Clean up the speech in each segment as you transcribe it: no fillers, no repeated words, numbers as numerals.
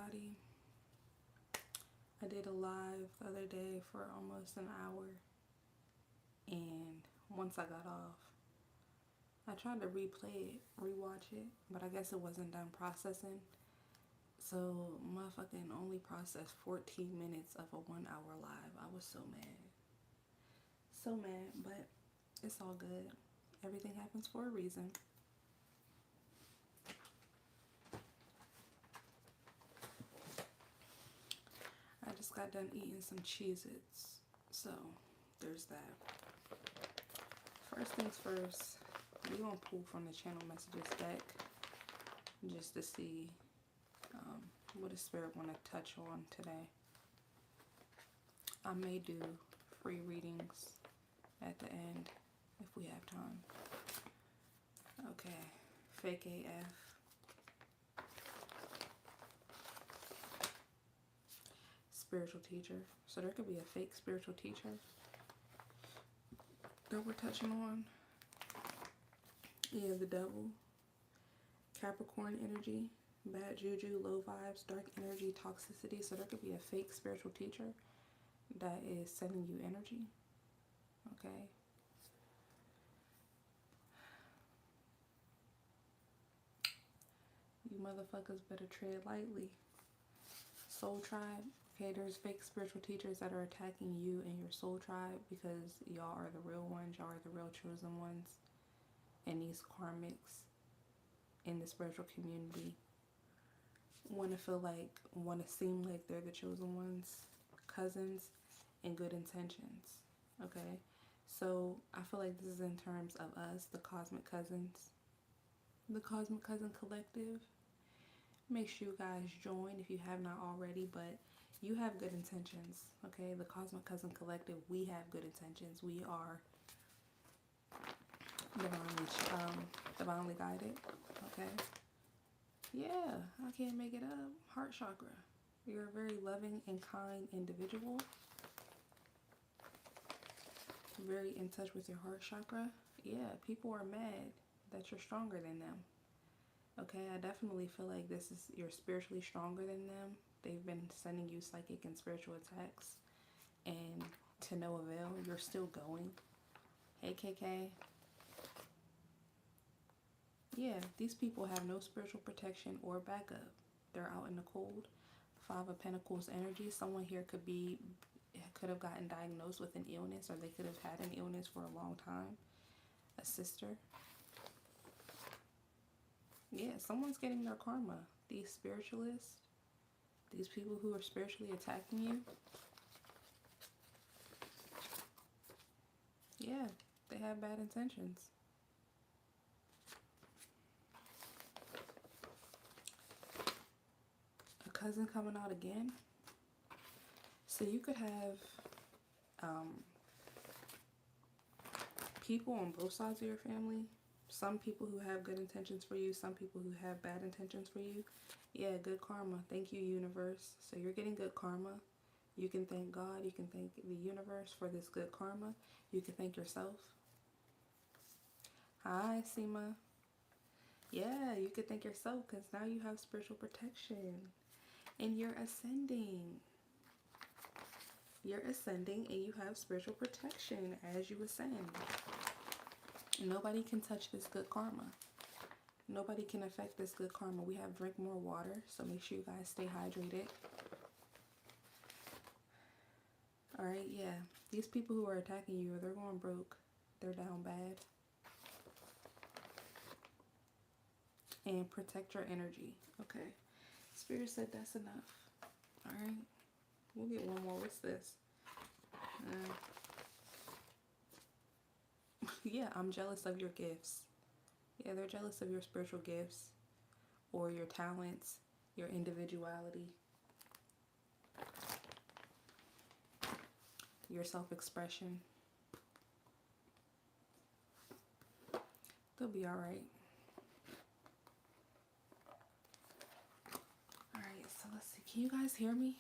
everybody. I did a live the other day for almost an hour, and once I got off, I tried to replay it, rewatch it, but I guess it wasn't done processing. So motherfucking only processed 14 minutes of a 1 hour live. I was so mad. So mad, but it's all good. Everything happens for a reason. I just got done eating some Cheez-Its, so there's that. First things first, we're gonna pull from the channel messages deck just to see what the spirit want to touch on today. I may do free readings at the end if we have time. Okay, fake AF. Spiritual teacher. So there could be a fake spiritual teacher that we're touching on. Yeah, the devil. Capricorn energy. Bad juju, low vibes, dark energy, toxicity. So there could be a fake spiritual teacher that is sending you energy. Okay. You motherfuckers better tread lightly. Soul tribe. Okay, there's fake spiritual teachers that are attacking you and your soul tribe because y'all are the real ones. Y'all are the real chosen ones. And these karmics in the spiritual community want to seem like they're the chosen ones, cousins, and good intentions. Okay, so I feel like this is in terms of us, the cosmic cousins, the cosmic cousin collective. Make sure you guys join if you have not already, but you have good intentions. Okay, the cosmic cousin collective, we have good intentions. We are divinely guided. Okay. Yeah, I can't make it up. Heart chakra. You're a very loving and kind individual. Very in touch with your heart chakra. Yeah, people are mad that you're stronger than them. Okay, I definitely feel like you're spiritually stronger than them. They've been sending you psychic and spiritual attacks, and to no avail. You're still going. Hey, KK. Yeah, these people have no spiritual protection or backup. They're out in the cold. Five of Pentacles energy. Someone here could have gotten diagnosed with an illness, or they could have had an illness for a long time. A sister. Yeah, someone's getting their karma. These spiritualists, these people who are spiritually attacking you. Yeah, they have bad intentions. Cousin coming out again. So you could have people on both sides of your family. Some people who have good intentions for you, some people who have bad intentions for you. Yeah, good karma. Thank you, universe. So you're getting good karma. You can thank God. You can thank the universe for this good karma. You can thank yourself. Hi, Seema. Yeah, you could thank yourself because now you have spiritual protection. And you're ascending. You're ascending and you have spiritual protection as you ascend. Nobody can touch this good karma. Nobody can affect this good karma. We have drink more water, so make sure you guys stay hydrated. Alright, yeah. These people who are attacking you, they're going broke. They're down bad. And protect your energy. Okay. Spirit said that's enough. Alright. We'll get one more. What's this? Yeah, I'm jealous of your gifts. Yeah, they're jealous of your spiritual gifts. Or your talents. Your individuality. Your self-expression. They'll be alright. So let's see. Can you guys hear me?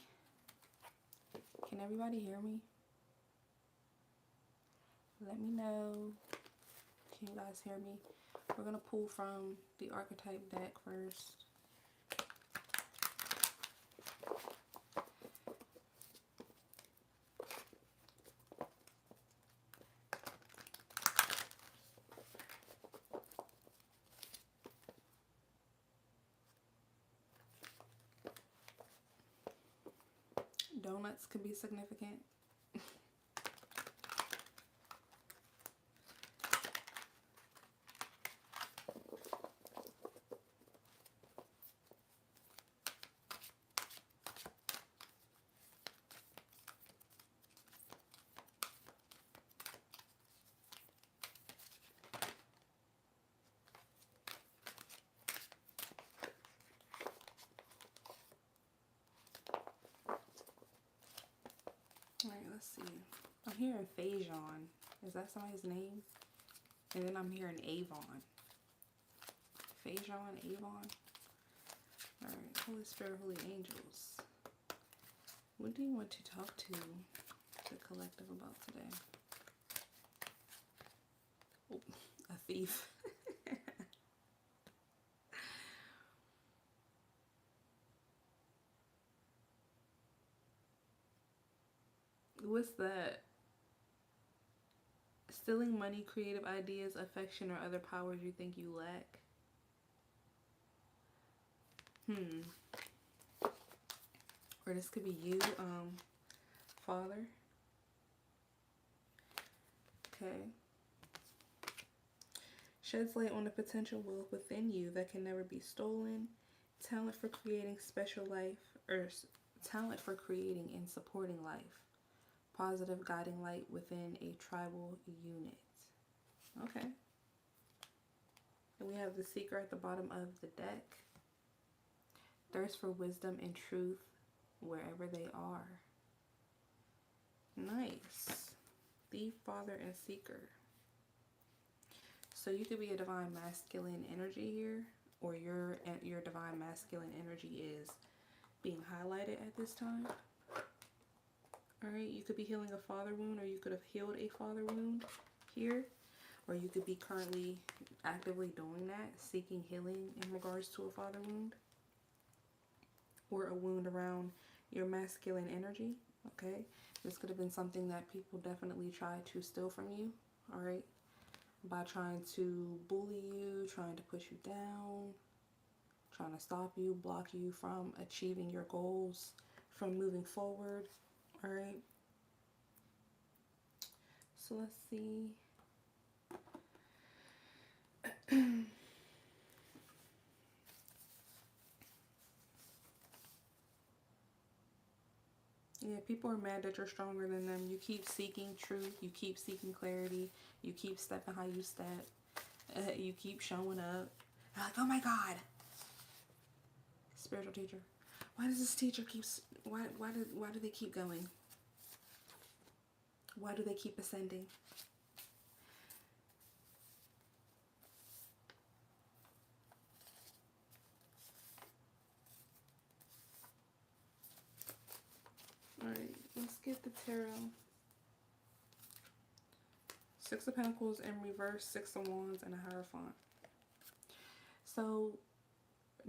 Can everybody hear me? Let me know. Can you guys hear me? We're going to pull from the archetype deck first. Donuts could be significant. All right, let's see. I'm hearing Fajon. Is that somebody's name? And then I'm hearing Avon. Fajon, Avon. All right, Holy Spirit, Holy Angels. What do you want to talk to the collective about today? Oh, a thief. What's that? Stealing money, creative ideas, affection, or other powers you think you lack. Or this could be you, Father. Okay. Sheds light on the potential will within you that can never be stolen. Talent for creating special life, or talent for creating and supporting life. Positive guiding light within a tribal unit. Okay. And we have the Seeker at the bottom of the deck. Thirst for wisdom and truth wherever they are. Nice. Thief, Father, and Seeker. So you could be a divine masculine energy here, or your divine masculine energy is being highlighted at this time. Alright, you could be healing a father wound, or you could have healed a father wound here. Or you could be currently actively doing that, seeking healing in regards to a father wound. Or a wound around your masculine energy, okay? This could have been something that people definitely tried to steal from you, alright? By trying to bully you, trying to push you down, trying to stop you, block you from achieving your goals, from moving forward. All right. So let's see. Yeah, people are mad that you're stronger than them. You keep seeking truth. You keep seeking clarity. You keep stepping how you step. You keep showing up. You're like, oh my God. Spiritual teacher. Why does this teacher keep... Why do they keep going? Why do they keep ascending? Alright, let's get the tarot. Six of Pentacles in reverse, Six of Wands, and a Hierophant. So,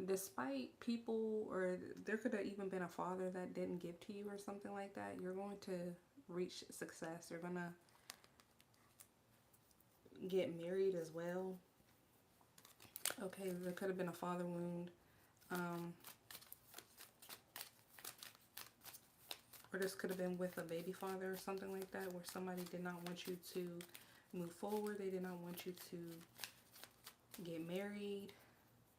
despite people, or there could have even been a father that didn't give to you or something like that, you're going to reach success. You're going to get married as well. Okay, there could have been a father wound. Or this could have been with a baby father or something like that, where somebody did not want you to move forward. They did not want you to get married,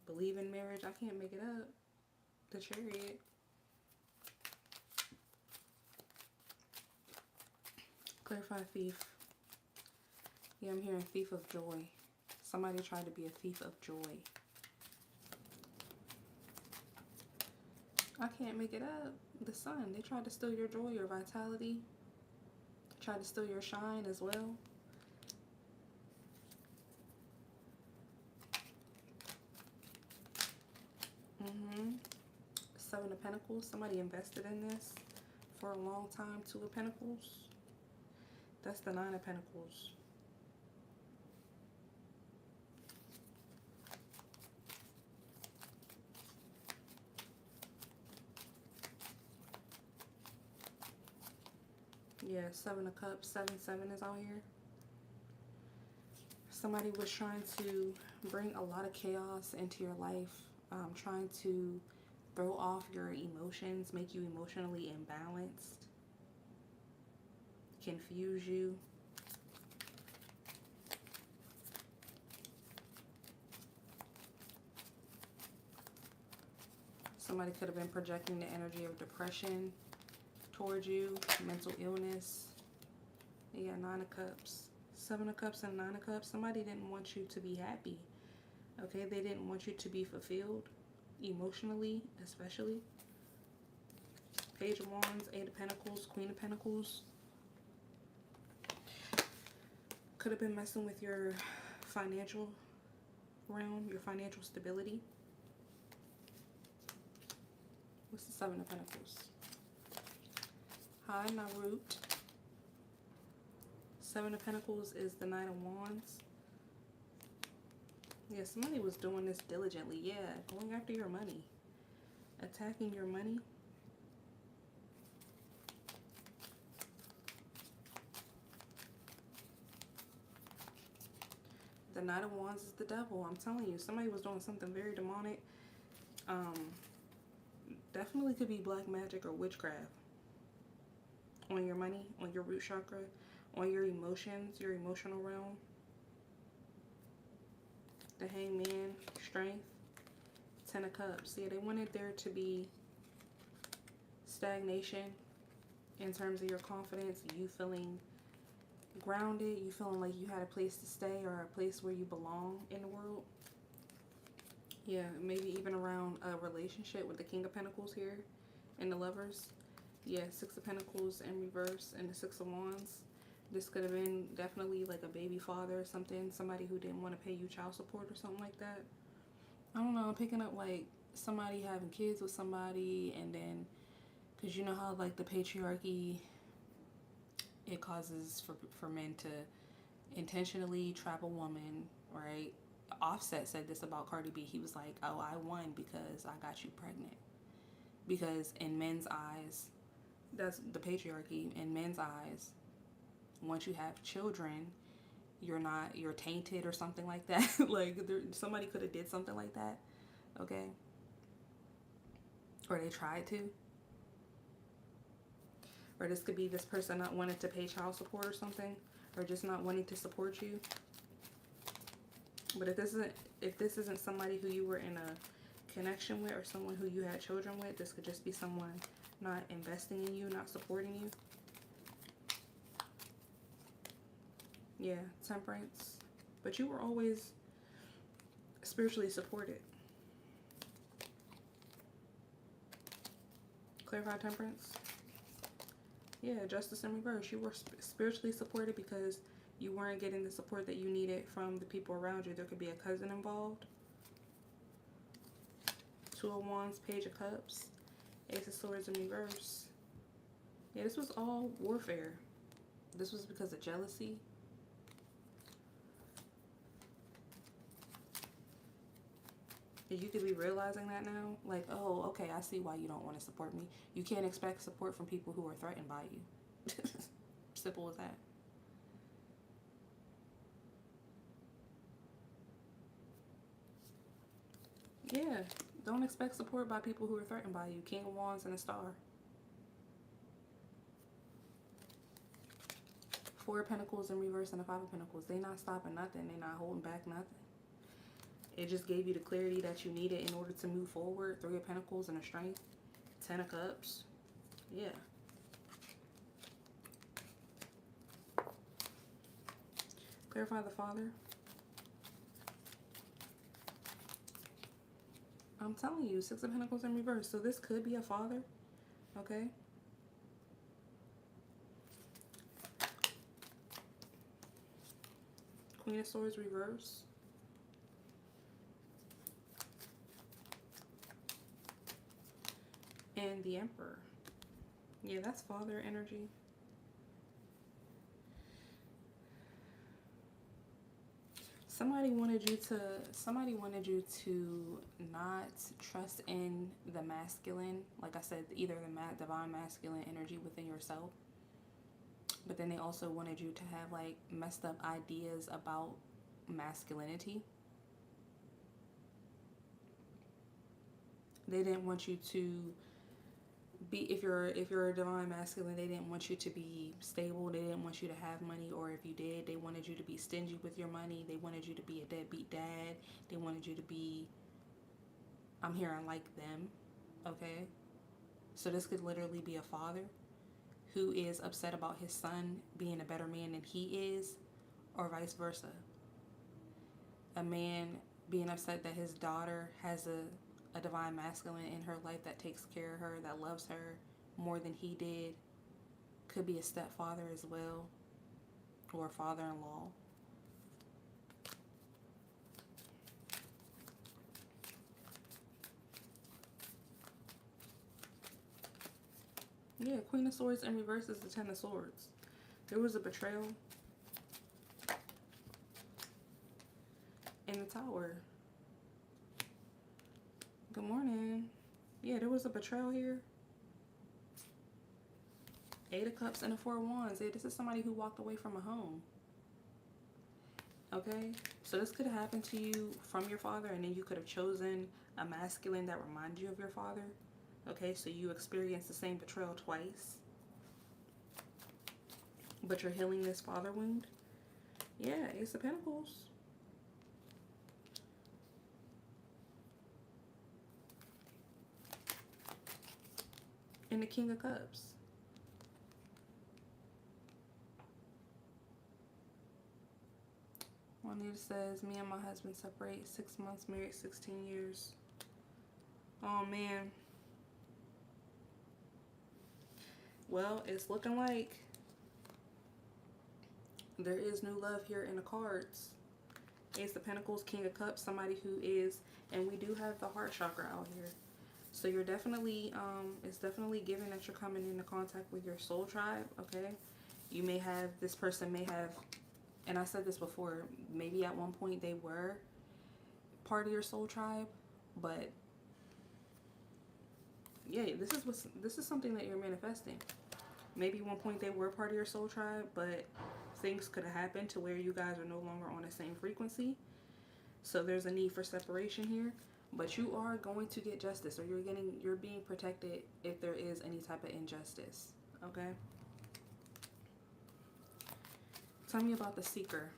believe in marriage. I can't make it up. The Chariot. Clarify thief. Yeah, I'm hearing thief of joy. Somebody tried to be a thief of joy. I can't make it up. The Sun. They tried to steal your joy, your vitality. Tried to steal your shine as well. Seven of Pentacles. Somebody invested in this for a long time. Two of Pentacles. That's the Nine of Pentacles. Yeah, Seven of Cups, 7-7 is out here. Somebody was trying to bring a lot of chaos into your life, trying to throw off your emotions, make you emotionally imbalanced, confuse you. Somebody could have been projecting the energy of depression towards you, mental illness. You got 9 of Cups, 7 of Cups, and 9 of Cups. Somebody didn't want you to be happy. Okay, they didn't want you to be fulfilled, emotionally especially. Page of Wands, 8 of Pentacles, Queen of Pentacles. Could have been messing with your financial realm, your financial stability. What's the 7 of Pentacles? Hi, Narut. 7 of Pentacles is the 9 of Wands. Yeah, somebody was doing this diligently. Yeah, going after your money. Attacking your money. The Knight of Wands is the devil. I'm telling you, somebody was doing something very demonic. Definitely could be black magic or witchcraft. On your money, on your root chakra, on your emotions, your emotional realm. The Hangman, Strength, 10 of Cups. Yeah, they wanted there to be stagnation in terms of your confidence, you feeling grounded, you feeling like you had a place to stay or a place where you belong in the world. Yeah, maybe even around a relationship with the King of Pentacles here and the Lovers. Yeah, 6 of Pentacles in reverse and the 6 of Wands. This could have been definitely like a baby father or something. Somebody who didn't want to pay you child support or something like that. I don't know. I'm picking up like somebody having kids with somebody, and then, because you know how like the patriarchy, it causes for men to intentionally trap a woman, right? Offset said this about Cardi B. He was like, oh, I won because I got you pregnant. Because in men's eyes, that's the patriarchy. In men's eyes, once you have children, you're tainted or something like that. Like somebody could have did something like that, okay? Or they tried to. Or this could be this person not wanting to pay child support or something, or just not wanting to support you. But if this isn't somebody who you were in a connection with or someone who you had children with, this could just be someone not investing in you, not supporting you. Yeah, Temperance. But you were always spiritually supported. Clarify, Temperance. Yeah, Justice in reverse. You were spiritually supported because you weren't getting the support that you needed from the people around you. There could be a cousin involved. 2 of Wands, Page of Cups, Ace of Swords in reverse. Yeah, this was all warfare. This was because of jealousy. You could be realizing that now. Like, oh, okay, I see why you don't want to support me. You can't expect support from people who are threatened by you. Simple as that. Yeah, don't expect support by people who are threatened by you. King of Wands and a Star. 4 of Pentacles in reverse and a 5 of Pentacles. They not stopping nothing. They not holding back nothing. It just gave you the clarity that you needed in order to move forward. 3 of Pentacles and a Strength. 10 of Cups. Yeah. Clarify the Father. I'm telling you, 6 of Pentacles in reverse. So this could be a father. Okay. Queen of Swords reverse. And the Emperor. Yeah, that's father energy. Somebody wanted you to not trust in the masculine. Like I said, either the divine masculine energy within yourself. then they also wanted you to have like messed up ideas about masculinity. They didn't want you to be, if you're a divine masculine, they didn't want you to be stable. They didn't want you to have money, or if you did, they wanted you to be stingy with your money. They wanted you to be a deadbeat dad. They wanted you to be, I'm hearing, like them. Okay, so this could literally be a father who is upset about his son being a better man than he is, or vice versa. A man being upset that his daughter has a divine masculine in her life that takes care of her, that loves her more than he did. Could be a stepfather as well, or a father-in-law. Yeah, Queen of Swords in reverse is the Ten of Swords. There was a betrayal in the Tower. Good morning. Yeah, there was a betrayal here. Eight of Cups and the Four of Wands. Yeah, this is somebody who walked away from a home. Okay, so this could have happened to you from your father, and then you could have chosen a masculine that reminded you of your father. Okay, so you experienced the same betrayal twice, but you're healing this father wound. Yeah, Ace of Pentacles. And the King of Cups. One here says, me and my husband separate 6 months, married 16 years. Oh, man. Well, it's looking like there is new love here in the cards. Ace of Pentacles, King of Cups, somebody who is, and we do have the heart chakra out here. So you're definitely, it's definitely given that you're coming into contact with your soul tribe, okay? You may have, this person may have, and I said this before, maybe at one point they were part of your soul tribe, but yeah, this is something that you're manifesting. Maybe at one point they were part of your soul tribe, but things could have happened to where you guys are no longer on the same frequency. So there's a need for separation here. But you are going to get justice, or you're being protected if there is any type of injustice. Okay? Tell me about the Seeker.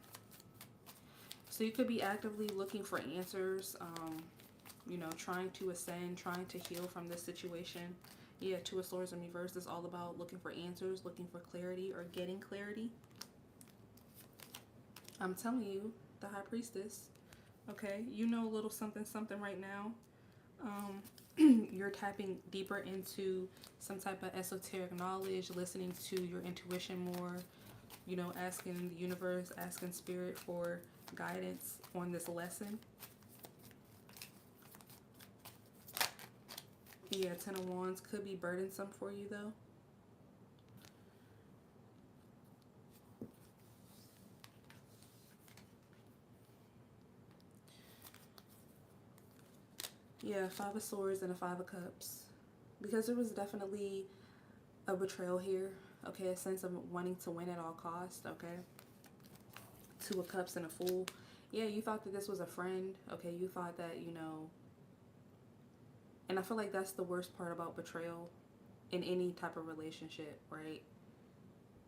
So you could be actively looking for answers, you know, trying to ascend, trying to heal from this situation. Yeah, Two of Swords in reverse is all about looking for answers, looking for clarity, or getting clarity. I'm telling you, the High Priestess. Okay, you know a little something something right now. You're tapping deeper into some type of esoteric knowledge, listening to your intuition more, you know, asking the universe, asking spirit for guidance on this lesson. Yeah, Ten of Wands could be burdensome for you though. Yeah, Five of Swords and a Five of Cups. Because there was definitely a betrayal here. Okay, a sense of wanting to win at all costs. Okay. Two of Cups and a Fool. Yeah, you thought that this was a friend. Okay, you thought that, you know. And I feel like that's the worst part about betrayal in any type of relationship, right?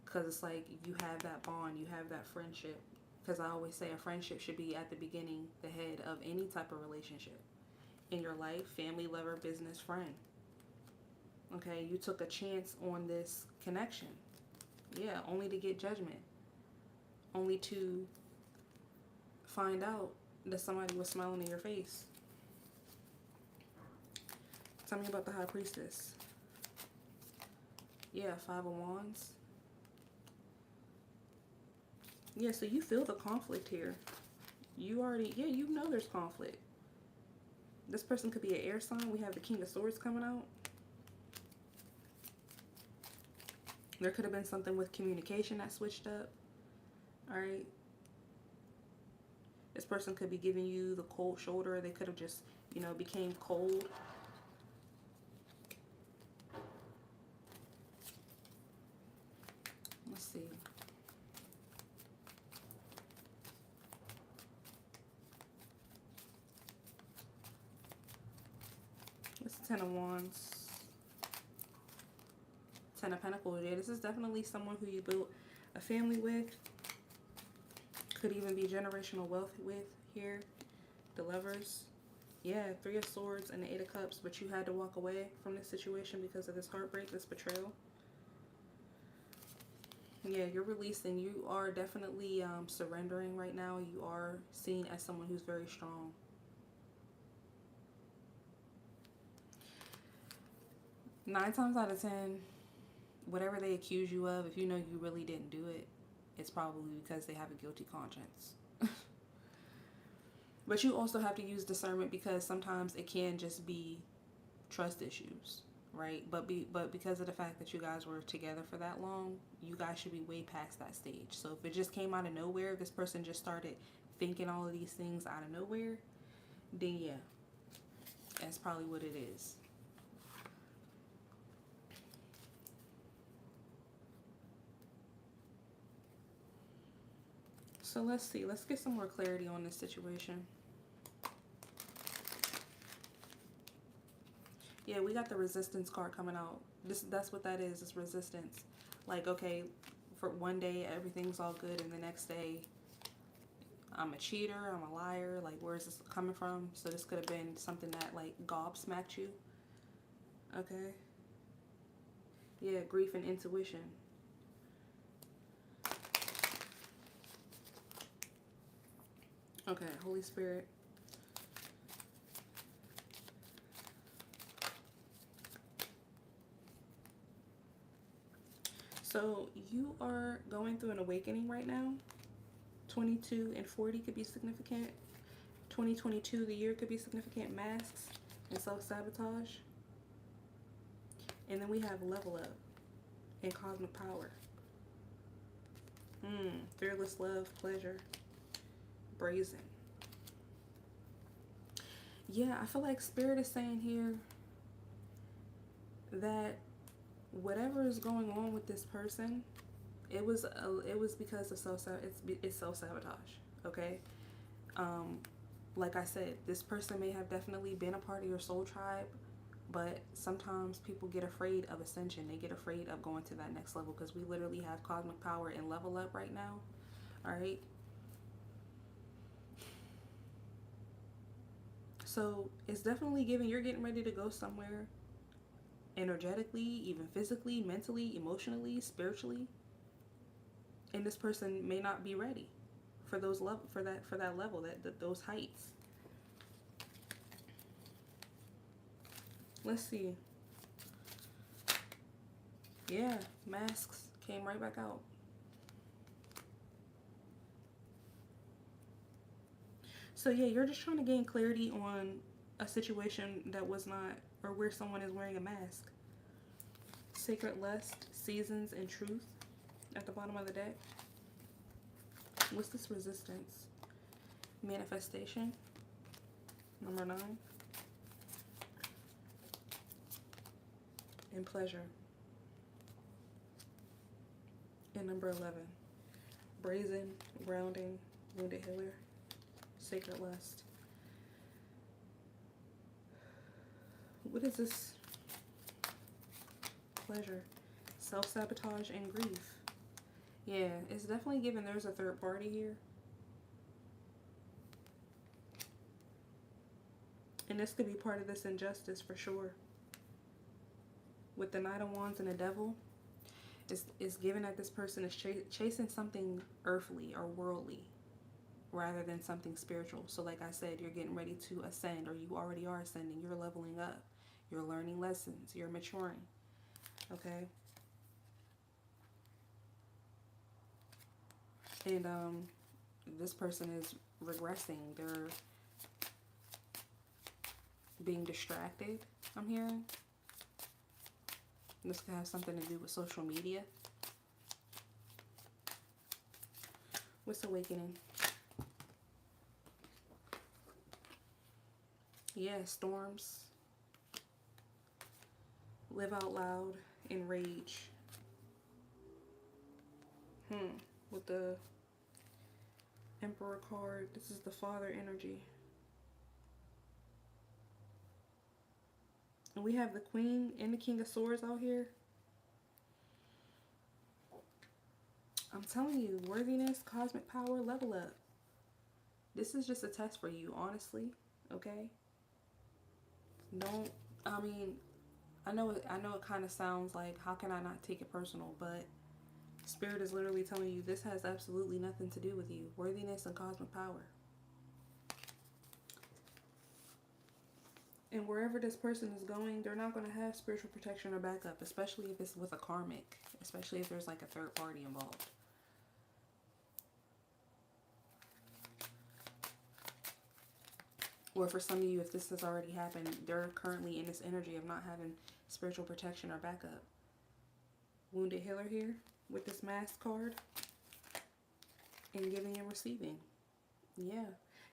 Because it's like you have that bond, you have that friendship. Because I always say a friendship should be at the beginning, the head of any type of relationship. In your life, family, lover, business, friend. Okay, you took a chance on this connection. Yeah, only to get judgment. Only to find out that somebody was smiling in your face. Tell me about the High Priestess. Yeah, Five of Wands. Yeah, so you feel the conflict here. You already, yeah, you know there's conflict. This person could be an air sign. We have the King of Swords coming out. There could have been something with communication that switched up. Alright. This person could be giving you the cold shoulder. They could have just, you know, became cold. Let's see. It's Ten of Wands. Ten of Pentacles. Yeah, this is definitely someone who you built a family with. Could even be generational wealth with here. The Lovers. Yeah, Three of Swords and the Eight of Cups. But you had to walk away from this situation because of this heartbreak, this betrayal. Yeah, you're releasing. You are definitely surrendering right now. You are seen as someone who's very strong. Nine times out of 10, whatever they accuse you of, if you know you really didn't do it, it's probably because they have a guilty conscience. But you also have to use discernment because sometimes it can just be trust issues, right? But because of the fact that you guys were together for that long, you guys should be way past that stage. So if it just came out of nowhere, this person just started thinking all of these things out of nowhere, then yeah, that's probably what it is. So let's see. Let's get some more clarity on this situation. Yeah, we got the Resistance card coming out. That's what that is. It's resistance. Like, okay, for one day everything's all good, and the next day I'm a cheater, I'm a liar. Like, where is this coming from? So this could have been something that like gobsmacked you. Okay. Yeah, grief and intuition. Okay, Holy Spirit. So you are going through an awakening right now. 22 and 40 could be significant. 2022, the year, could be significant. Masks and self-sabotage. And then we have level up and cosmic power. Fearless love, pleasure, brazen. Yeah, I feel like Spirit is saying here that whatever is going on with this person, it was because of self-sabotage. Okay, like I said, this person may have definitely been a part of your soul tribe, but sometimes people get afraid of ascension. They get afraid of going to that next level because we literally have cosmic power and level up right now. All right. So it's definitely giving you're getting ready to go somewhere energetically, even physically, mentally, emotionally, spiritually. And this person may not be ready for those level for that level, those heights. Let's see. Yeah, masks came right back out. So yeah, you're just trying to gain clarity on a situation that was not, or where someone is wearing a mask. Sacred Lust, Seasons, and Truth at the bottom of the deck. What's this resistance? Manifestation, number 9. And pleasure. And number 11. Brazen, grounding, wounded healer, sacred lust. What is this? Pleasure, self-sabotage, and grief. Yeah, it's definitely given there's a third party here. And this could be part of this injustice for sure. With the Knight of Wands and the Devil, it's given that this person is chasing something earthly or worldly rather than something spiritual. So like I said, you're getting ready to ascend, or you already are ascending. You're leveling up. You're learning lessons. You're maturing. Okay? And this person is regressing. They're being distracted, I'm hearing. This could have something to do with social media. What's awakening? Yeah, storms. Live out loud, enrage. With the Emperor card, this is the father energy. And we have the Queen and the King of Swords out here. I'm telling you, worthiness, cosmic power, level up. This is just a test for you, honestly. Okay? Don't, I mean, I know it kind of sounds like, how can I not take it personal? But Spirit is literally telling you this has absolutely nothing to do with you. Worthiness and cosmic power. And wherever this person is going, they're not going to have spiritual protection or backup, especially if it's with a karmic, especially if there's like a third party involved. Or for some of you, if this has already happened, they're currently in this energy of not having spiritual protection or backup. Wounded healer here with this mask card. And giving and receiving. Yeah.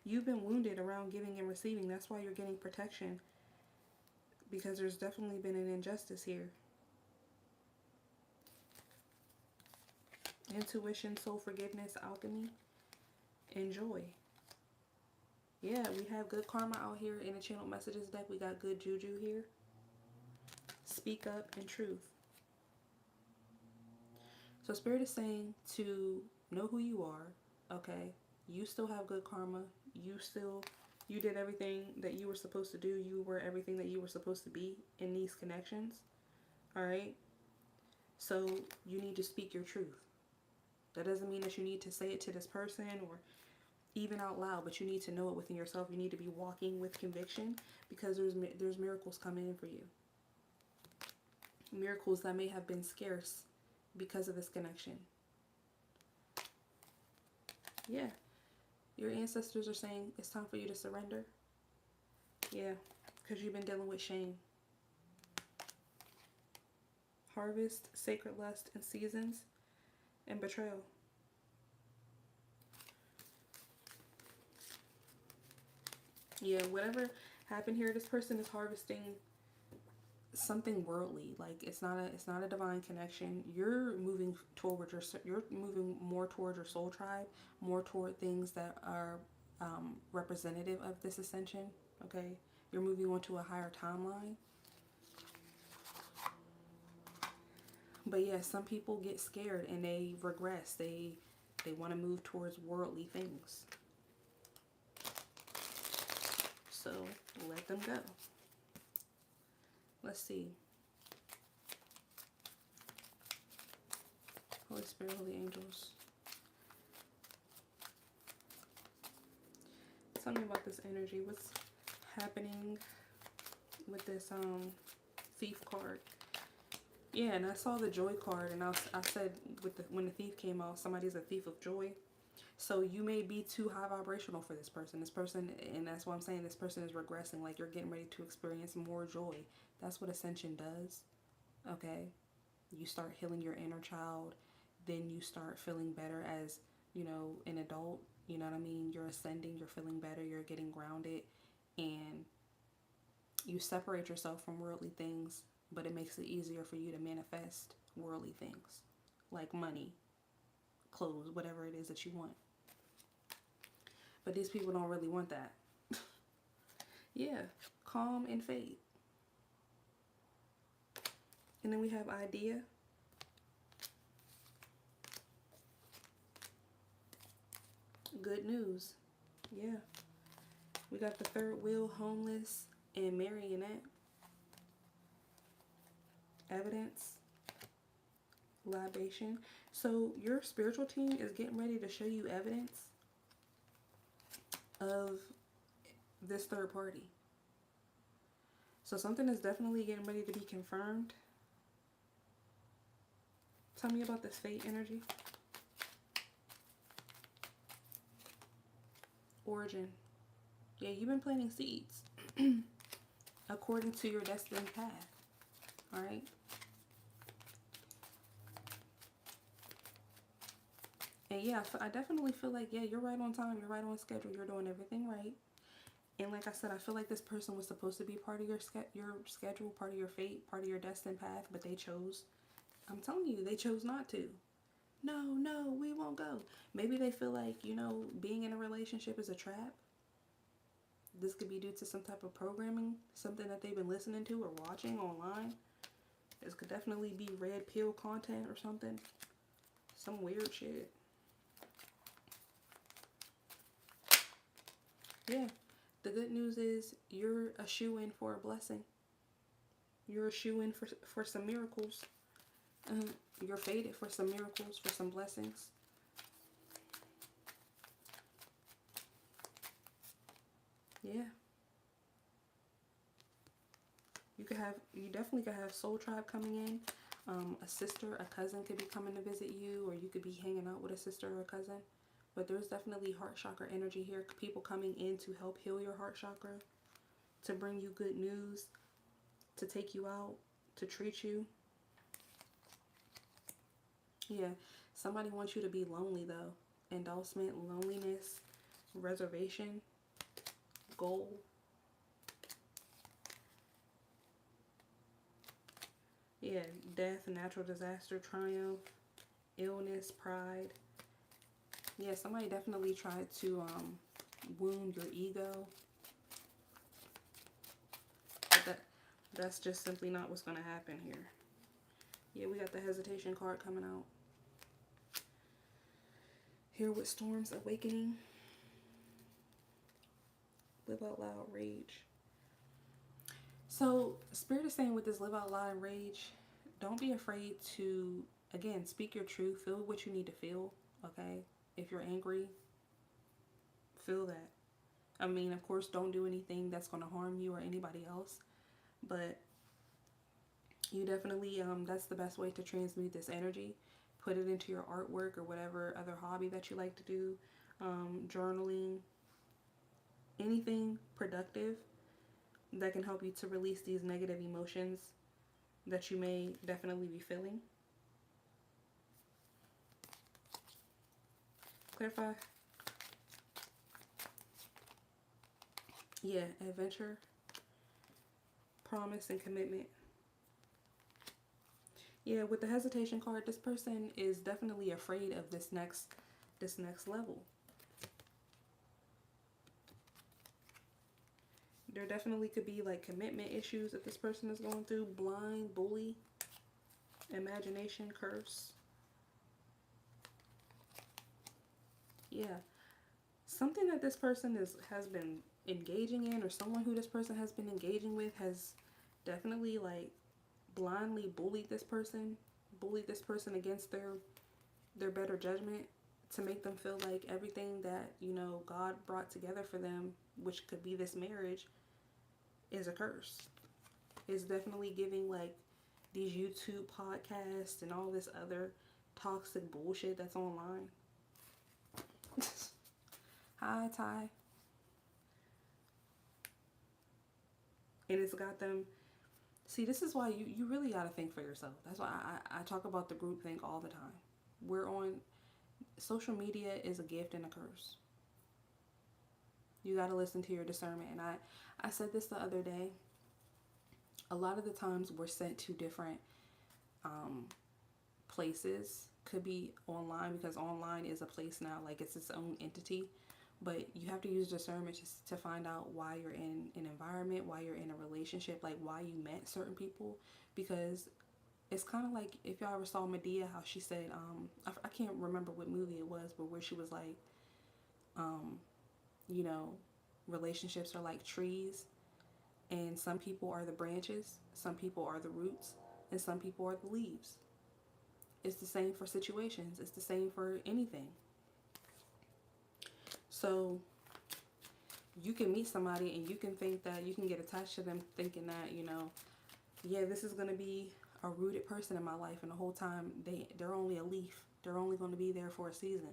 You've been wounded around giving and receiving. That's why you're getting protection. Because there's definitely been an injustice here. Intuition, soul forgiveness, alchemy, and joy. Yeah, we have good karma out here in the channel messages deck. We got good juju here. Speak up and truth. So Spirit is saying to know who you are, okay? You still have good karma. You did everything that you were supposed to do. You were everything that you were supposed to be in these connections, all right? So you need to speak your truth. That doesn't mean that you need to say it to this person or even out loud, but you need to know it within yourself. You need to be walking with conviction because there's miracles coming in for you. Miracles that may have been scarce because of this connection. Yeah. Your ancestors are saying it's time for you to surrender. Yeah, because you've been dealing with shame. Harvest, sacred lust, and seasons, and betrayal. Yeah, whatever happened here, this person is harvesting something worldly. Like it's not a divine connection. You're moving towards you're moving more towards your soul tribe, more toward things that are representative of this ascension. Okay, you're moving on to a higher timeline. But yeah, some people get scared and they regress. They want to move towards worldly things. So let them go. Let's see. Holy Spirit, Holy Angels. Tell me about this energy. What's happening with this thief card? Yeah, and I saw the joy card, and I said when the thief came out, somebody's a thief of joy. So you may be too high vibrational for this person. This person, and that's what I'm saying, this person is regressing. Like you're getting ready to experience more joy. That's what Ascension does. Okay? You start healing your inner child. Then you start feeling better as, you know, an adult. You know what I mean? You're ascending. You're feeling better. You're getting grounded. And you separate yourself from worldly things. But it makes it easier for you to manifest worldly things. Like money, clothes, whatever it is that you want. But these people don't really want that. Yeah, calm and faith. And then we have idea. Good news. Yeah. We got the third wheel, homeless, and marionette. Evidence. Libation. So your spiritual team is getting ready to show you evidence of this third party. So something is definitely getting ready to be confirmed. Tell me about this fate energy. Origin. Yeah, you've been planting seeds according to your destined path. All right. And yeah, I definitely feel like, yeah, you're right on time. You're right on schedule. You're doing everything right. And like I said, I feel like this person was supposed to be part of your schedule, part of your fate, part of your destined path, but they chose, I'm telling you, they chose not to. No, no, we won't go. Maybe they feel like, being in a relationship is a trap. This could be due to some type of programming, something that they've been listening to or watching online. This could definitely be red pill content or something. Some weird shit. Yeah. The good news is you're a shoe-in for a blessing. You're a shoe-in for some miracles. You're fated for some miracles, for some blessings. Yeah. You definitely could have soul tribe coming in. A sister, a cousin could be coming to visit you, or you could be hanging out with a sister or a cousin. But there's definitely heart chakra energy here. People coming in to help heal your heart chakra, to bring you good news, to take you out, to treat you. Yeah, somebody wants you to be lonely though. Endorsement, loneliness, reservation, goal. Yeah, death, natural disaster, triumph, illness, pride. Yeah, somebody definitely tried to wound your ego. But that's just simply not what's going to happen here. Yeah, we got the hesitation card coming out. Here with storms awakening. Live out loud, rage. So, Spirit is saying with this live out loud and rage, don't be afraid to, again, speak your truth. Feel what you need to feel, okay? If you're angry, feel that. I mean, of course, don't do anything that's going to harm you or anybody else. But you definitely, that's the best way to transmute this energy. Put it into your artwork or whatever other hobby that you like to do. Journaling. Anything productive that can help you to release these negative emotions that you may definitely be feeling. Clarify. Yeah, adventure, promise, and commitment. Yeah, with the hesitation card, this person is definitely afraid of this next level. There definitely could be like commitment issues that this person is going through. Blind, bully, imagination, curse. Yeah. Something that this person has been engaging in, or someone who this person has been engaging with, has definitely like blindly bullied this person against their better judgment, to make them feel like everything that, God brought together for them, which could be this marriage, is a curse. It's definitely giving like these YouTube podcasts and all this other toxic bullshit that's online. Hi, Ty. And it's got them. See, this is why you really got to think for yourself. That's why I talk about the group think all the time. We're on social media is a gift and a curse. You got to listen to your discernment. And I said this the other day. A lot of the times we're sent to different places. Could be online, because online is a place now, like it's its own entity. But you have to use discernment to find out why you're in an environment, why you're in a relationship, like why you met certain people. Because it's kind of like, if y'all ever saw Medea, how she said, I can't remember what movie it was, but where she was like, relationships are like trees, and some people are the branches, some people are the roots, and some people are the leaves. It's the same for situations. It's the same for anything. So you can meet somebody and you can think that you can get attached to them, thinking that, yeah, this is going to be a rooted person in my life, and the whole time they're only a leaf. They're only going to be there for a season.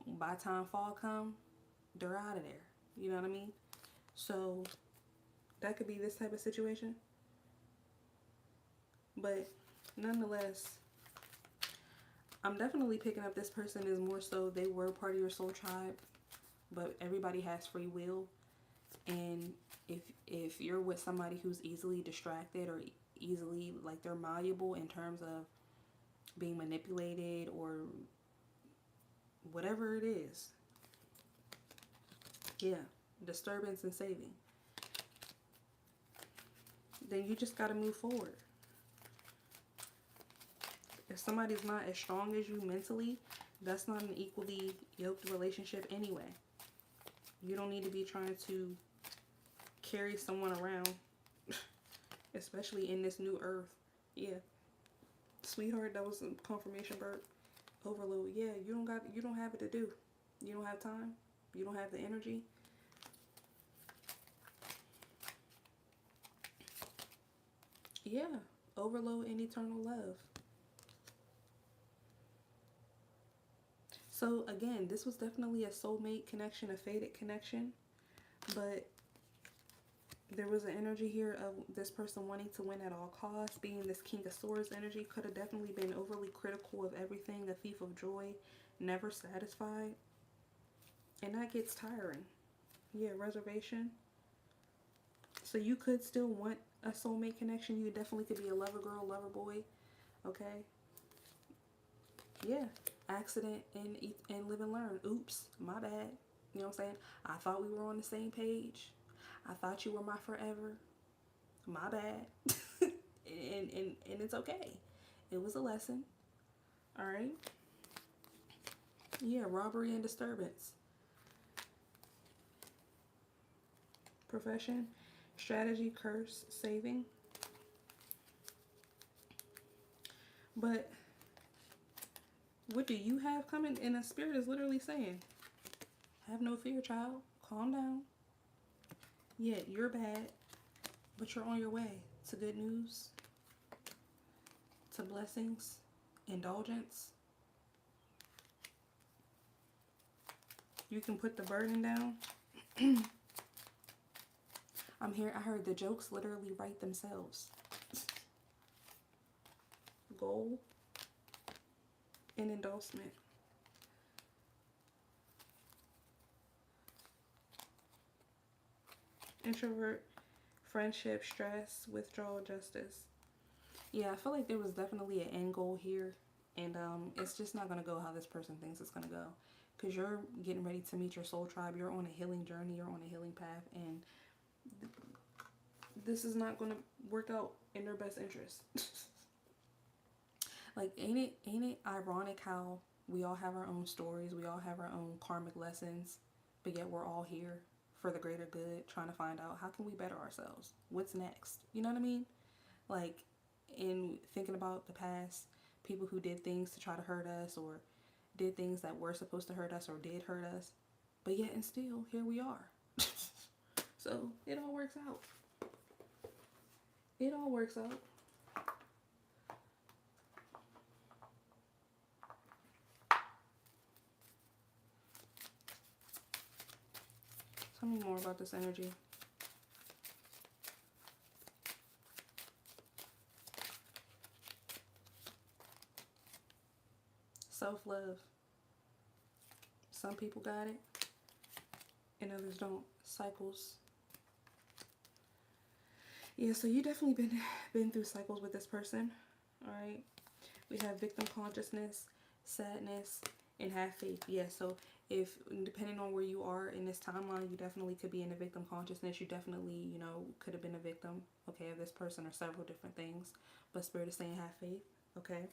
By the time fall come, they're out of there. You know what I mean? So that could be this type of situation. But nonetheless, I'm definitely picking up this person is more so they were part of your soul tribe, but everybody has free will. And if you're with somebody who's easily distracted, or easily, like, they're malleable in terms of being manipulated or whatever it is. Yeah, disturbance and saving. Then you just got to move forward. If somebody's not as strong as you mentally, that's not an equally yoked relationship anyway. You don't need to be trying to carry someone around, especially in this new earth. Yeah. Sweetheart, that was a confirmation burp. Overload. Yeah, you don't have it to do. You don't have time. You don't have the energy. Yeah. Overload and eternal love. So again, this was definitely a soulmate connection, a fated connection, but there was an energy here of this person wanting to win at all costs. Being this King of Swords energy, could have definitely been overly critical of everything, a thief of joy, never satisfied, and that gets tiring. Yeah, reservation. So you could still want a soulmate connection. You definitely could be a lover girl, lover boy, okay? Yeah, accident and live and learn. Oops, my bad. You know what I'm saying? I thought we were on the same page. I thought you were my forever. My bad. and it's okay. It was a lesson. All right. Yeah, robbery and disturbance. Profession, strategy, curse, saving. But what do you have coming? And the spirit is literally saying, have no fear, child. Calm down. Yeah, you're bad, but you're on your way to good news, to blessings, indulgence. You can put the burden down. I heard the jokes literally write themselves. Goal and endorsement. Introvert, friendship, stress, withdrawal, justice. Yeah, I feel like there was definitely an end goal here. And it's just not going to go how this person thinks it's going to go. Because you're getting ready to meet your soul tribe. You're on a healing journey. You're on a healing path. And this is not going to work out in their best interest. Like, ain't it ironic how we all have our own stories. We all have our own karmic lessons. But yet we're all here for the greater good, trying to find out how can we better ourselves? What's next? You know what I mean? Like, in thinking about the past, people who did things to try to hurt us or did things that were supposed to hurt us or did hurt us, but yet and still here we are. So it all works out. It all works out. Tell me more about this energy. Self-love. Some people got it and others don't. Cycles. Yeah, so you definitely been through cycles with this person. All right. We have victim consciousness, sadness, and have faith. Yeah, so if depending on where you are in this timeline, you definitely could be in a victim consciousness. You definitely, could have been a victim, okay, of this person or several different things. But Spirit is saying have faith, okay?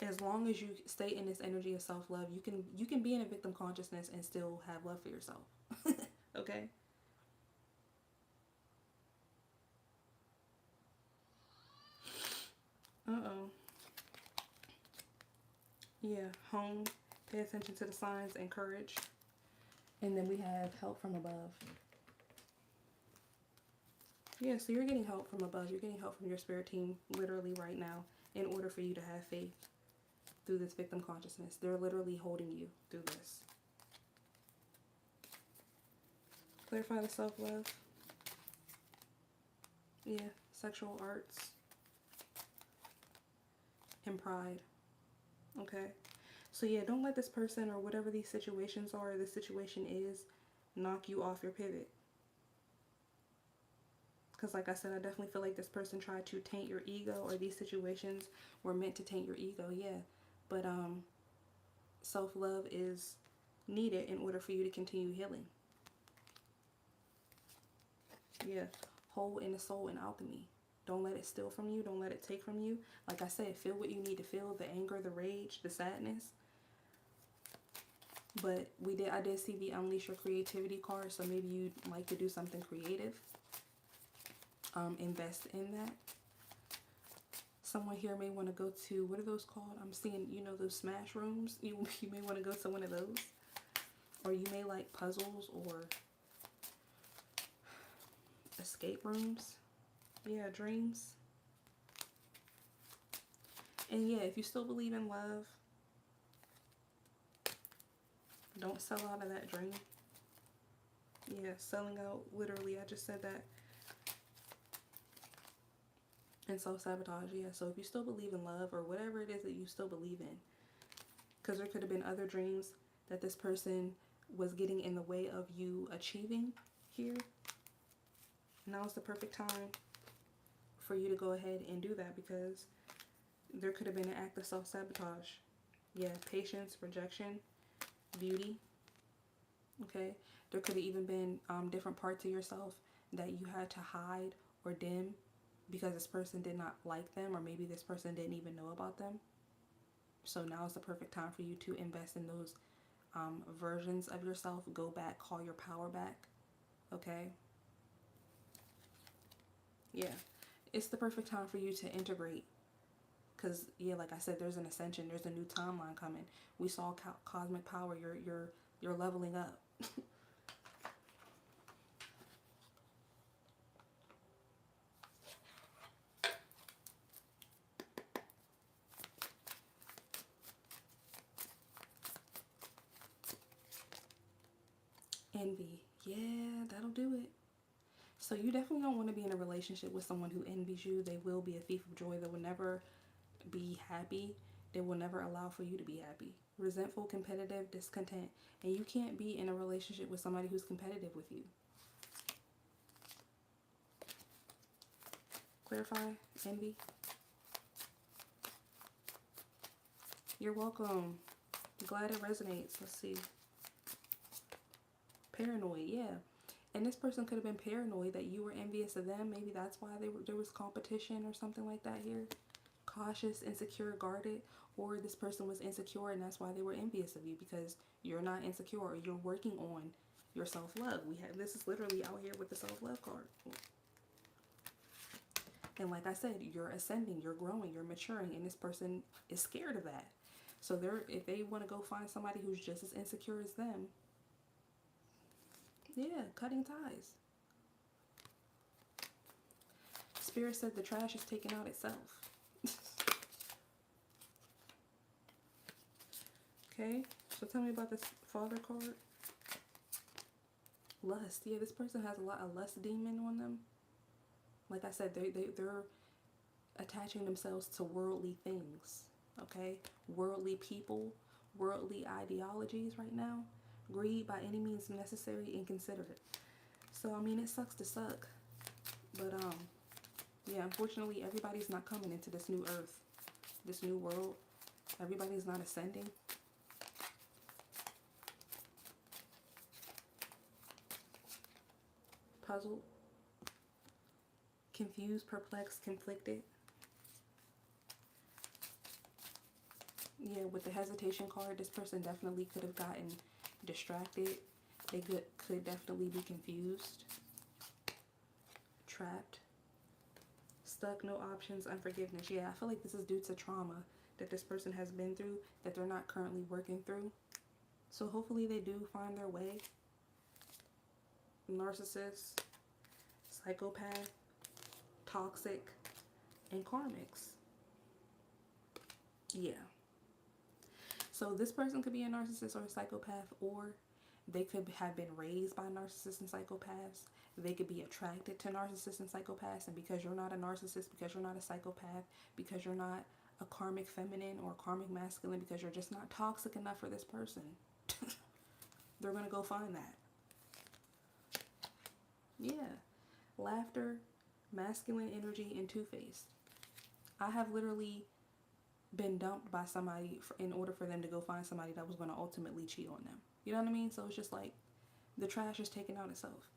As long as you stay in this energy of self-love, you can be in a victim consciousness and still have love for yourself. Okay? Uh-oh. Yeah, home, pay attention to the signs, and courage. And then we have help from above. Yeah, so you're getting help from above. You're getting help from your spirit team literally right now in order for you to have faith through this victim consciousness. They're literally holding you through this. Clarify the self-love. Yeah, sexual arts. And pride. Okay? So yeah, don't let this person or whatever these situations are, or this situation is, knock you off your pivot. Because like I said, I definitely feel like this person tried to taint your ego, or these situations were meant to taint your ego, yeah. But self-love is needed in order for you to continue healing. Yeah, whole in the soul and alchemy. Don't let it steal from you. Don't let it take from you. Like I said, feel what you need to feel. The anger, the rage, the sadness. But I did see the unleash your creativity card. So maybe you'd like to do something creative. Invest in that. Someone here may want to go to, what are those called? I'm seeing, you know, those smash rooms. You may want to go to one of those. Or you may like puzzles or escape rooms. Yeah, dreams. And yeah, if you still believe in love, don't sell out of that dream. Yeah, selling out, literally, I just said that. And self-sabotage, yeah. So if you still believe in love, or whatever it is that you still believe in, because there could have been other dreams that this person was getting in the way of you achieving here. Now is the perfect time for you to go ahead and do that, because there could have been an act of self-sabotage. Yeah, patience, rejection, beauty. Okay, there could have even been different parts of yourself that you had to hide or dim because this person did not like them, or maybe this person didn't even know about them. So now is the perfect time for you to invest in those versions of yourself. Go back, call your power back. Okay. Yeah, it's the perfect time for you to integrate. Because, yeah, like I said, there's an ascension. There's a new timeline coming. We saw cosmic power. You're leveling up. Envy. Yeah, that'll do it. So you definitely don't want to be in a relationship with someone who envies you. They will be a thief of joy. They will never be happy. They will never allow for you to be happy. Resentful, competitive, discontent. And you can't be in a relationship with somebody who's competitive with you. Clarify, envy. You're welcome. Glad it resonates. Let's see. Paranoid, yeah. And this person could have been paranoid that you were envious of them. Maybe that's why there was competition or something like that here. Cautious, insecure, guarded. Or this person was insecure and that's why they were envious of you, because you're not insecure, or you're working on your self-love. This is literally out here with the self-love card. And like I said, you're ascending, you're growing, you're maturing, and this person is scared of that. So if they want to go find somebody who's just as insecure as them, yeah, cutting ties. Spirit said the trash is taking out itself. Okay, so tell me about this father card. Lust. Yeah, this person has a lot of lust demon on them. Like I said, they're attaching themselves to worldly things. Okay, worldly people, worldly ideologies right now. Greed by any means necessary and considerate. So I mean, it sucks to suck, but yeah, unfortunately everybody's not coming into this new earth, this new world. Everybody's not ascending. Puzzled, confused, perplexed, conflicted. Yeah, with the hesitation card, this person definitely could have gotten distracted. They could definitely be confused, trapped, stuck, no options, unforgiveness. Yeah, I feel like this is due to trauma that this person has been through that they're not currently working through. So hopefully they do find their way. Narcissist, psychopath, toxic, and karmics. Yeah. So this person could be a narcissist or a psychopath, or they could have been raised by narcissists and psychopaths. They could be attracted to narcissists and psychopaths, and because you're not a narcissist, because you're not a psychopath, because you're not a karmic feminine or karmic masculine, because you're just not toxic enough for this person, they're going to go find that. Yeah. Laughter, masculine energy, and two-faced. I have literally been dumped by somebody in order for them to go find somebody that was going to ultimately cheat on them. You know what I mean? So it's just like the trash is taking out itself.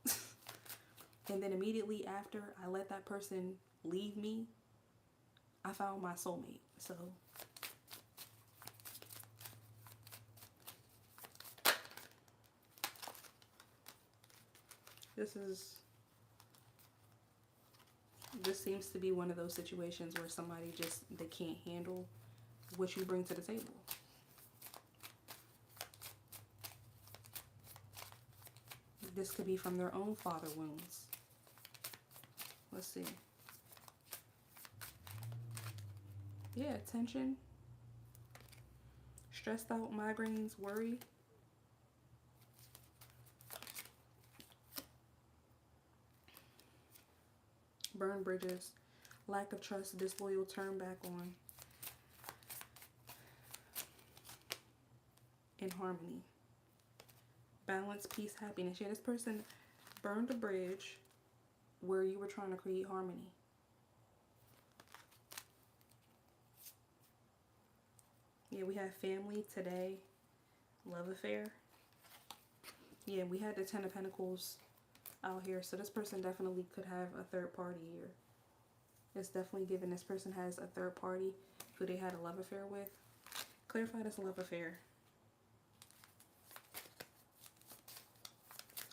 And then immediately after I let that person leave me, I found my soulmate. So this seems to be one of those situations where somebody just, they can't handle what you bring to the table. This could be from their own father wounds. Let's see. Yeah, tension, stressed out, migraines, worry. Burn bridges, lack of trust, disloyal, turn back on. In harmony. Balance, peace, happiness. Yeah, this person burned a bridge where you were trying to create harmony. Yeah, we have family today, love affair. Yeah, we had the Ten of Pentacles out here. So this person definitely could have a third party here. It's definitely given this person has a third party who they had a love affair with. Clarify this love affair.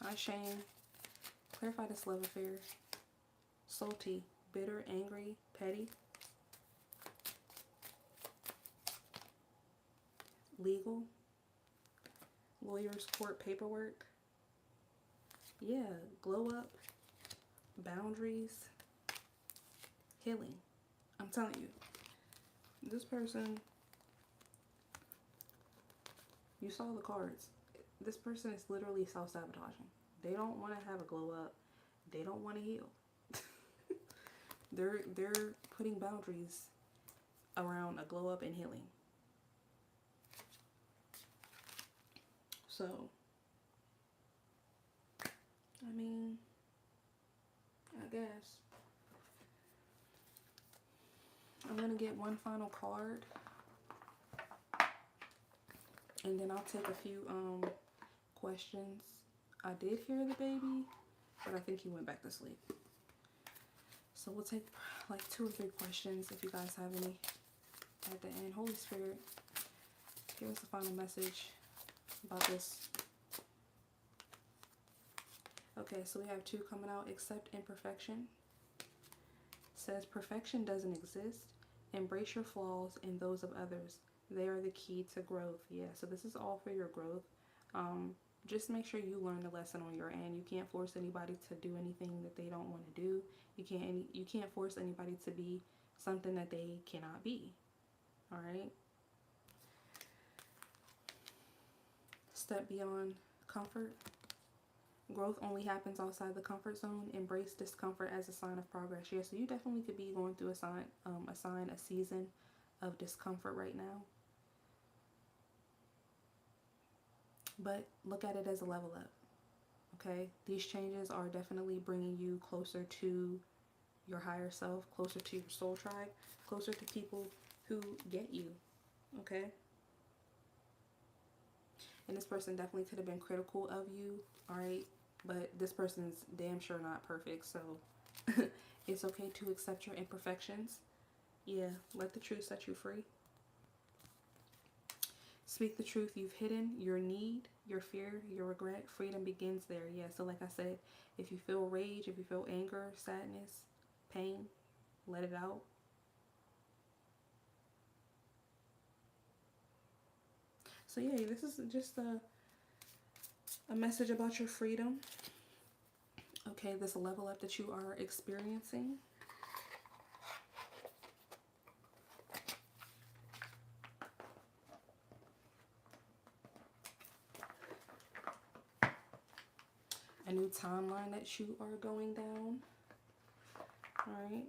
Hi, Shane. Clarify this love affair. Salty, bitter, angry, petty. Legal. Lawyers, court, paperwork. Yeah, glow up. Boundaries. Healing. I'm telling you. This person, you saw the cards. This person is literally self-sabotaging. They don't want to have a glow up. They don't want to heal. They're putting boundaries around a glow up and healing. So, I mean, I guess I'm gonna get one final card, and then I'll take a few questions. I did hear the baby, but I think he went back to sleep. So we'll take like 2 or 3 questions if you guys have any at the end. Holy Spirit, give us a final message about this. Okay, so we have 2 coming out. Accept imperfection. Says perfection doesn't exist. Embrace your flaws and those of others. They are the key to growth. Yeah, so this is all for your growth. Just make sure you learn the lesson on your end. You can't force anybody to do anything that they don't want to do. You can't force anybody to be something that they cannot be. All right. Step beyond comfort. Growth only happens outside the comfort zone. Embrace discomfort as a sign of progress. Yeah, so you definitely could be going through a season of discomfort right now. But look at it as a level up. Okay, these changes are definitely bringing you closer to your higher self, closer to your soul tribe, closer to people who get you. Okay. And this person definitely could have been critical of you, all right? But this person's damn sure not perfect, so it's okay to accept your imperfections. Yeah, let the truth set you free. Speak the truth you've hidden, your need, your fear, your regret. Freedom begins there. Yeah, so like I said, if you feel rage, if you feel anger, sadness, pain, let it out. So yeah, this is just a message about your freedom. Okay, this level up that you are experiencing. A new timeline that you are going down. All right.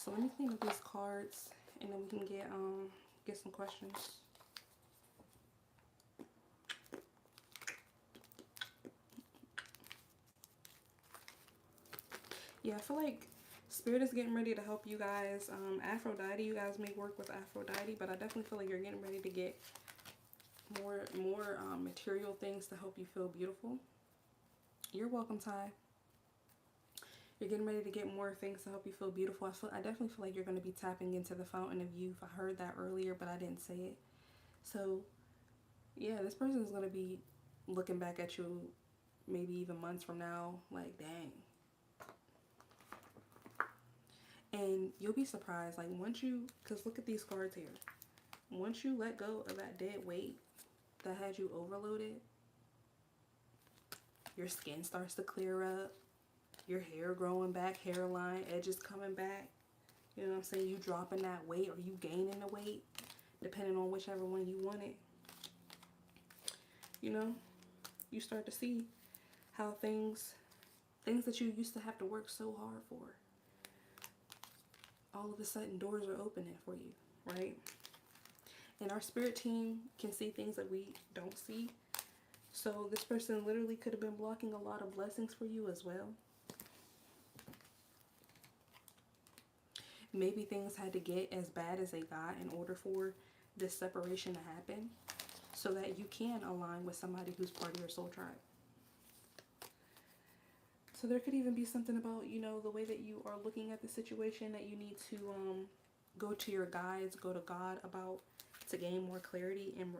So let me clean up these cards, and then we can get some questions. Yeah, I feel like Spirit is getting ready to help you guys. Aphrodite, you guys may work with Aphrodite, but I definitely feel like you're getting ready to get more material things to help you feel beautiful. You're welcome, Ty. You're getting ready to get more things to help you feel beautiful. I definitely feel like you're going to be tapping into the fountain of youth. I heard that earlier, but I didn't say it. So, yeah, this person is going to be looking back at you maybe even months from now, like, dang. And you'll be surprised, like, once you, because look at these cards here. Once you let go of that dead weight that had you overloaded, your skin starts to clear up. Your hair growing back, hairline, edges coming back. You know what I'm saying? You dropping that weight, or you gaining the weight, depending on whichever one you wanted. You know, you start to see how things that you used to have to work so hard for, all of a sudden doors are opening for you, right? And our spirit team can see things that we don't see. So this person literally could have been blocking a lot of blessings for you as well. Maybe things had to get as bad as they got in order for this separation to happen, so that you can align with somebody who's part of your soul tribe. So there could even be something about, you know, the way that you are looking at the situation, that you need to go to your guides, go to God about, to gain more clarity in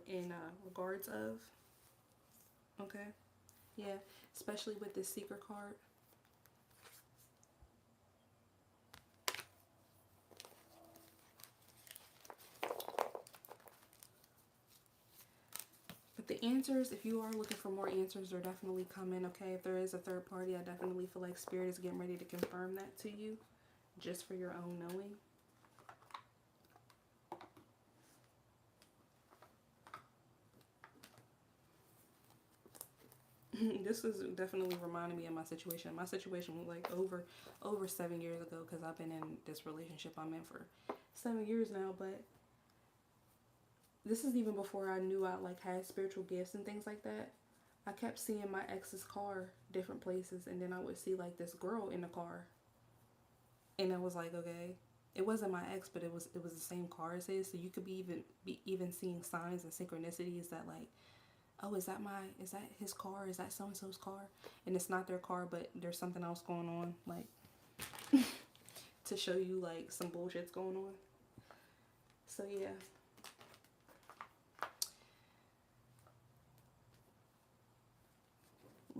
regards of. Okay? Yeah, especially with this Seeker card. The answers, if you are looking for more answers, are definitely coming, okay? If there is a third party, I definitely feel like Spirit is getting ready to confirm that to you, just for your own knowing. This is definitely reminding me of my situation. My situation was like over 7 years ago, because I've been in this relationship I'm in for 7 years now, but this is even before I knew I like had spiritual gifts and things like that. I kept seeing my ex's car different places, and then I would see like this girl in the car, and I was like, okay, it wasn't my ex, but it was the same car as his. So you could be even seeing signs and synchronicities that, like, oh, is that his car? Is that so and so's car? And it's not their car, but there's something else going on, like to show you like some bullshit's going on. So yeah.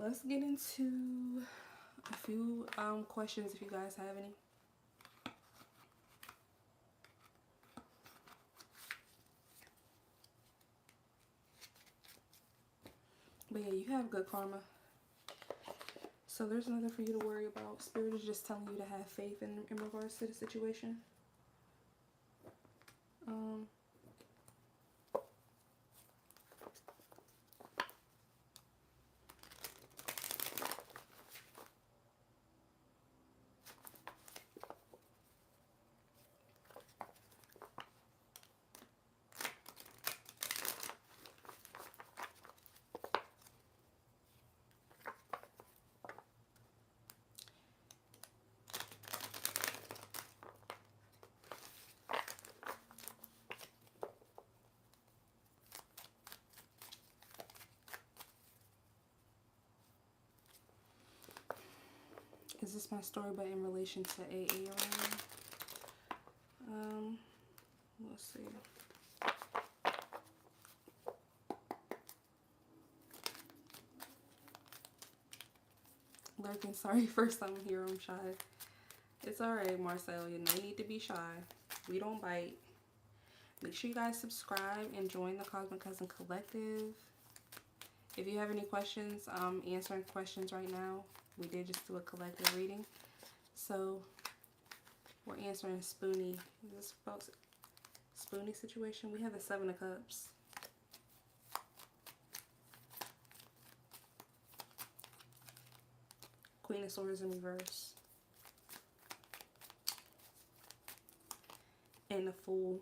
Let's get into a few questions if you guys have any. But yeah, you have good karma. So there's nothing for you to worry about. Spirit is just telling you to have faith in regards to the situation. Is this my story, but in relation to AA around? Let's see. Lurking, sorry, first time here, I'm shy. It's alright, Marcel, you no need to be shy. We don't bite. Make sure you guys subscribe and join the Cosmic Cousin Collective. If you have any questions, I'm answering questions right now. We did just do a collective reading. So, we're answering Spoonie. Is this about Spoonie situation? We have the 7 of Cups. Queen of Swords in reverse. and the Fool.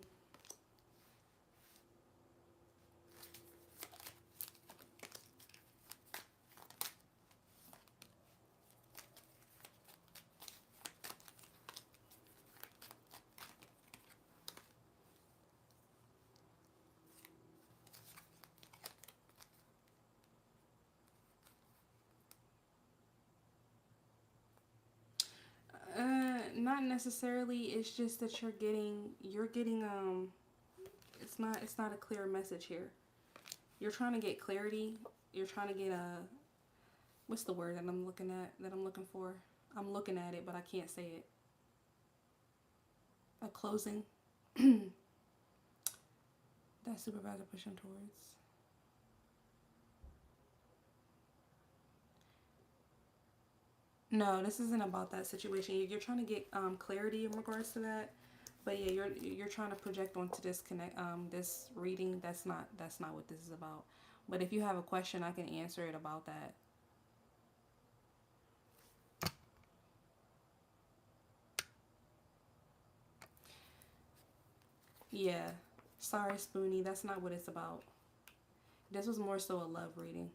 Not necessarily. It's just that you're getting it's not a clear message here. You're trying to get clarity. You're trying to get what's the word that I'm looking for? I'm looking at it, but I can't say it. A closing. That supervisor pushing towards. No, this isn't about that situation. You're trying to get clarity in regards to that. But yeah, you're trying to project onto this this reading. That's not what this is about. But if you have a question, I can answer it about that. Yeah. Sorry, Spoonie. That's not what it's about. This was more so a love reading.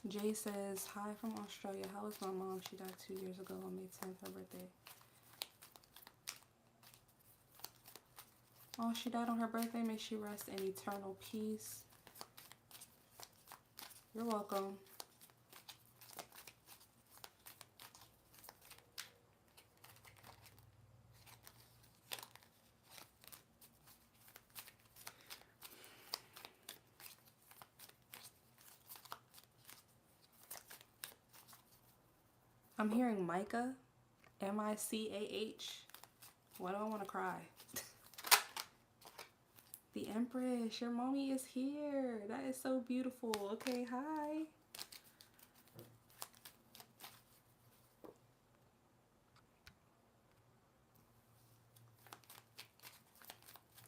Jay says, hi from Australia. How is my mom? She died 2 years ago on May 10th, her birthday. Oh, she died on her birthday. May she rest in eternal peace. You're welcome. I'm hearing Micah. M-I-C-A-H. Why do I want to cry? The Empress, your mommy is here. That is so beautiful. Okay, hi.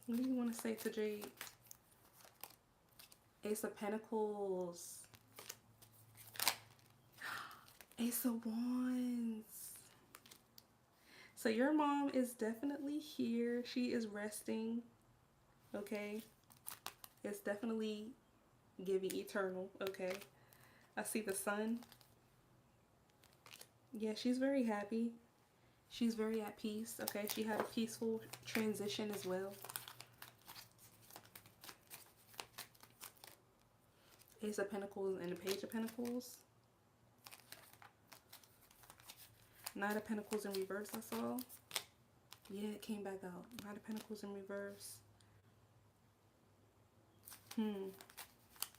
What do you want to say to Jade? Ace of Pentacles. Ace of Wands. So your mom is definitely here. She is resting. Okay. It's definitely giving eternal. Okay. I see the sun. Yeah, she's very happy. She's very at peace. Okay. She had a peaceful transition as well. Ace of Pentacles and the Page of Pentacles. Knight of Pentacles in reverse, I saw. Yeah, it came back out. Knight of Pentacles in reverse.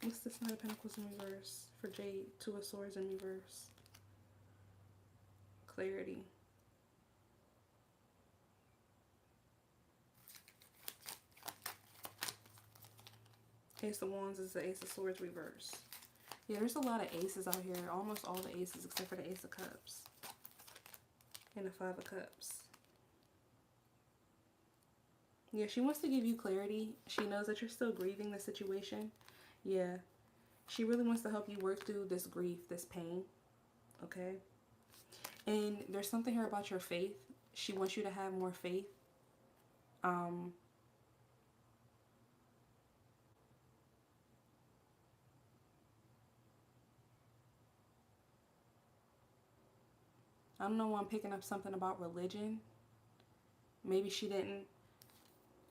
What's this Knight of Pentacles in reverse for Jade? Two of Swords in reverse. Clarity. Ace of Wands is the Ace of Swords reverse. Yeah, there's a lot of aces out here. Almost all the aces except for the Ace of Cups. And the Five of Cups. Yeah, she wants to give you clarity. She knows that you're still grieving the situation. Yeah. She really wants to help you work through this grief, this pain. Okay? And there's something here about your faith. She wants you to have more faith. I don't know why I'm picking up something about religion. Maybe she didn't.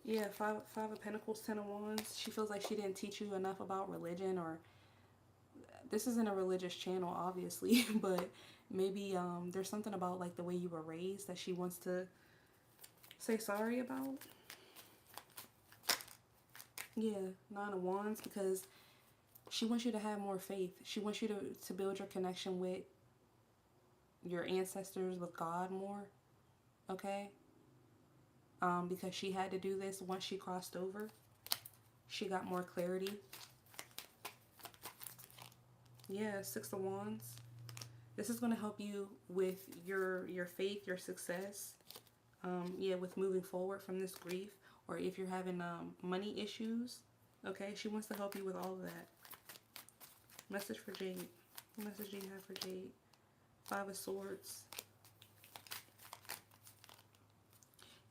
Yeah, five of Pentacles, 10 of Wands. She feels like she didn't teach you enough about religion, or this isn't a religious channel, obviously, but maybe there's something about like the way you were raised that she wants to say sorry about. Yeah, 9 of Wands, because she wants you to have more faith. She wants you to build your connection with your ancestors, with God more. Okay? Because she had to do this once she crossed over. She got more clarity. Yeah, 6 of Wands. This is going to help you with your faith, your success. Yeah, with moving forward from this grief. Or if you're having money issues. Okay, she wants to help you with all of that. Message for Jade. What message do you have for Jade? Five of Swords.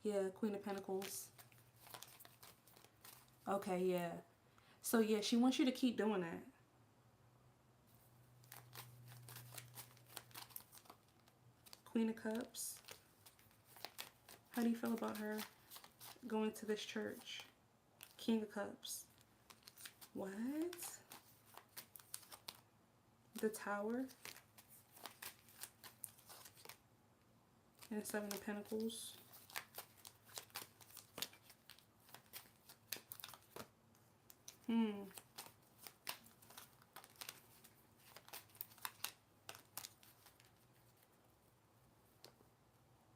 Yeah, Queen of Pentacles. Okay, yeah. So yeah, she wants you to keep doing that. Queen of Cups. How do you feel about her going to this church? King of Cups. What? The Tower. And the Seven of Pentacles.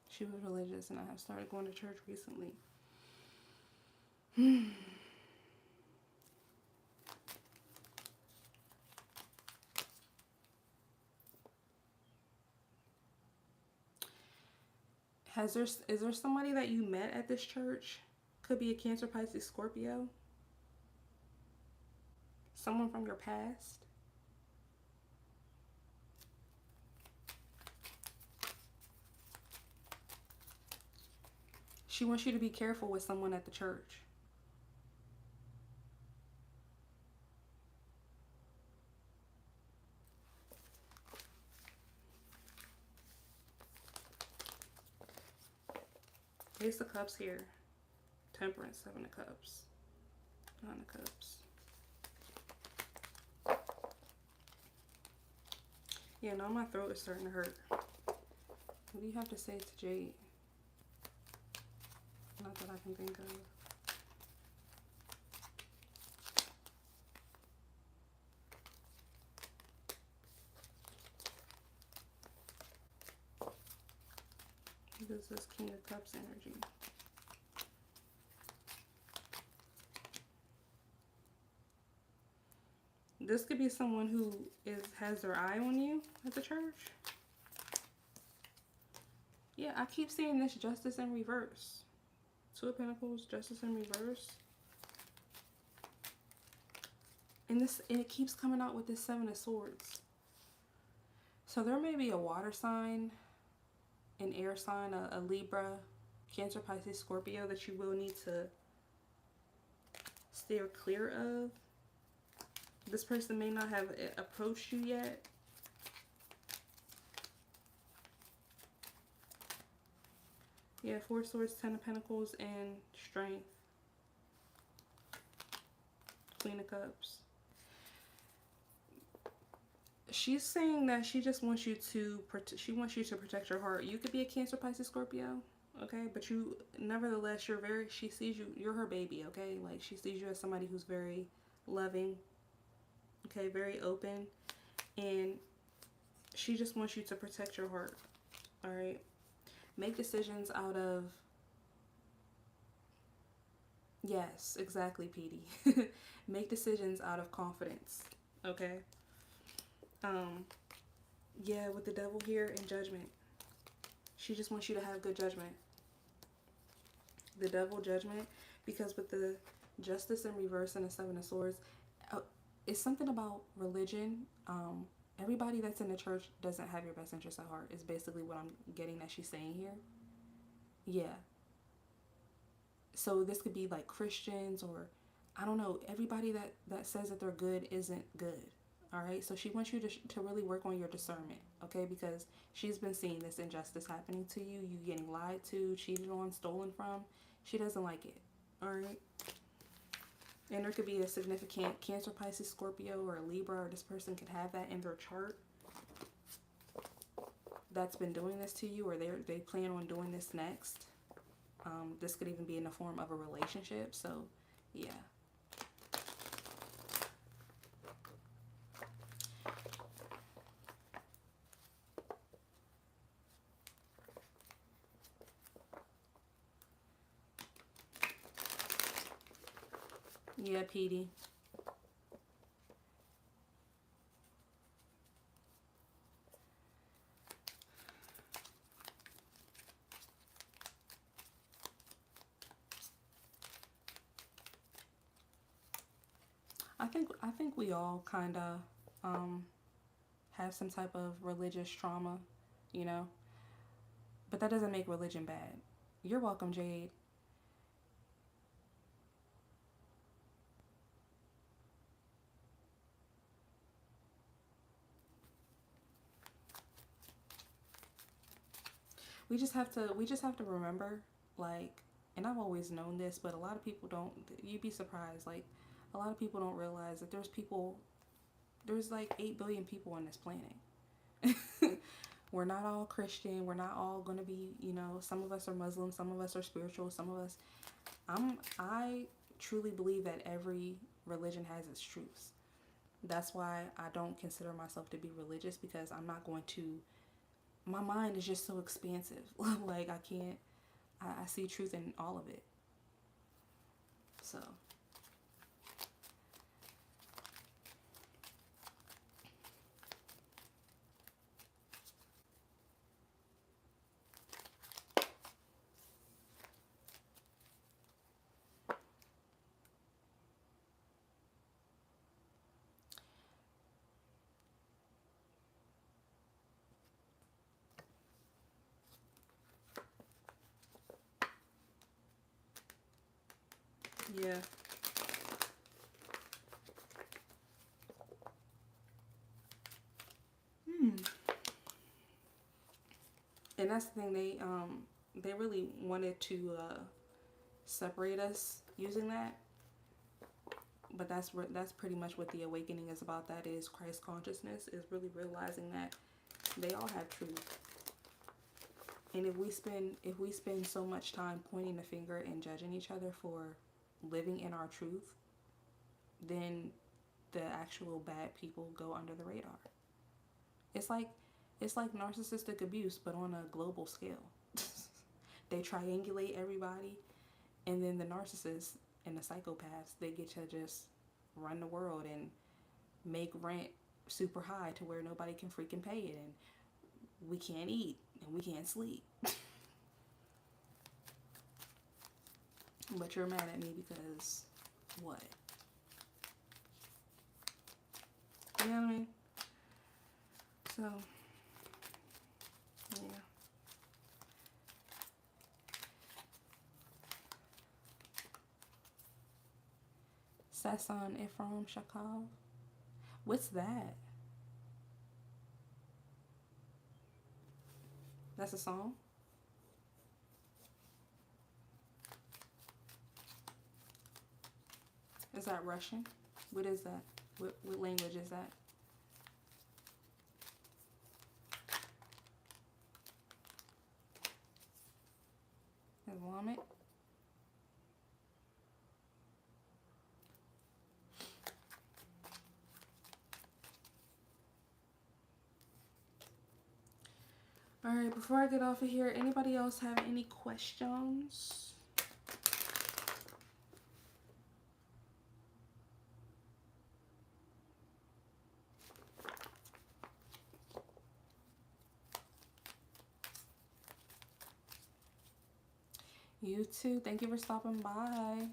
She was religious and I have started going to church recently. Is there somebody that you met at this church? Could be a Cancer, Pisces, Scorpio. Someone from your past. She wants you to be careful with someone at the church. Ace of Cups here. Temperance, Seven of Cups. Nine of Cups. Yeah, now my throat is starting to hurt. What do you have to say to Jade? Not that I can think of. This is King of Cups energy. This could be someone who has their eye on you at the church. Yeah, I keep seeing this Justice in reverse. Two of Pentacles, Justice in reverse. And it keeps coming out with this Seven of Swords. So there may be a water sign, an air sign, a Libra, Cancer, Pisces, Scorpio that you will need to steer clear of. This person may not have approached you yet. Yeah, Four of Swords, Ten of Pentacles, and Strength. Queen of Cups. She's saying that she just wants you to protect your heart. You could be a Cancer, Pisces, Scorpio, okay? But you, nevertheless, she sees you, you're her baby, okay? Like, she sees you as somebody who's very loving, okay? Very open. And she just wants you to protect your heart, all right? Make decisions out of, yes, exactly, Petey. Make decisions out of confidence, okay? Yeah, with the Devil here and Judgment. She just wants you to have good judgment. The Devil, Judgment, because with the Justice in reverse and the Seven of Swords, it's something about religion. Everybody that's in the church doesn't have your best interest at heart, is basically what I'm getting that she's saying here. Yeah. So this could be like Christians, or I don't know, everybody that says that they're good isn't good. All right, so she wants you to really work on your discernment, okay? Because she's been seeing this injustice happening to you. You getting lied to, cheated on, stolen from. She doesn't like it, all right? And there could be a significant Cancer, Pisces, Scorpio, or a Libra, or this person could have that in their chart that's been doing this to you, or they plan on doing this next. This could even be in the form of a relationship, so yeah. Yeah, Petey. I think we all kind of have some type of religious trauma, you know. But that doesn't make religion bad. You're welcome, Jade. We just have to remember, like, and I've always known this, but a lot of people don't. You'd be surprised. Like, a lot of people don't realize that there's like 8 billion people on this planet. We're not all Christian. We're not all going to be, some of us are Muslim, some of us are spiritual, some of us. I truly believe that every religion has its truths. That's why I don't consider myself to be religious, because I'm not going to. My mind is just so expansive. Like, I can't. I see truth in all of it. So. Yeah. And that's the thing, they really wanted to separate us using that, but that's pretty much what the awakening is about. That is Christ consciousness, is really realizing that they all have truth. And if we spend so much time pointing the finger and judging each other for living in our truth, then the actual bad people go under the radar. It's like narcissistic abuse, but on a global scale. They triangulate everybody, and then the narcissists and the psychopaths, they get to just run the world and make rent super high to where nobody can freaking pay it, and we can't eat and we can't sleep. But you're mad at me because what? You know what I mean? So, yeah. Sasan Ephraim Shakal. What's that? That's a song? Is that Russian? What is that? What language is that? Islamic? Alright, before I get off of here, anybody else have any questions? You too. Thank you for stopping by.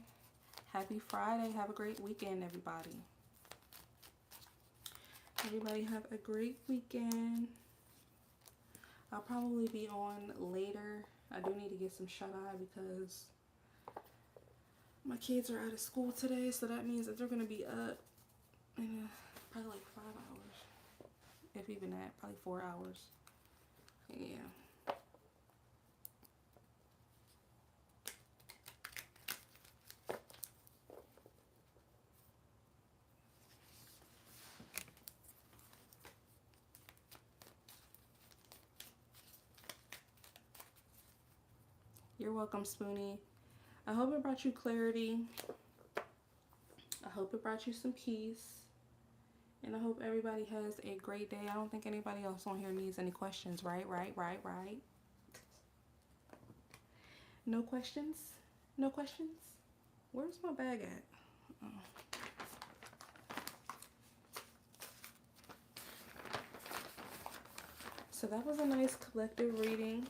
Happy Friday. Have a great weekend, everybody. Everybody have a great weekend. I'll probably be on later. I do need to get some shut-eye because my kids are out of school today, so that means that they're going to be up in probably like 5 hours. If even that, probably 4 hours. Yeah. You're welcome, Spoonie. I hope it brought you clarity. I hope it brought you some peace. And I hope everybody has a great day. I don't think anybody else on here needs any questions, right? No questions? No questions? Where's my bag at? Oh. So that was a nice collective reading.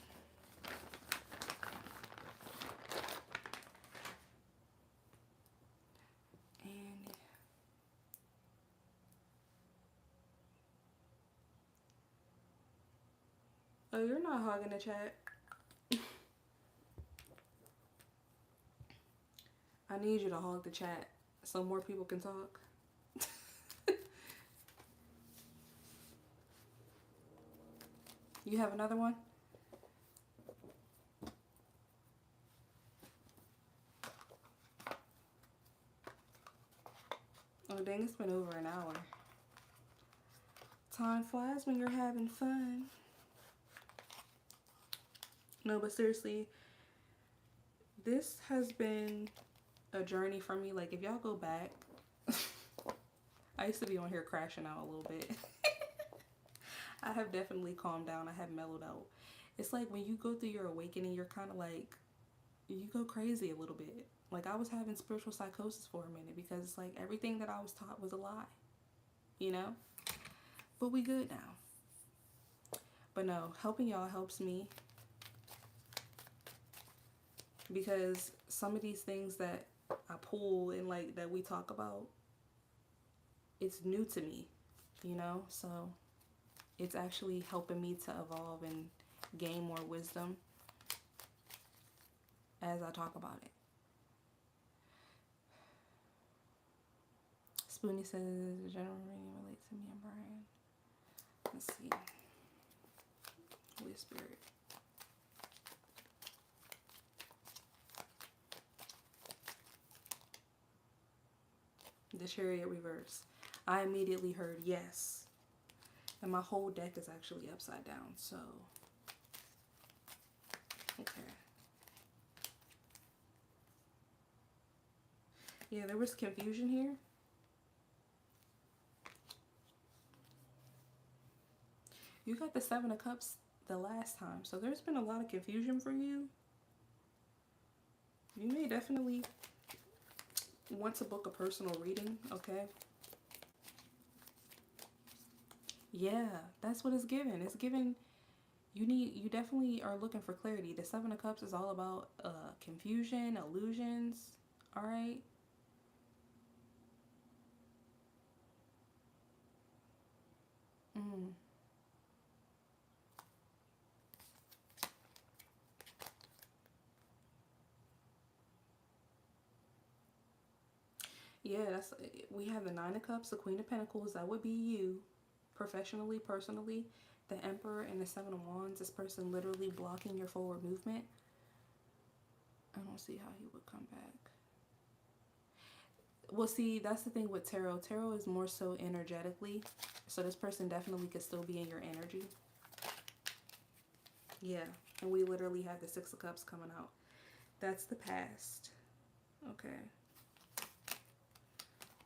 Oh, you're not hogging the chat. I need you to hog the chat so more people can talk. You have another one? Oh dang, it's been over an hour. Time flies when you're having fun. No, but seriously, this has been a journey for me. Like, if y'all go back, I used to be on here crashing out a little bit. I have definitely calmed down. I have mellowed out. It's like when you go through your awakening, you're kind of like, you go crazy a little bit. Like, I was having spiritual psychosis for a minute because it's like everything that I was taught was a lie, you know? But we good now. But no, helping y'all helps me. Because some of these things that I pull and like that we talk about, it's new to me, you know? So it's actually helping me to evolve and gain more wisdom as I talk about it. Spoonie says, the general reading relates to me and Brian. Let's see. Holy Spirit. The Chariot reverse. I immediately heard yes. And my whole deck is actually upside down, so. Okay. Yeah, there was confusion here. You got the Seven of Cups the last time, so there's been a lot of confusion for you. You may definitely want to book a personal reading, okay? Yeah, that's what it's giving. It's giving, you definitely are looking for clarity. The Seven of Cups is all about confusion, illusions, all right? Yeah, that's, we have the Nine of Cups, the Queen of Pentacles. That would be you, professionally, personally. The Emperor and the Seven of Wands. This person literally blocking your forward movement. I don't see how he would come back. Well, see, that's the thing with tarot. Tarot is more so energetically. So this person definitely could still be in your energy. Yeah, and we literally have the Six of Cups coming out. That's the past. Okay.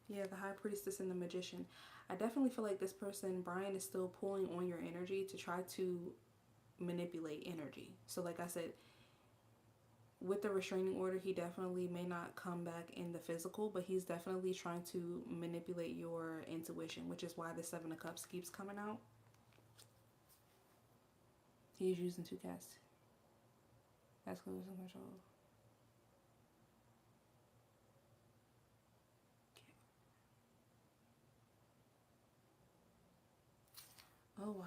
Yeah, the High Priestess and the Magician. I definitely feel like this person, Brian, is still pulling on your energy to try to manipulate energy. So like I said, with the restraining order, he definitely may not come back in the physical, but he's definitely trying to manipulate your intuition, which is why the Seven of Cups keeps coming out. He's using two cats. That's close and control. Oh, wow.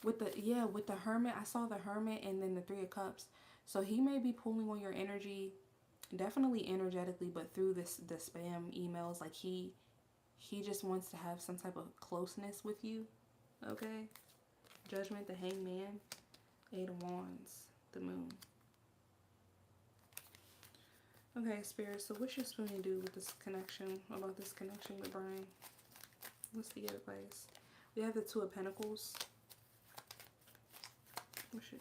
With the Hermit, I saw the Hermit and then the Three of Cups. So he may be pulling on your energy, definitely energetically, but through the spam emails. Like he just wants to have some type of closeness with you. Okay? Judgment, the Hangman, Eight of Wands, the Moon. Okay, Spirit, so what should Spoonie do with this connection, about this connection with Brian? What's the advice? We have the Two of Pentacles. What should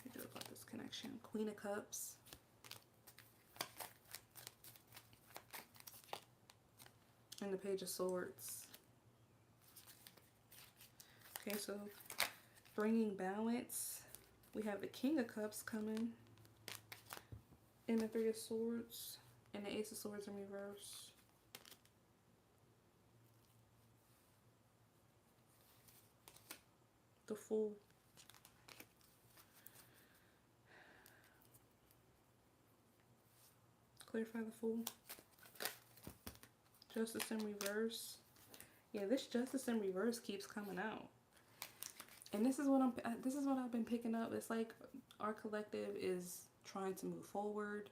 you do about this connection? Queen of Cups. And the Page of Swords. Okay, so bringing balance. We have the King of Cups coming. And the Three of Swords. And the Ace of Swords in reverse. The Fool. Clarify the Fool. Justice in reverse. Yeah, this Justice in reverse keeps coming out. And this is what I've been picking up. It's like our collective is trying to move forward.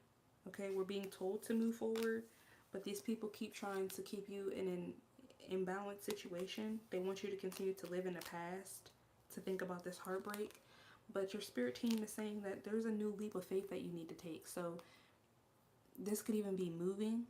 Okay, we're being told to move forward, but these people keep trying to keep you in an imbalanced situation. They want you to continue to live in the past, to think about this heartbreak. But your spirit team is saying that there's a new leap of faith that you need to take. So this could even be moving.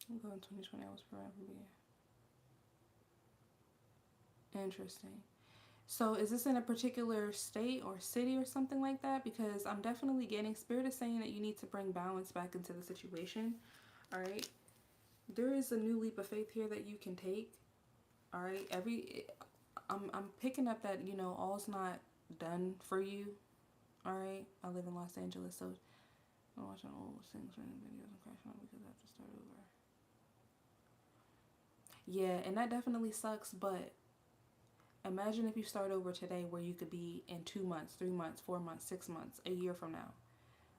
I'm going 2020. I was forever being interesting. So is this in a particular state or city or something like that? Because I'm definitely getting, Spirit is saying that you need to bring balance back into the situation. All right. There is a new leap of faith here that you can take. All right. I'm picking up that, you know, all's not done for you. All right. I live in Los Angeles, so I'm watching old things, random videos, and crashing out because I have to start over. Yeah, and that definitely sucks, but imagine if you start over today where you could be in 2 months, 3 months, 4 months, 6 months, a year from now,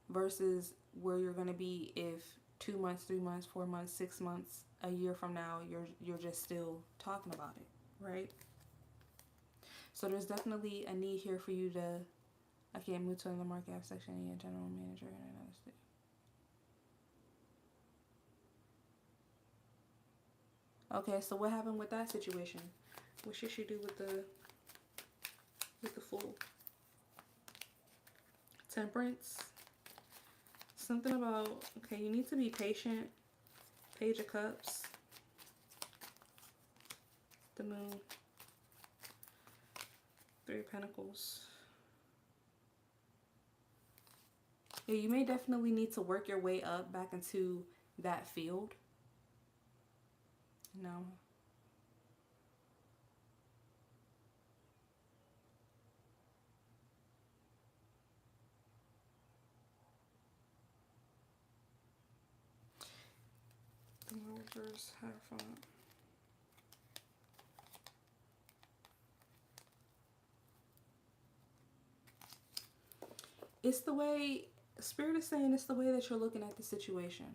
versus where you're going to be if 2 months, 3 months, 4 months, 6 months, a year from now, you're just still talking about it, right? So there's definitely a need here for you to, I can't move to another market, have section A, general manager in another state. Okay, so what happened with that situation? What should she do with the Fool? Temperance. Something about, okay, you need to be patient. Page of Cups. The Moon. Three of Pentacles. Yeah, you may definitely need to work your way up back into that field. No. The Movers have fun. It's the way, Spirit is saying it's the way that you're looking at the situation.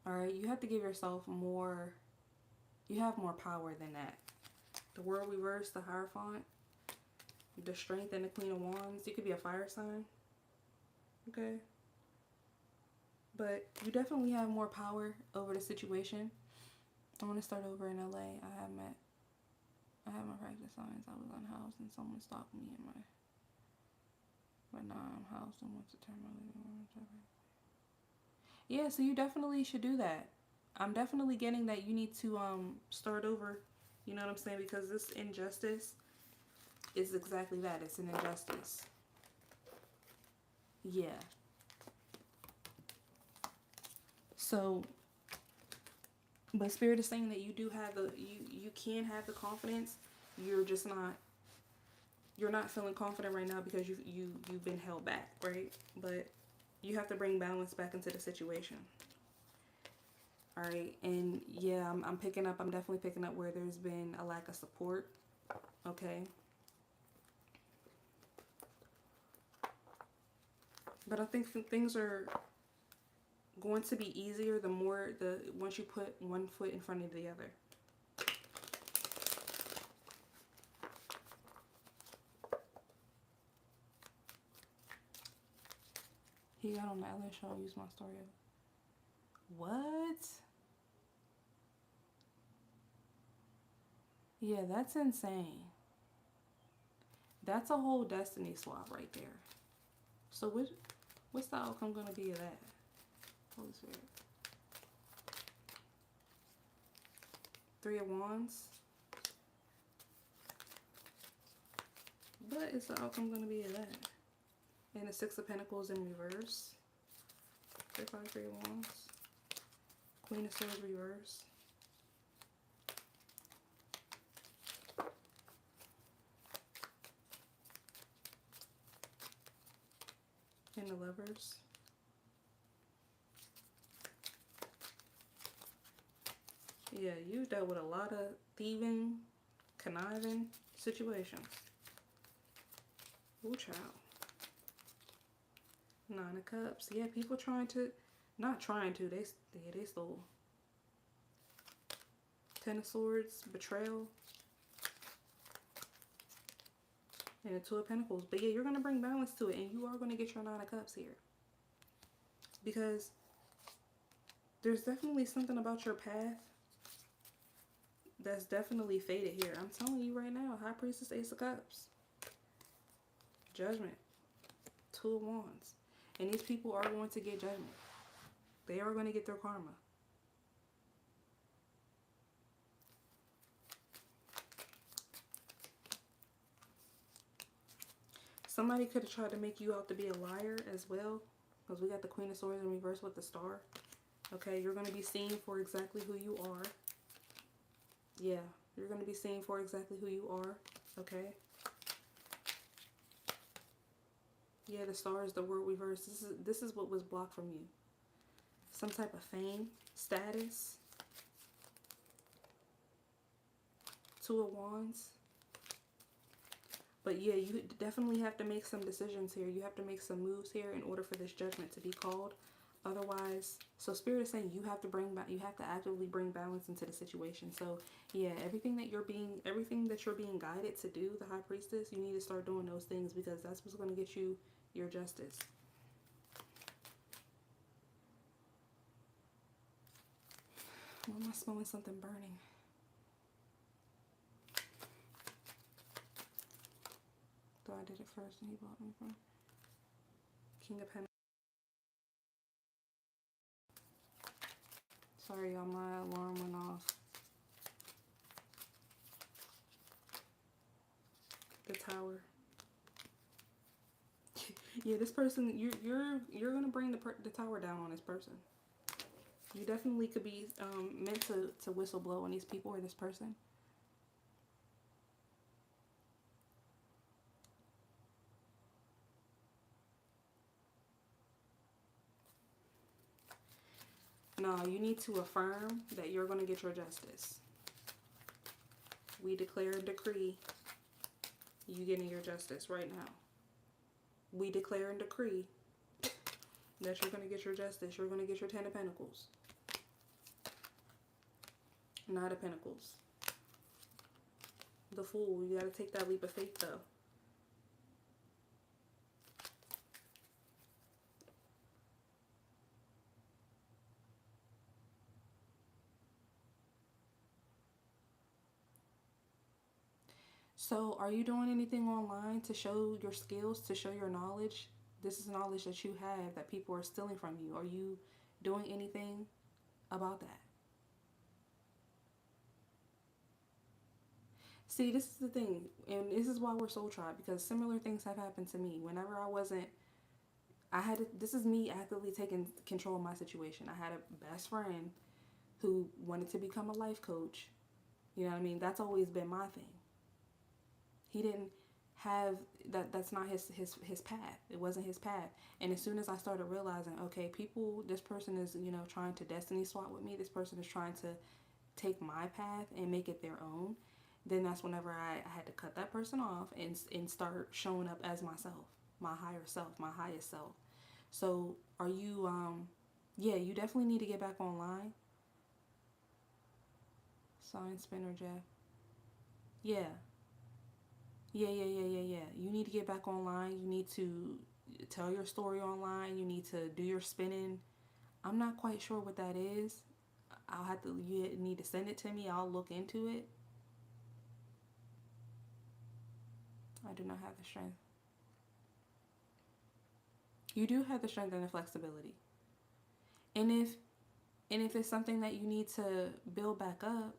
Alright, you have to give yourself more, you have more power than that. The World Reverse, the Hierophant, the Strength, and the Queen of Wands. You could be a fire sign. Okay? But you definitely have more power over the situation. I want to start over in LA. I have my practice signs. I was unhoused and someone stopped me in my, but now I'm housed and wants to turn my living room into. Yeah, so you definitely should do that. I'm definitely getting that you need to start over. You know what I'm saying? Because this injustice is exactly that. It's an injustice. Yeah. So, but Spirit is saying that you do have the, you can have the confidence. You're just not, you're not feeling confident right now because you've been held back, right? But you have to bring balance back into the situation. All right, and yeah, I'm definitely picking up where there's been a lack of support. Okay. But I think things are going to be easier once you put one foot in front of the other. He got on the Ellen show, used my story. What? Yeah, that's insane. That's a whole destiny swap right there. So what's the outcome gonna be of that? Holy Spirit. Three of Wands. What is the outcome gonna be of that? And the Six of Pentacles in reverse. 3 of Wands. Queen of Swords reverse. And the Lovers. Yeah, you dealt with a lot of thieving, conniving situations. Ooh, child. Nine of Cups. Yeah, people trying to, not trying to, they stole. Ten of Swords, betrayal. And the Two of Pentacles. But yeah, you're going to bring balance to it. And you are going to get your Nine of Cups here. Because there's definitely something about your path that's definitely faded here. I'm telling you right now. High Priestess, Ace of Cups. Judgment. Two of Wands. And these people are going to get judgment. They are going to get their karma. Somebody could have tried to make you out to be a liar as well. Because we got the Queen of Swords in reverse with the Star. Okay, you're going to be seen for exactly who you are. Yeah, you're going to be seen for exactly who you are. Okay. Yeah, the Star is the word reverse. This is what was blocked from you. Some type of fame, status. Two of Wands. But yeah, you definitely have to make some decisions here. You have to make some moves here in order for this judgment to be called. Otherwise, so Spirit is saying you have to actively bring balance into the situation. So yeah, everything that you're being guided to do, the High Priestess, you need to start doing those things because that's what's going to get you your justice. Why am I smelling something burning? Thought I did it first and he bought me from King of Pentacles. Sorry, y'all, my alarm went off. The Tower. Yeah, this person, you're gonna bring the tower down on this person. You definitely could be meant to whistle blow on these people or this person. No, you need to affirm that you're going to get your justice. We declare and decree you getting your justice right now. We declare and decree that you're going to get your justice. You're going to get your Ten of Pentacles. Knight of Pentacles. The Fool. You got to take that leap of faith though. So are you doing anything online to show your skills, to show your knowledge? This is knowledge that you have that people are stealing from you. Are you doing anything about that? See, this is the thing, and this is why we're Soul Tribe, because similar things have happened to me. Whenever this is me actively taking control of my situation. I had a best friend who wanted to become a life coach. You know what I mean? That's always been my thing. He didn't have that's not his path. It wasn't his path. And as soon as I started realizing, okay, this person is, trying to destiny swap with me. This person is trying to take my path and make it their own. Then that's whenever I had to cut that person off and start showing up as myself, my higher self, my highest self. So are you, yeah, you definitely need to get back online. Sign Spinner Jeff. Yeah. Yeah. You need to get back online. You need to tell your story online. You need to do your spinning. I'm not quite sure what that is. You need to send it to me. I'll look into it. I do not have the strength. You do have the strength and the flexibility. And if it's something that you need to build back up,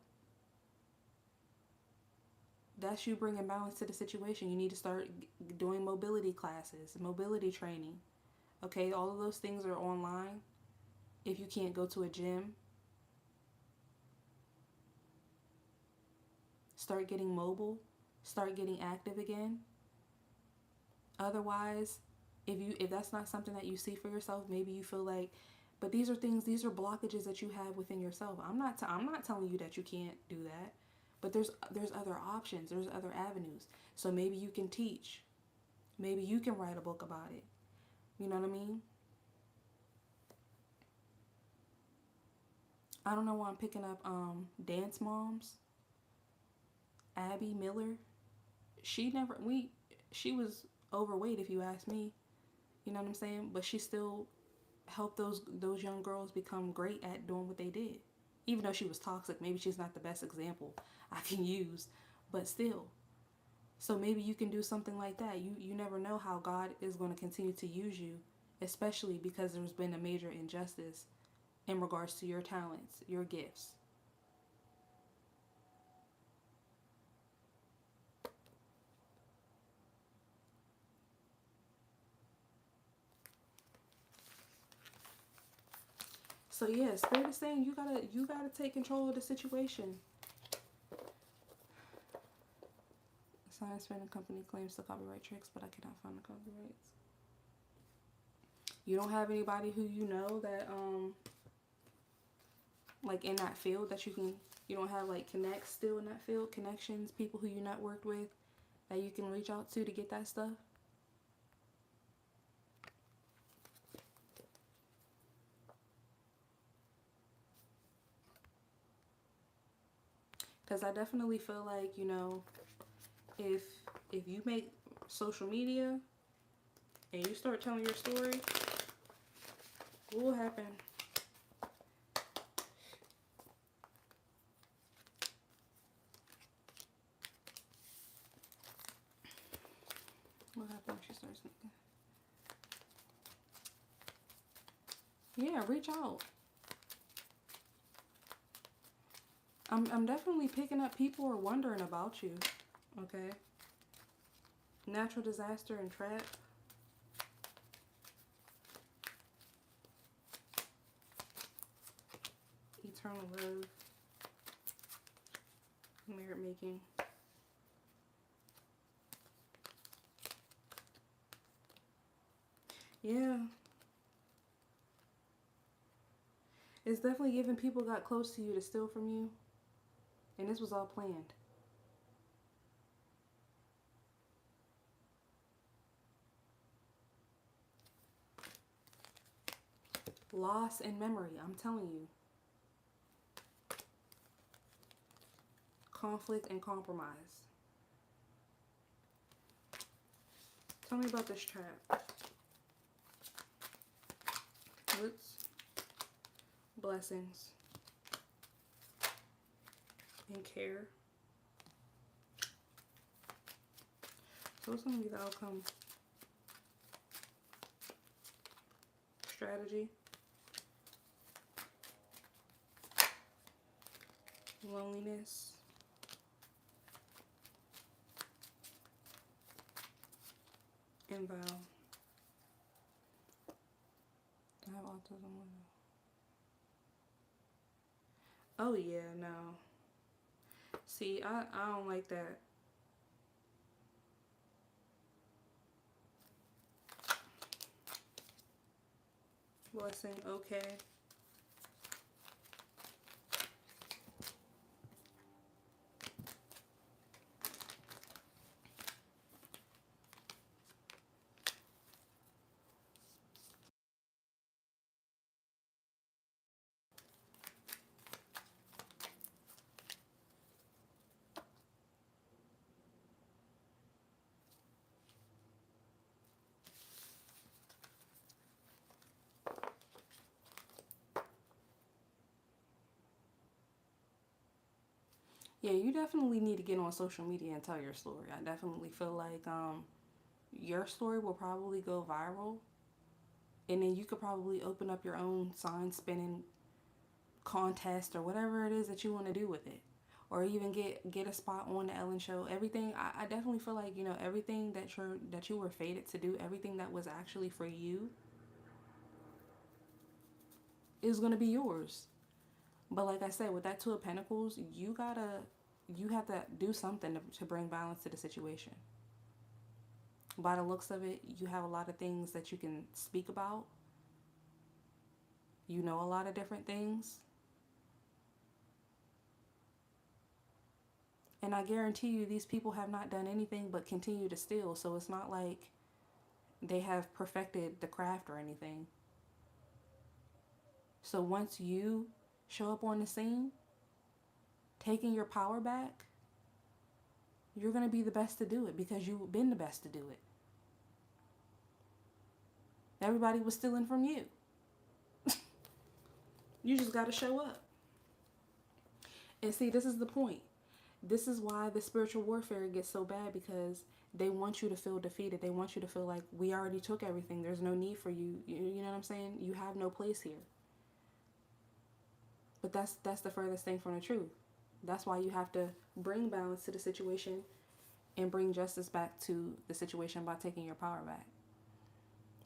that's you bringing balance to the situation. You need to start doing mobility classes, mobility training. Okay, all of those things are online. If you can't go to a gym, start getting mobile, start getting active again. Otherwise, If that's not something that you see for yourself, maybe you feel like, but these are blockages that you have within yourself. I'm not telling you that you can't do that, but there's other options, there's other avenues. So maybe you can teach, maybe you can write a book about it. You know what I mean? I don't know why I'm picking up dance moms. Abby Miller. She was overweight, if you ask me. You know what I'm saying? But she still helped those young girls become great at doing what they did. Even though she was toxic, maybe she's not the best example I can use, but still. So maybe you can do something like that. You never know how God is going to continue to use you, especially because there's been a major injustice in regards to your talents, your gifts. So yeah, Spirit is saying you gotta take control of the situation. Science Fan and Company claims the copyright tricks, but I cannot find the copyrights. You don't have anybody who you know that like in that field that you don't have like connects still in that field, connections, people who you networked with that you can reach out to get that stuff. Because I definitely feel like, if you make social media and you start telling your story, what will happen? What happened if she starts thinking? Yeah, reach out. I'm definitely picking up people are wondering about you. Okay. Natural disaster and trap. Eternal love. Merit making. Yeah. It's definitely giving people got close to you to steal from you. And this was all planned. Loss in memory, I'm telling you. Conflict and compromise. Tell me about this trap. What's blessings and care? So what's going to be the outcome? Strategy. Loneliness. And vow. I have autism. Oh yeah, no. See, I don't like that. Blessing, okay. Yeah, you definitely need to get on social media and tell your story. I definitely feel like your story will probably go viral. And then you could probably open up your own sign spinning contest or whatever it is that you want to do with it. Or even get a spot on the Ellen show. Everything I definitely feel like, everything that you were fated to do, everything that was actually for you is gonna be yours. But like I said, with that Two of Pentacles, you have to do something to bring balance to the situation. By the looks of it, you have a lot of things that you can speak about. You know a lot of different things. And I guarantee you, these people have not done anything but continue to steal. So it's not like they have perfected the craft or anything. So once you show up on the scene, taking your power back, you're going to be the best to do it because you've been the best to do it. Everybody was stealing from you. You just got to show up. And see, this is the point. This is why the spiritual warfare gets so bad, because they want you to feel defeated. They want you to feel like, we already took everything. There's no need for you. You know what I'm saying? You have no place here. But that's the furthest thing from the truth. That's why you have to bring balance to the situation and bring justice back to the situation by taking your power back.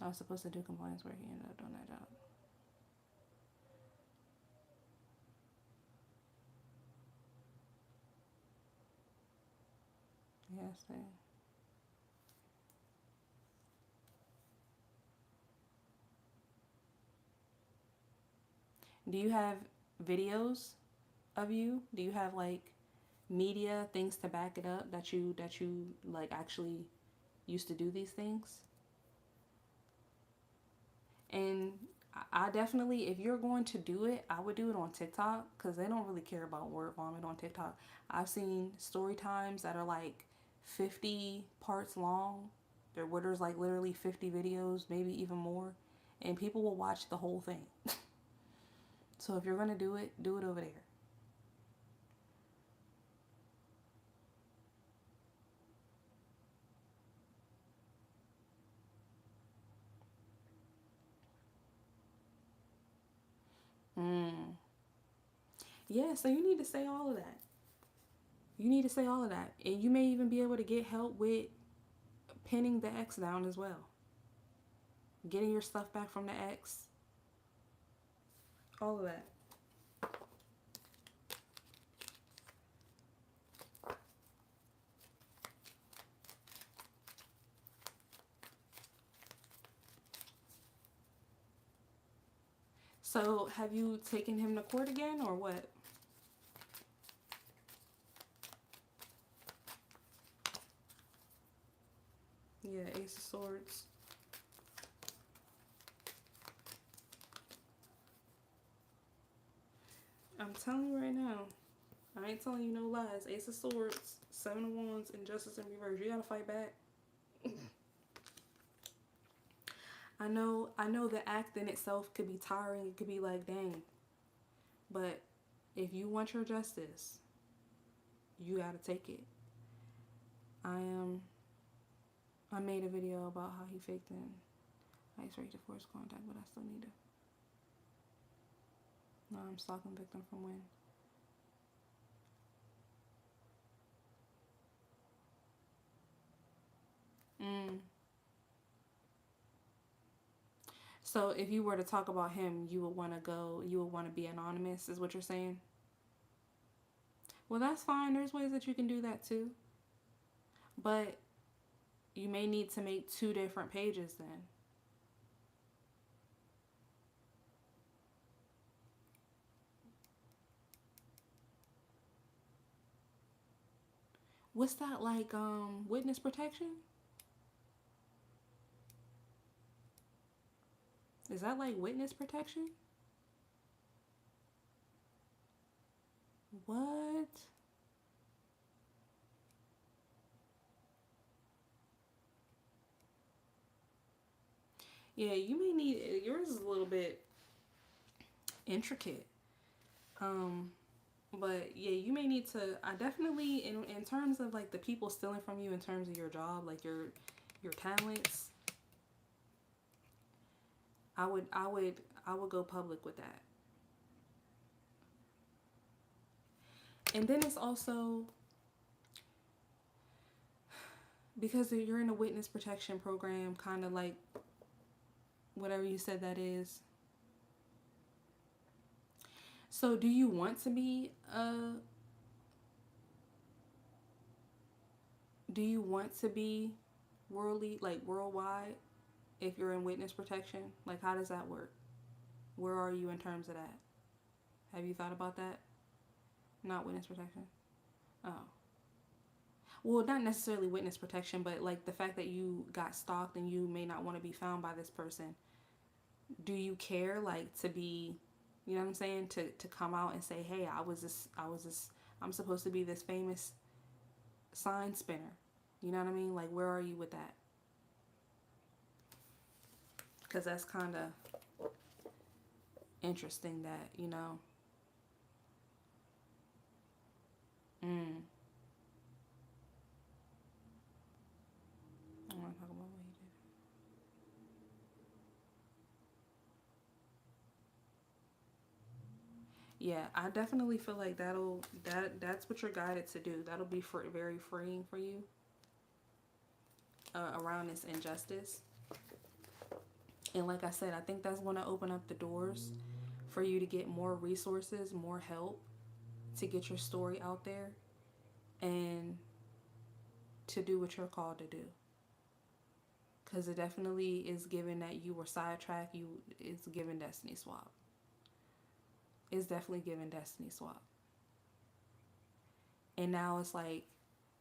I was supposed to do compliance work. He ended up doing that job. Yes, yeah, do you have videos of you? Do you have like media, things to back it up that you like actually used to do these things? And I definitely, if you're going to do it, I would do it on TikTok, because they don't really care about word vomit on TikTok. I've seen story times that are like 50 parts long, where there's like literally 50 videos, maybe even more, and people will watch the whole thing. So if you're going to do it over there. Yeah, so you need to say all of that. You need to say all of that. And you may even be able to get help with pinning the ex down as well. Getting your stuff back from the ex. All of that. So, have you taken him to court again, or what? Yeah, Ace of Swords. I'm telling you right now. I ain't telling you no lies. Ace of Swords, Seven of Wands, and Justice in reverse. You gotta fight back. I know the act in itself could be tiring. It could be like, dang. But if you want your justice, you gotta take it. I made a video about how he faked in ice rage to force contact, but I still need to. No, I'm stalking victim from when? So if you were to talk about him, you would want to be anonymous, is what you're saying? Well, that's fine. There's ways that you can do that too. But you may need to make 2 different pages then. What's that like, witness protection? Is that like witness protection? What? Yeah, you may need, yours is a little bit intricate. But yeah, you may need to, I definitely, in terms of like the people stealing from you in terms of your job, like your talents, I would go public with that. And then it's also, because you're in a witness protection program, kind of like whatever you said that is. So do you want to be worldly, like worldwide, if you're in witness protection? Like, how does that work? Where are you in terms of that? Have you thought about that? Not witness protection? Oh. Well, not necessarily witness protection, but like the fact that you got stalked and you may not want to be found by this person. Do you care, like, to be, you know what I'm saying? To come out and say, hey, I'm supposed to be this famous sign spinner. You know what I mean? Like, where are you with that? Because that's kind of interesting that, you know. I want to talk about what he did. Yeah, I definitely feel like that's what you're guided to do. That'll be very freeing for you around this injustice. And like I said, I think that's going to open up the doors for you to get more resources, more help to get your story out there and to do what you're called to do. Because it definitely is given that you were sidetracked. It's given Destiny Swap. It's definitely given Destiny Swap. And now it's like,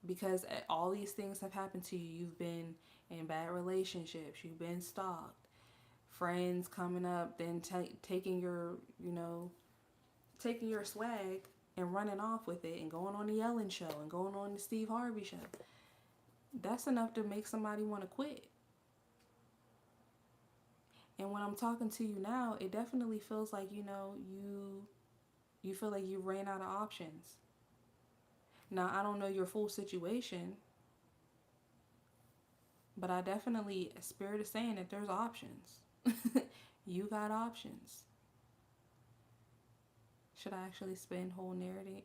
because all these things have happened to you, you've been in bad relationships, you've been stalked, friends coming up, then taking your, taking your swag and running off with it and going on the Ellen show and going on the Steve Harvey show. That's enough to make somebody want to quit. And when I'm talking to you now, it definitely feels like, you feel like you ran out of options. Now, I don't know your full situation, but I definitely, Spirit is saying that there's options. You got options. Should I actually spend whole narrating?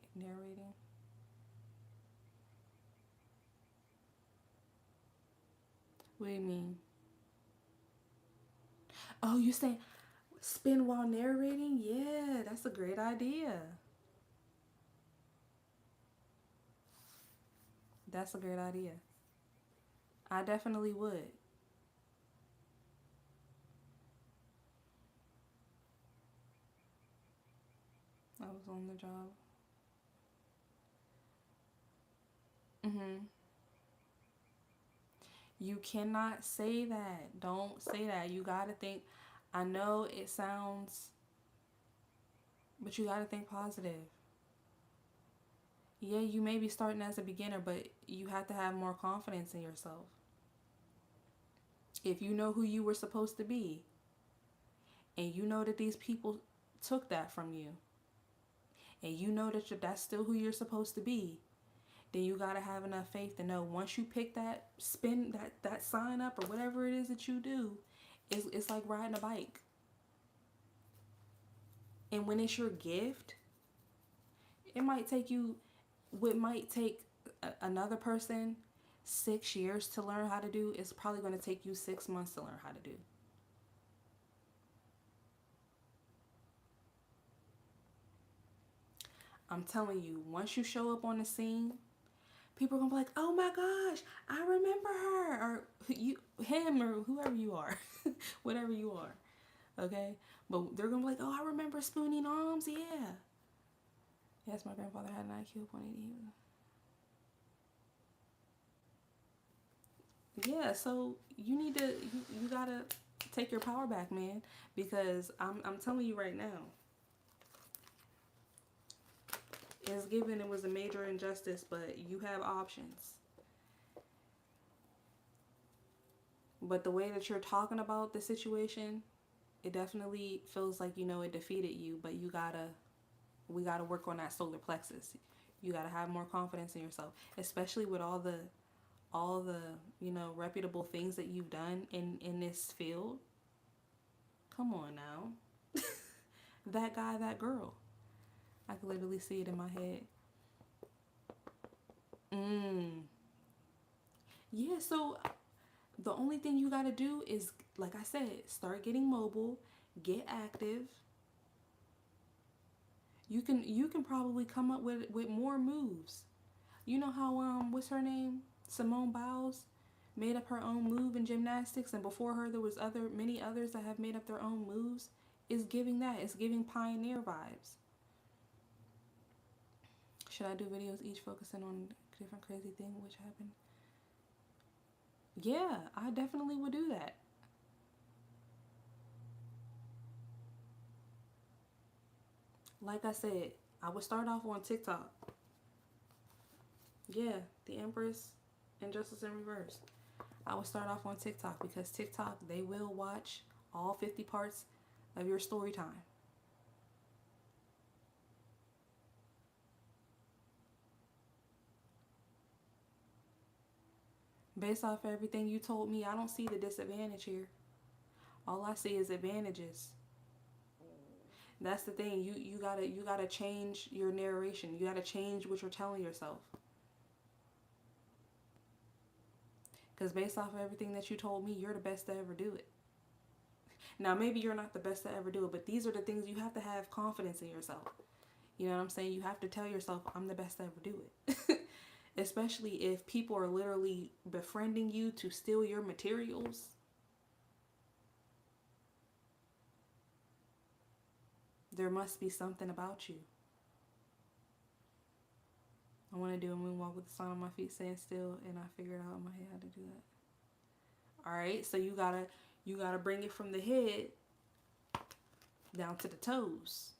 What do you mean? Oh, you saying spin while narrating? Yeah, that's a great idea. That's a great idea. I definitely would. I was on the job. You cannot say that. Don't say that. You gotta think. I know it sounds, but you gotta think positive. Yeah, you may be starting as a beginner, but you have to have more confidence in yourself. If you know who you were supposed to be, and you know that these people took that from you, and you know that that's still who you're supposed to be, then you gotta have enough faith to know once you pick that spin, that sign up or whatever it is that you do, it's like riding a bike. And when it's your gift, it might take you, what might take another person 6 years to learn how to do, it's probably going to take you 6 months to learn how to do. I'm telling you, once you show up on the scene, people are gonna be like, "Oh my gosh, I remember her," or him, or whoever you are, whatever you are. Okay, but they're gonna be like, "Oh, I remember Spooning Arms, yeah." Yes, my grandfather had an IQ of 180. Yeah, so you gotta take your power back, man, because I'm telling you right now, it's given it was a major injustice, but you have options. But the way that you're talking about the situation, it definitely feels like it defeated you. But we gotta work on that solar plexus. You gotta have more confidence in yourself, especially with all the reputable things that you've done in this field. Come on now. That guy, that girl, I can literally see it in my head. Yeah, so the only thing you gotta do is, like I said, start getting mobile, get active. You can probably come up with more moves. You know how what's her name? Simone Biles made up her own move in gymnastics, and before her there was many others that have made up their own moves, is giving that. It's giving pioneer vibes. Should I do videos each focusing on a different crazy thing which happened? Yeah, I definitely would do that. Like I said, I would start off on TikTok. Yeah, the Empress and Justice in Reverse. I would start off on TikTok because TikTok, they will watch all 50 parts of your story time. Based off everything you told me, I don't see the disadvantage here. All I see is advantages. That's the thing. You gotta change your narration. You gotta change what you're telling yourself. Because based off of everything that you told me, you're the best to ever do it. Now, maybe you're not the best to ever do it, but these are the things you have to have confidence in yourself. You know what I'm saying? You have to tell yourself, I'm the best to ever do it. Especially if people are literally befriending you to steal your materials. There must be something about you. I want to do a moonwalk with the sun on my feet staying still, and I figured out in my head how to do that. Alright, so you gotta bring it from the head down to the toes.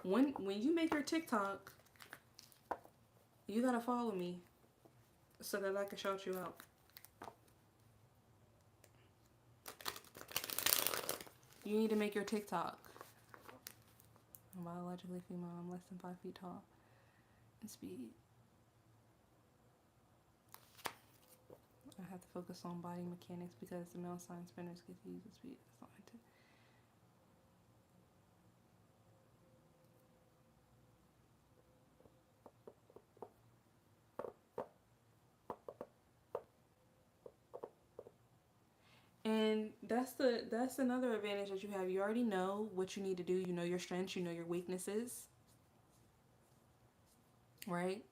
When you make your TikTok, you gotta follow me so that I can shout you out. You need to make your TikTok. I'm biologically female. I'm less than 5 feet tall. And speed. I have to focus on body mechanics because the male sign spinners get to use the speed. That's not my tip. And that's another advantage that you have. You already know what you need to do. You know your strengths. You know your weaknesses. Right?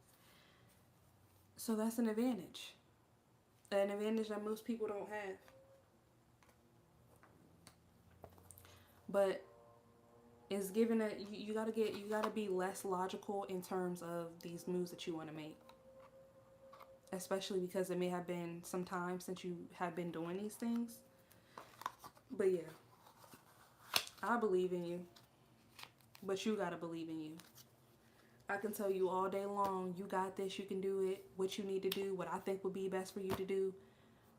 So that's an advantage. An advantage that most people don't have. But it's given that you gotta be less logical in terms of these moves that you want to make. Especially because it may have been some time since you have been doing these things. But yeah, I believe in you. But you gotta believe in you. I can tell you all day long, you got this, you can do it, what you need to do, what I think would be best for you to do.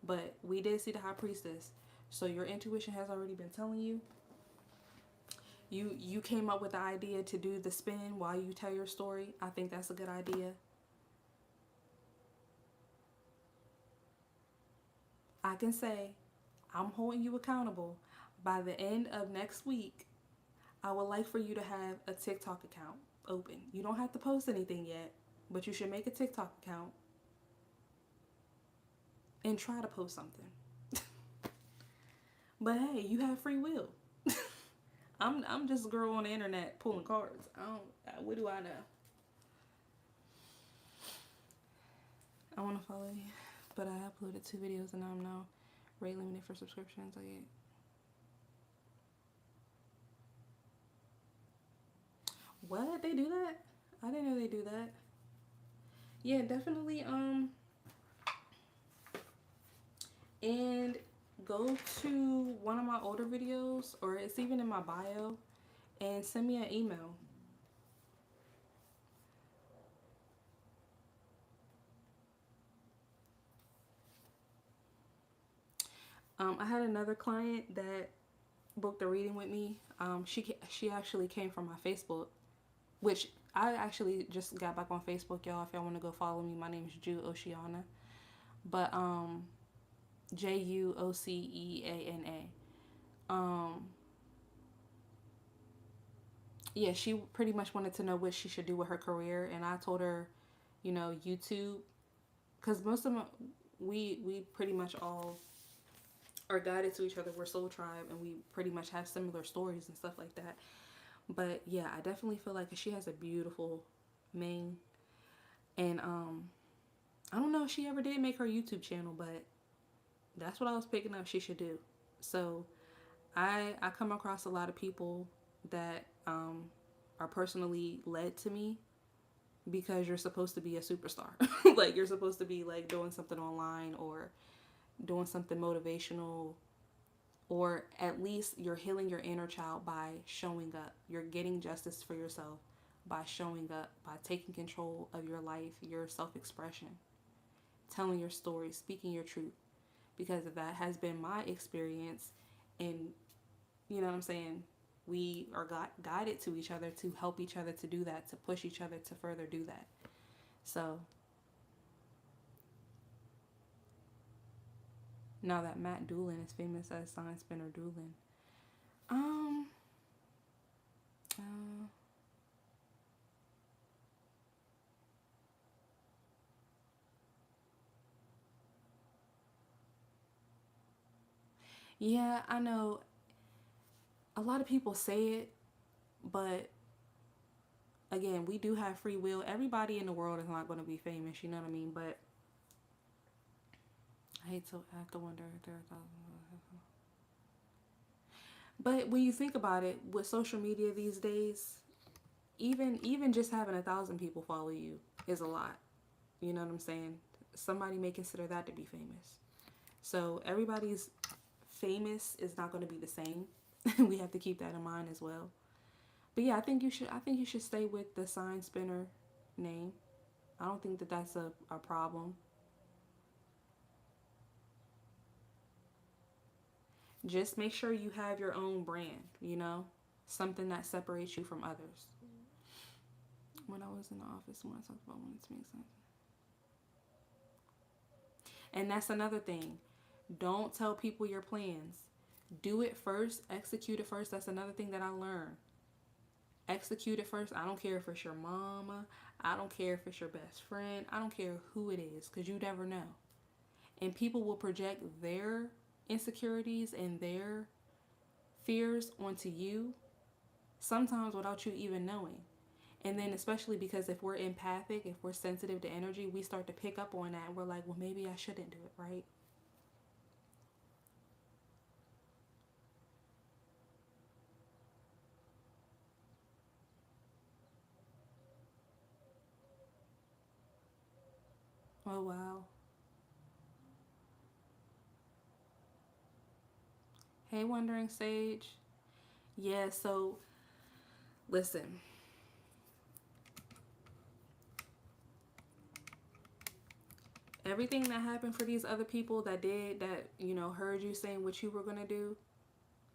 But we did see the High Priestess. So your intuition has already been telling you. You came up with the idea to do the spin while you tell your story. I think that's a good idea. I can say, I'm holding you accountable. By the end of next week, I would like for you to have a TikTok account open. You don't have to post anything yet, but you should make a TikTok account and try to post something. But hey, you have free will. I'm just a girl on the internet pulling cards. What do I know? I want to follow you, but I uploaded 2 videos and I'm now rate limited for subscriptions. Okay. What? They do that? I didn't know they do that. Yeah, definitely. And go to one of my older videos, or it's even in my bio, and send me an email. I had another client that booked a reading with me. She actually came from my Facebook, which I actually just got back on Facebook, y'all. If y'all want to go follow me, my name is Ju Oceana, but Juoceana. Yeah, she pretty much wanted to know what she should do with her career, and I told her, you know, YouTube, because most of them, we pretty much all are guided to each other. We're soul tribe, and we pretty much have similar stories and stuff like that. But yeah, I definitely feel like she has a beautiful Ming. And I don't know if she ever did make her YouTube channel, but that's what I was picking up she should do. So I come across a lot of people that are personally led to me because you're supposed to be a superstar. Like you're supposed to be like doing something online or doing something motivational, or at least you're healing your inner child by showing up. You're getting justice for yourself by showing up, by taking control of your life, your self-expression, telling your story, speaking your truth. Because that has been my experience, and you know what I'm saying, we are guided to each other to help each other to do that, to push each other to further do that. So now that Matt Doolin is famous as Sign Spinner Doolin, um, uh, yeah, I know a lot of people say it, but again, we do have free will. Everybody in the world is not going to be famous, you know what I mean? But I have to wonder if there are thousands. But when you think about it, with social media these days, even just having 1,000 people follow you is a lot. You know what I'm saying? Somebody may consider that to be famous. So everybody's famous is not going to be the same. We have to keep that in mind as well. But yeah, I think you should stay with the Sign Spinner name. I don't think that that's a problem. Just make sure you have your own brand, you know? Something that separates you from others. When I was in the office, when I talked about wanting to make sense. And that's another thing. Don't tell people your plans. Do it first, execute it first. That's another thing that I learned. Execute it first. I don't care if it's your mama. I don't care if it's your best friend. I don't care who it is, because you never know. And people will project their insecurities and their fears onto you, sometimes without you even knowing. And then especially because if we're empathic, if we're sensitive to energy, we start to pick up on that. And we're like, well, maybe I shouldn't do it, right? Oh, wow. Hey, Wondering Sage. Yeah, so listen. Everything that happened for these other people that did that, you know, heard you saying what you were going to do,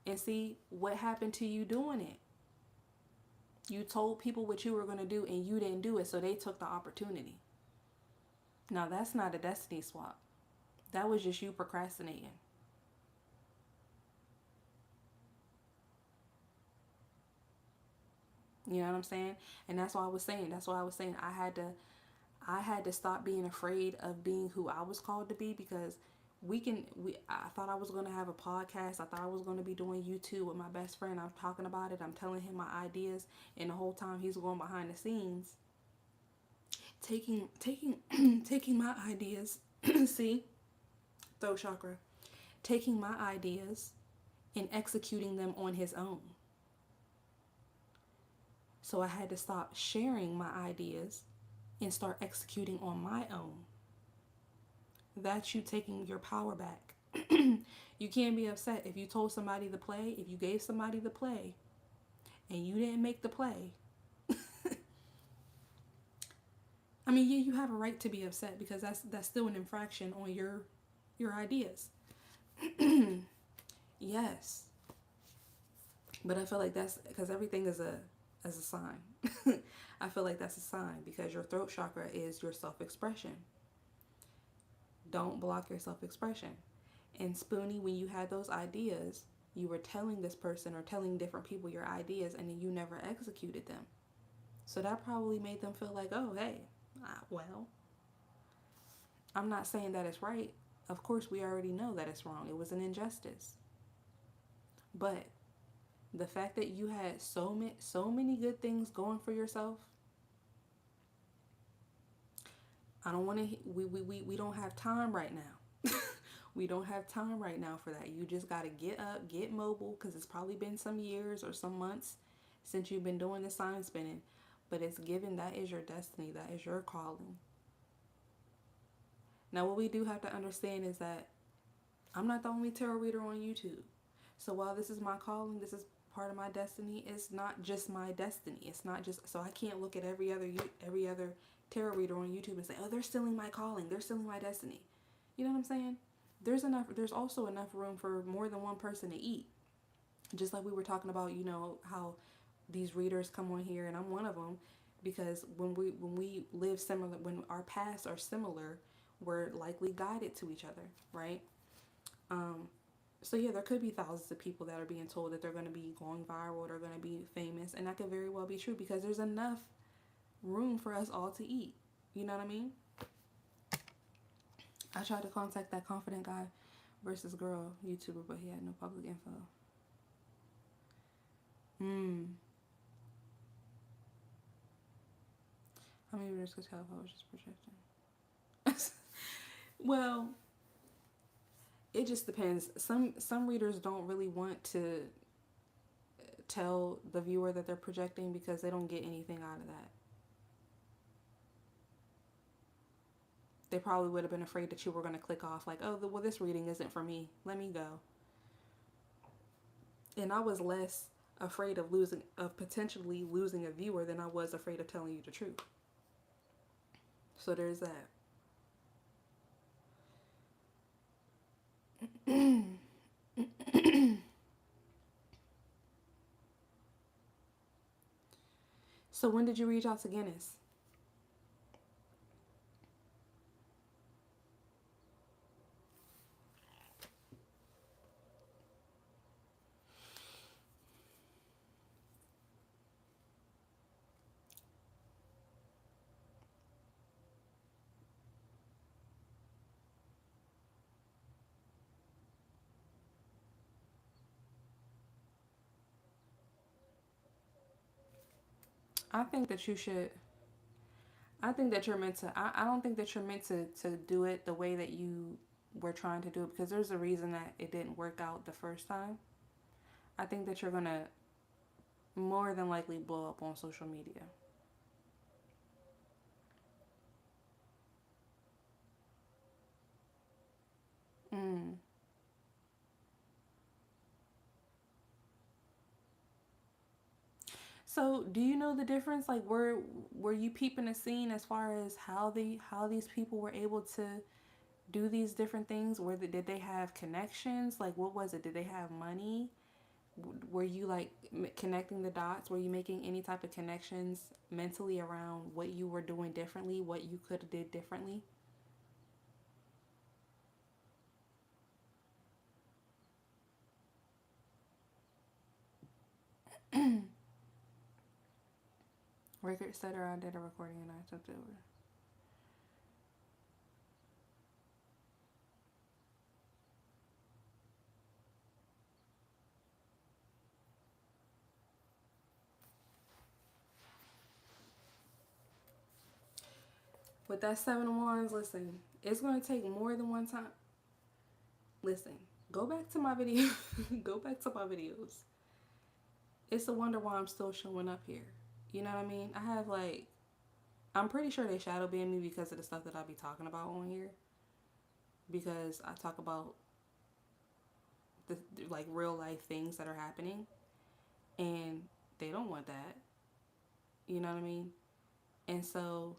and see what happened to you doing it. You told people what you were going to do and you didn't do it, so they took the opportunity. Now, that's not a destiny swap. That was just you procrastinating. You know what I'm saying? And that's why I was saying. That's why I was saying I had to stop being afraid of being who I was called to be, because I thought I was going to have a podcast. I thought I was going to be doing YouTube with my best friend. I'm talking about it. I'm telling him my ideas, and the whole time he's going behind the scenes taking taking my ideas. See? Throat chakra. Taking my ideas and executing them on his own. So I had to stop sharing my ideas and start executing on my own. That's you taking your power back. You can't be upset if you told somebody to play, if you gave somebody the play and you didn't make the play. I mean, yeah, you have a right to be upset, because that's still an infraction on your ideas. Yes. But I feel like that's because everything is a sign. I feel like that's a sign, because your throat chakra is your self-expression. Don't block your self-expression. And Spoonie, when you had those ideas, you were telling this person or telling different people your ideas, and then you never executed them. So that probably made them feel like, oh, hey, well, I'm not saying that it's right. Of course, we already know that it's wrong. It was an injustice. But the fact that you had so many good things going for yourself, I don't want to, we don't have time right now. We don't have time right now for that. You just got to get up, get mobile, because it's probably been some years or some months since you've been doing the sign spinning. But it's given that is your destiny, that is your calling. Now, what we do have to understand is that I'm not the only tarot reader on YouTube. So while this is my calling, this is part of my destiny, it's not just my destiny. It's not just, so I can't look at every other tarot reader on YouTube and say, oh, they're stealing my calling, they're stealing my destiny. You know what I'm saying? There's also enough room for more than one person to eat. Just like we were talking about, how these readers come on here, and I'm one of them, because when we live similar, when our paths are similar, we're likely guided to each other, right? So yeah, there could be thousands of people that are being told that they're going to be going viral, they're going to be famous, and that could very well be true because there's enough room for us all to eat. You know what I mean? I tried to contact that confident guy versus girl YouTuber, but he had no public info. How many readers could tell if I was just projecting? Well, it just depends. Some readers don't really want to tell the viewer that they're projecting because they don't get anything out of that. They probably would have been afraid that you were going to click off like, oh, well, this reading isn't for me. Let me go. And I was less afraid of potentially losing a viewer than I was afraid of telling you the truth. So there's that. So when did you reach out to Guinness? I think that you should. I think that you're meant to. I don't think that you're meant to do it the way that you were trying to do it because there's a reason that it didn't work out the first time. I think that you're going to more than likely blow up on social media. Mm. So, do you know the difference? Like, were you peeping the scene as far as how these people were able to do these different things? Did they have connections? Like, what was it? Did they have money? Were you like connecting the dots? Were you making any type of connections mentally around what you were doing differently, what you could have did differently? Record setter, I did a recording and I took it over. With that Seven of Wands, listen, it's going to take more than one time. Listen, go back to my video. Go back to my videos. It's a wonder why I'm still showing up here. You know what I mean? I'm pretty sure they shadow ban me because of the stuff that I be talking about on here. Because I talk about the like real life things that are happening. And they don't want that. You know what I mean? And so,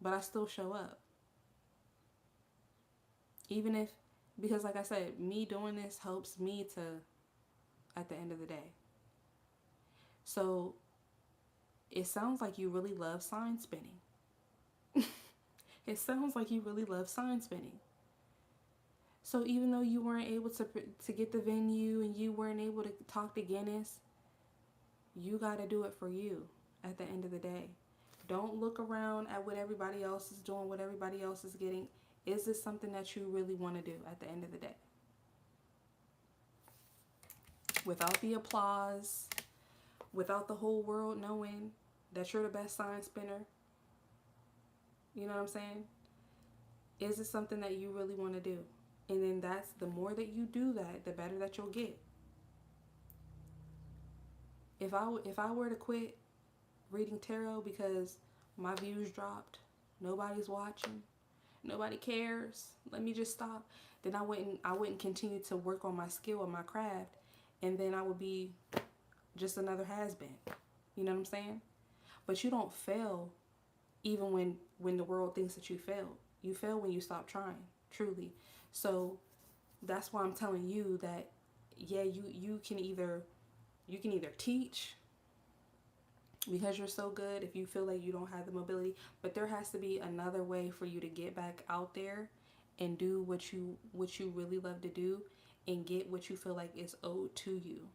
but I still show up. Even if, because like I said, me doing this helps me to, at the end of the day. So, it sounds like you really love sign spinning. It sounds like you really love sign spinning. So even though you weren't able to get the venue and you weren't able to talk to Guinness, you got to do it for you at the end of the day. Don't look around at what everybody else is doing, what everybody else is getting. Is this something that you really want to do at the end of the day? Without the applause, without the whole world knowing that you're the best sign spinner, You know what I'm saying? Is it something that you really want to do? And then that's the more that you do that, the better that you'll get. If I were to quit reading tarot because my views dropped, nobody's watching, nobody cares, let me just stop, then I wouldn't continue to work on my skill and my craft, and then I would be just another has-been. You know what I'm saying? But you don't fail even when the world thinks that you failed. You fail when you stop trying, truly. So that's why I'm telling you that, yeah, you can either teach because you're so good if you feel like you don't have the mobility, but there has to be another way for you to get back out there and do what you really love to do and get what you feel like is owed to you.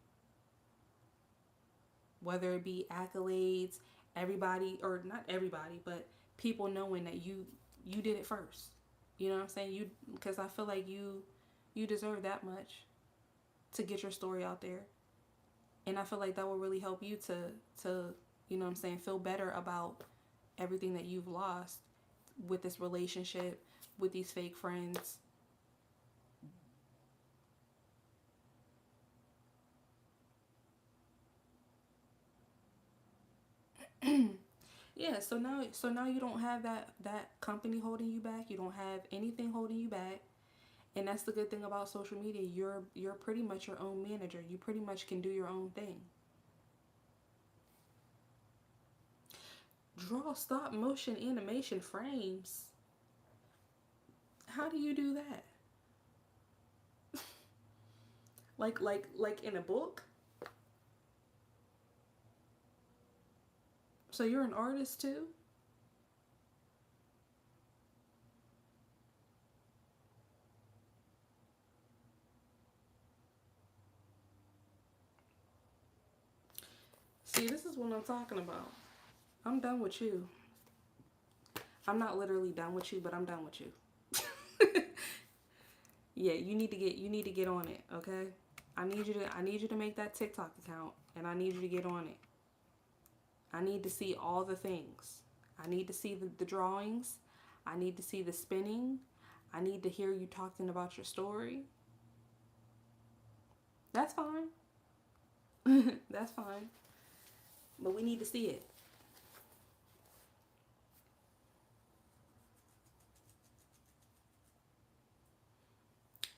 Whether it be accolades, everybody, or not everybody, but people knowing that you did it first. You know what I'm saying? Because I feel like you deserve that much to get your story out there. And I feel like that will really help you to you know what I'm saying, feel better about everything that you've lost with this relationship, with these fake friends. Yeah, so now you don't have that company holding you back. You don't have anything holding you back. And that's the good thing about social media. You're pretty much your own manager. You pretty much can do your own thing. Draw stop motion animation frames. How do you do that? Like in a book? So you're an artist too? See, this is what I'm talking about. I'm done with you. I'm not literally done with you, but I'm done with you. Yeah, you need to get on it, okay? I need you to make that TikTok account, and I need you to get on it. I need to see all the things. I need to see the drawings. I need to see the spinning. I need to hear you talking about your story. That's fine. That's fine. But we need to see it.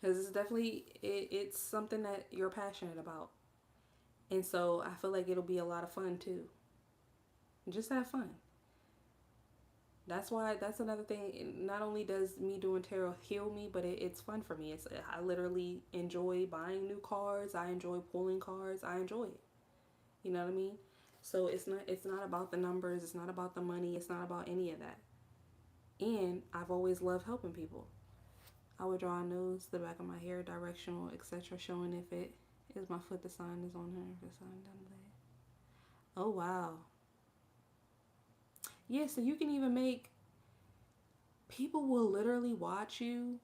Because it's something that you're passionate about. And so I feel like it'll be a lot of fun too. Just have fun. That's another thing. Not only does me doing tarot heal me, but it's fun for me. I literally enjoy buying new cards. I enjoy pulling cards. I enjoy it. You know what I mean? So it's not about the numbers. It's not about the money. It's not about any of that. And I've always loved helping people. I would draw a nose, the back of my hair, directional, etc., showing if it is my foot, the sign is on her, the sign down there. Oh wow. Yeah, so you can even make, people will literally watch you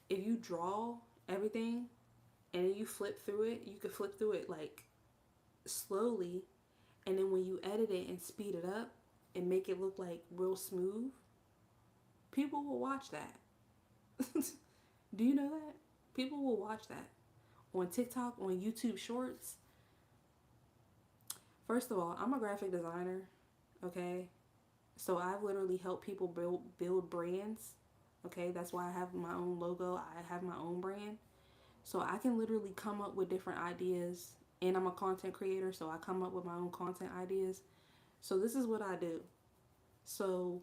if you draw everything and then you flip through it. You could flip through it like slowly, and then when you edit it and speed it up and make it look like real smooth, people will watch that. Do you know that? People will watch that on TikTok, on YouTube Shorts. First of all, I'm a graphic designer, okay? So I've literally helped people build brands, okay? That's why I have my own logo. I have my own brand. So I can literally come up with different ideas, and I'm a content creator, so I come up with my own content ideas. So this is what I do. So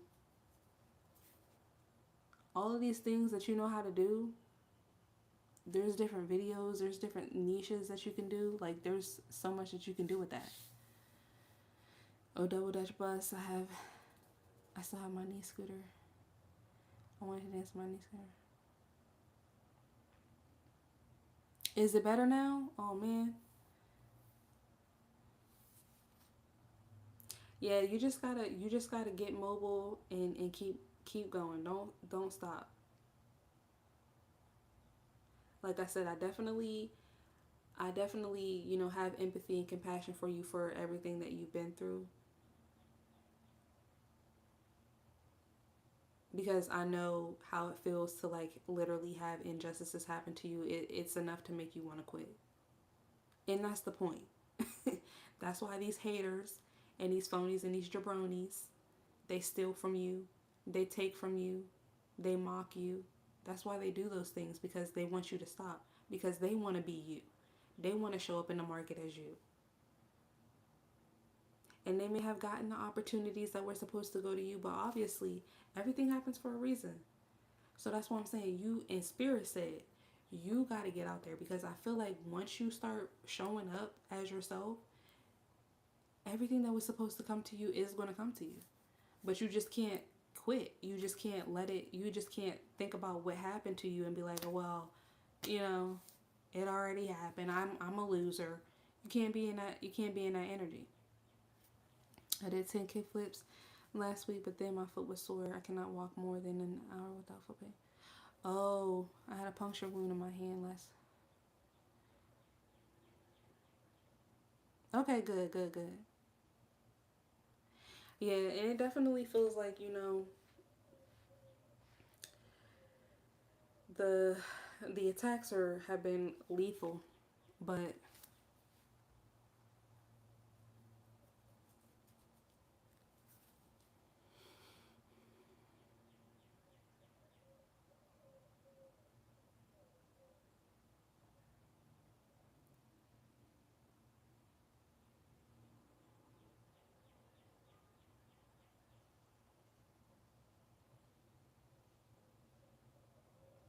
all of these things that you know how to do, there's different videos, there's different niches that you can do. Like, there's so much that you can do with that. Oh, double dutch bus. I still have my knee scooter. I wanted to dance my knee scooter. Is it better now? Oh man. Yeah, you just gotta get mobile and keep going. Don't stop. Like I said, I definitely, have empathy and compassion for you for everything that you've been through. because I know how it feels to like literally have injustices happen to you. It's enough to make you want to quit. And that's the point. That's why these haters and these phonies and these jabronis, they steal from you, they take from you, they mock you. That's why they do those things, because they want you to stop, because they want to be you. They want to show up in the market as you. And they may have gotten the opportunities that were supposed to go to you, but obviously everything happens for a reason. So that's what I'm saying. You, in spirit, said you got to get out there, because I feel like once you start showing up as yourself, everything that was supposed to come to you is going to come to you. But you just can't quit. You just can't let it, you just can't think about what happened to you and be like, oh, well, you know, it already happened. I'm a loser. You can't be in that, you can't be in that energy. I did 10 kickflips last week, but then my foot was sore. I cannot walk more than an hour without foot pain. Oh, I had a puncture wound in my hand last. Okay, good. Yeah, and it definitely feels like, the the attacks have been lethal, but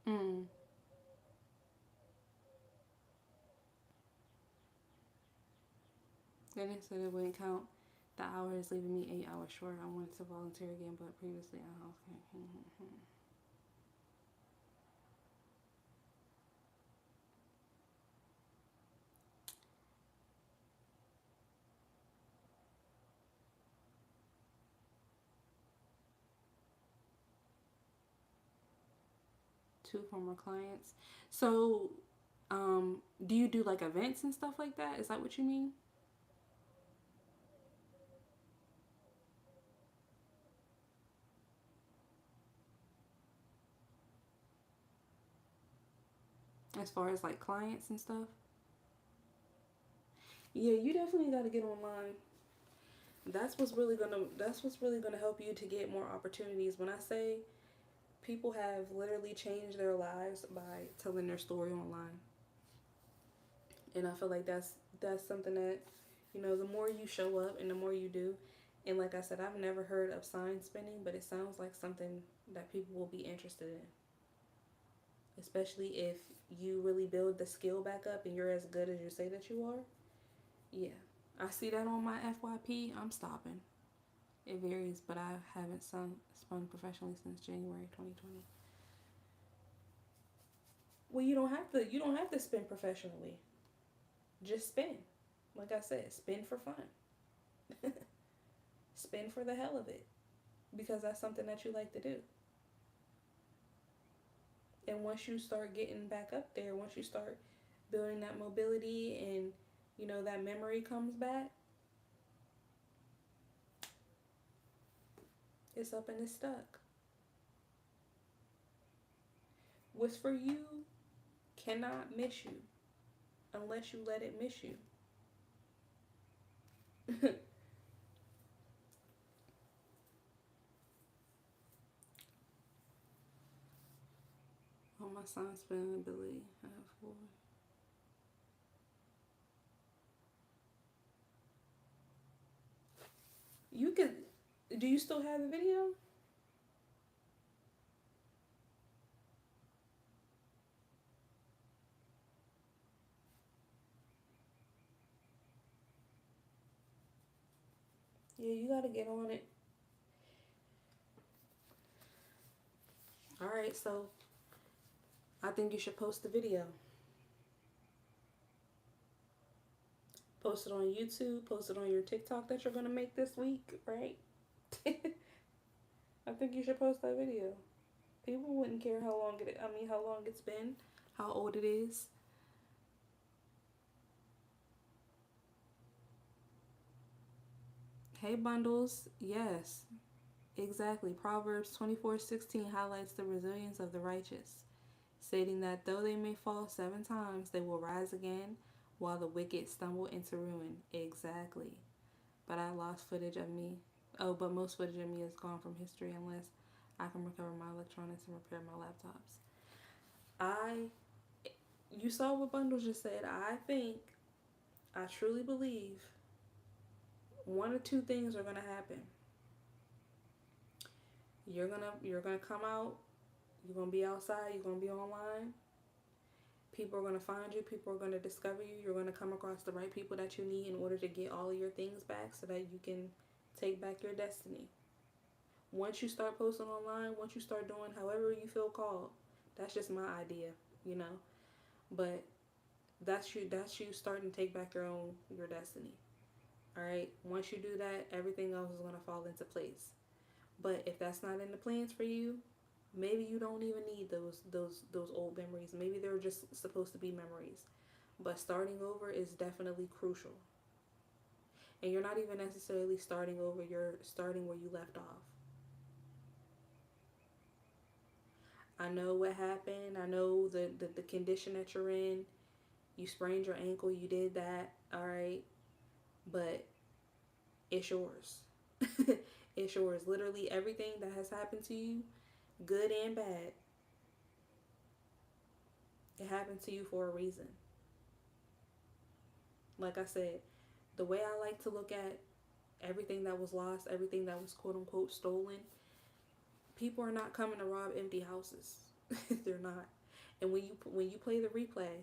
mm, then it said it wouldn't count the hours, leaving me 8 hours short. I wanted to volunteer again, but previously I okay. Two former clients. So, do you do like events and stuff like that? Is that what you mean? As far as like clients and stuff? Yeah, you definitely got to get online. That's what's really gonna help you to get more opportunities. When I say people have literally changed their lives by telling their story online, and I feel like that's something that, the more you show up and the more you do. And like I said, I've never heard of sign spinning, but it sounds like something that people will be interested in, especially if you really build the skill back up and you're as good as you say that you are. Yeah, I see that on my FYP. I'm stopping. It varies, but I haven't spun professionally since January 2020. Well, you don't have to spin professionally. Just spin. Like I said, spin for fun. Spin for the hell of it, because that's something that you like to do. And once you start getting back up there, once you start building that mobility and that memory comes back, it's up and it's stuck. What's for you cannot miss you unless you let it miss you. Oh, my son's spelling ability. I have four. You could. Do you still have the video? Yeah, you gotta get on it. All right, so I think you should post the video. Post it on YouTube. Post it on your TikTok that you're gonna make this week, right? I think you should post that video. People wouldn't care how long it. I mean, how long it's been, how old it is. Hey, bundles. Yes. Exactly. Proverbs 24:16 highlights the resilience of the righteous, stating that though they may fall 7 times, they will rise again, while the wicked stumble into ruin. Exactly. But I lost footage of me. Oh, but most footage of me is gone from history unless I can recover my electronics and repair my laptops. You saw what Bundle just said. I truly believe one or two things are gonna happen. You're gonna come out. You're gonna be outside. You're gonna be online. People are gonna find you. People are gonna discover you. You're gonna come across the right people that you need in order to get all of your things back, so that you can take back your destiny. Once you start posting online, once you start doing however you feel called, that's just my idea, you know. But that's you starting to take back your destiny. All right. Once you do that, everything else is gonna fall into place. But if that's not in the plans for you, maybe you don't even need those old memories. Maybe they're just supposed to be memories. But starting over is definitely crucial. And you're not even necessarily starting over, you're starting where you left off. I know what happened. I know the condition that you're in. You sprained your ankle, you did that, all right? But it's yours. It's yours. Literally everything that has happened to you, good and bad, it happened to you for a reason. Like I said, the way I like to look at everything that was lost, everything that was quote unquote stolen, people are not coming to rob empty houses. They're not. And when you play the replay,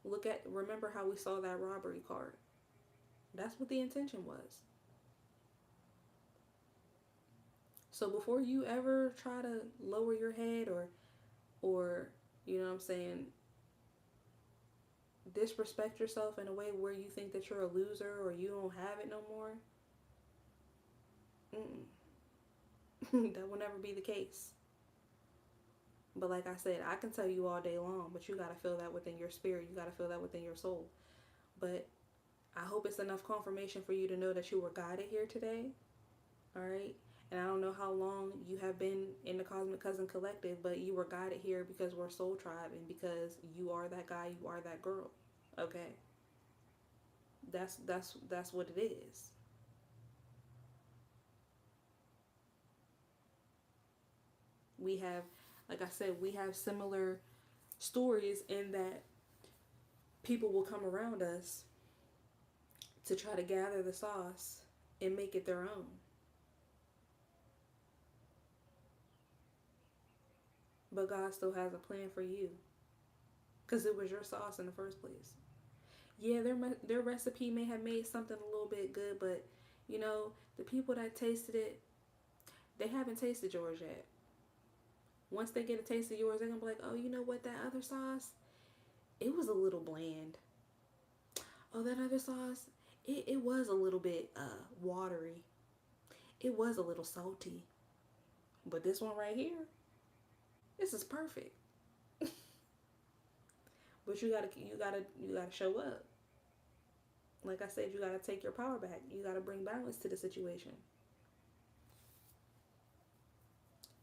remember how we saw that robbery card. That's what the intention was. So before you ever try to lower your head or you know what I'm saying, disrespect yourself in a way where you think that you're a loser or you don't have it no more, that will never be the case. But like I said, I can tell you all day long, but you got to feel that within your spirit. You got to feel that within your soul. But I hope it's enough confirmation for you to know that you were guided here today. All right. And I don't know how long you have been in the Cosmic Cousin Collective, but you were guided here because we're Soul Tribe and because you are that guy, you are that girl. Okay. That's what it is. We have, like I said, we have similar stories in that people will come around us to try to gather the sauce and make it their own. But God still has a plan for you because it was your sauce in the first place. Yeah, their recipe may have made something a little bit good, but you know, the people that tasted it, they haven't tasted yours yet. Once they get a taste of yours, they're gonna be like, oh, you know what, that other sauce, it was a little bland. Oh, that other sauce, it was a little bit watery. It was a little salty. But this one right here, this is perfect. But you gotta show up. Like I said, you gotta take your power back. You gotta bring balance to the situation.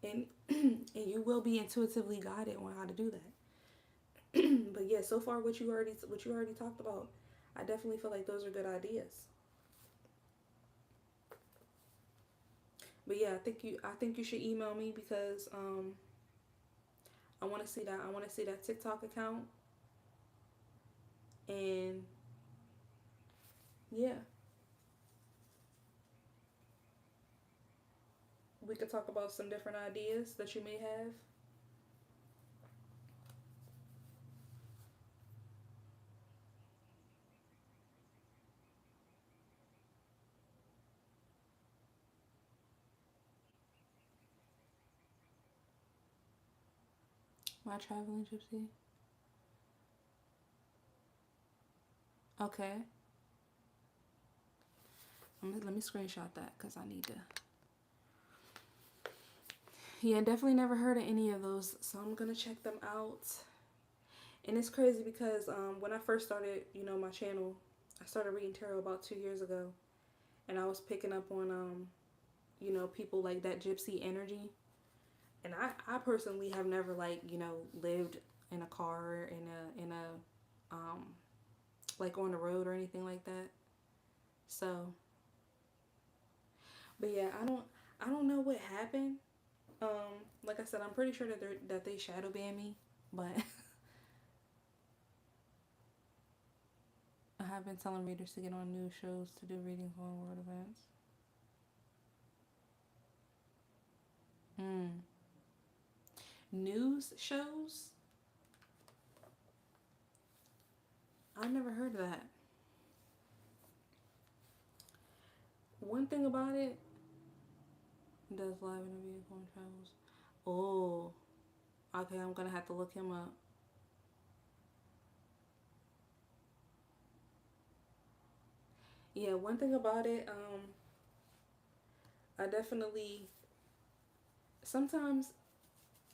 And and you will be intuitively guided on how to do that. But yeah, so far what you already talked about, I definitely feel like those are good ideas. But yeah, I think you should email me because I want to see that TikTok account, and yeah, we could talk about some different ideas that you may have. My traveling gypsy. Okay. Let me screenshot that because I need to. Yeah, definitely never heard of any of those, so I'm gonna check them out. And it's crazy because when I first started, my channel, I started reading tarot about 2 years ago, and I was picking up on you know, people like that gypsy energy. And I personally have never, like, you know, lived in a car, um like on the road or anything like that. So, but yeah, I don't know what happened. Like I said, I'm pretty sure that they shadow ban me, but I have been telling readers to get on news shows to do readings on world events. Mm. News shows? I've never heard of that. One thing about it, does live in a vehicle and travels. Oh, okay, I'm gonna have to look him up. Yeah, one thing about it, I definitely sometimes,